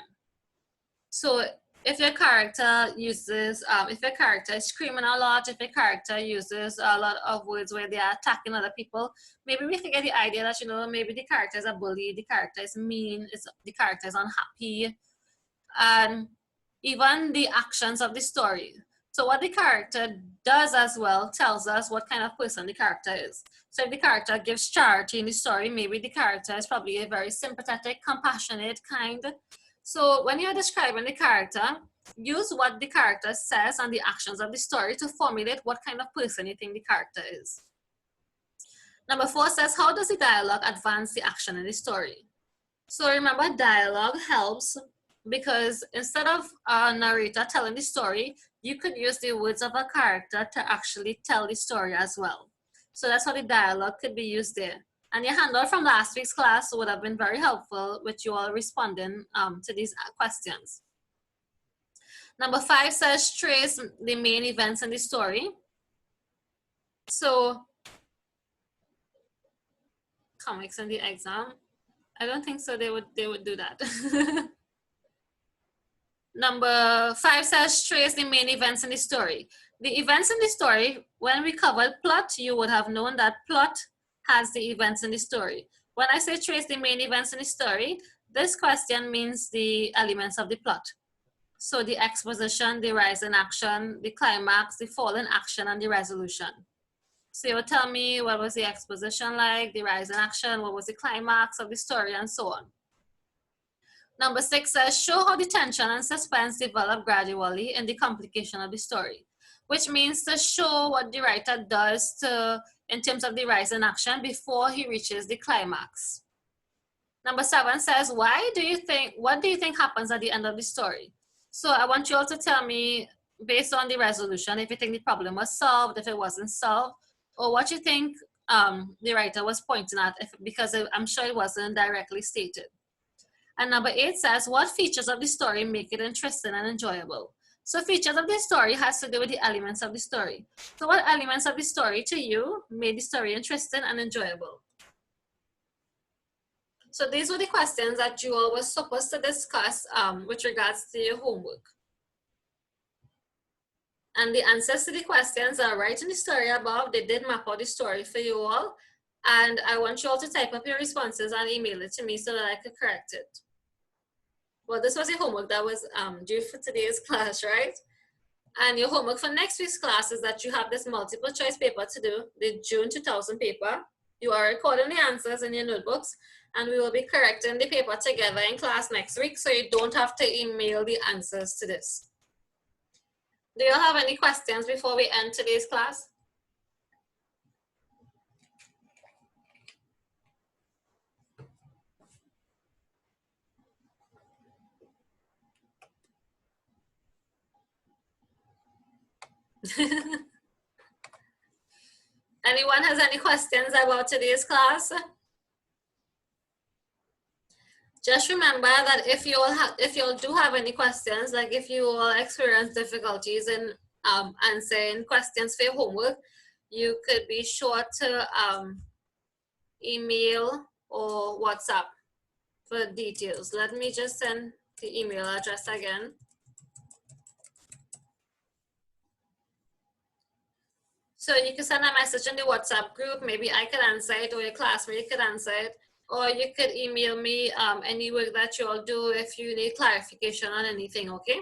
S1: So if your character uses, if your character is screaming a lot, if your character uses a lot of words where they are attacking other people, maybe we can get the idea that, you know, maybe the character is a bully, the character is mean, the character is unhappy, and even the actions of the story. So what the character does as well tells us what kind of person the character is. So if the character gives charity in the story, maybe the character is probably a very sympathetic, compassionate, kind. So when you're describing the character, use what the character says and the actions of the story to formulate what kind of person you think the character is. Number 4 says, how does the dialogue advance the action in the story? So remember, dialogue helps because instead of a narrator telling the story, you could use the words of a character to actually tell the story as well. So that's how the dialogue could be used there. And your handout from last week's class would have been very helpful with you all responding to these questions. Number 5 says, trace the main events in the story. So, comics in the exam, I don't think so they would do that. Number 5 says, trace the main events in the story. The events in the story, when we covered plot, you would have known that plot has the events in the story. When I say trace the main events in the story, this question means the elements of the plot. So the exposition, the rise in action, the climax, the fall in action, and the resolution. So you would tell me what was the exposition like, the rise in action, what was the climax of the story, and so on. Number 6 says, show how the tension and suspense develop gradually in the complication of the story, which means to show what the writer does in terms of the rise in action before he reaches the climax. Number 7 says, what do you think happens at the end of the story? So I want you all to tell me, based on the resolution, if you think the problem was solved, if it wasn't solved, or what you think the writer was pointing at, because I'm sure it wasn't directly stated. And number 8 says, what features of the story make it interesting and enjoyable? So features of the story has to do with the elements of the story. So what elements of the story to you made the story interesting and enjoyable? So these were the questions that you all were supposed to discuss with regards to your homework. And the answers to the questions are right in the story above. They did map out the story for you all. And I want you all to type up your responses and email it to me so that I could correct it. Well, this was your homework that was due for today's class, right? And your homework for next week's class is that you have this multiple choice paper to do, the June 2000 paper. You are recording the answers in your notebooks, and we will be correcting the paper together in class next week, so you don't have to email the answers to this. Do you all have any questions before we end today's class? Anyone has any questions about today's class? Just remember that if you all do have any questions, like if you all experience difficulties in answering questions for your homework, you could be sure to email or WhatsApp for details. Let me just send the email address again. So you can send a message in the WhatsApp group. Maybe I could answer it, or your classmate could answer it, or you could email me any work that you all do if you need clarification on anything, okay?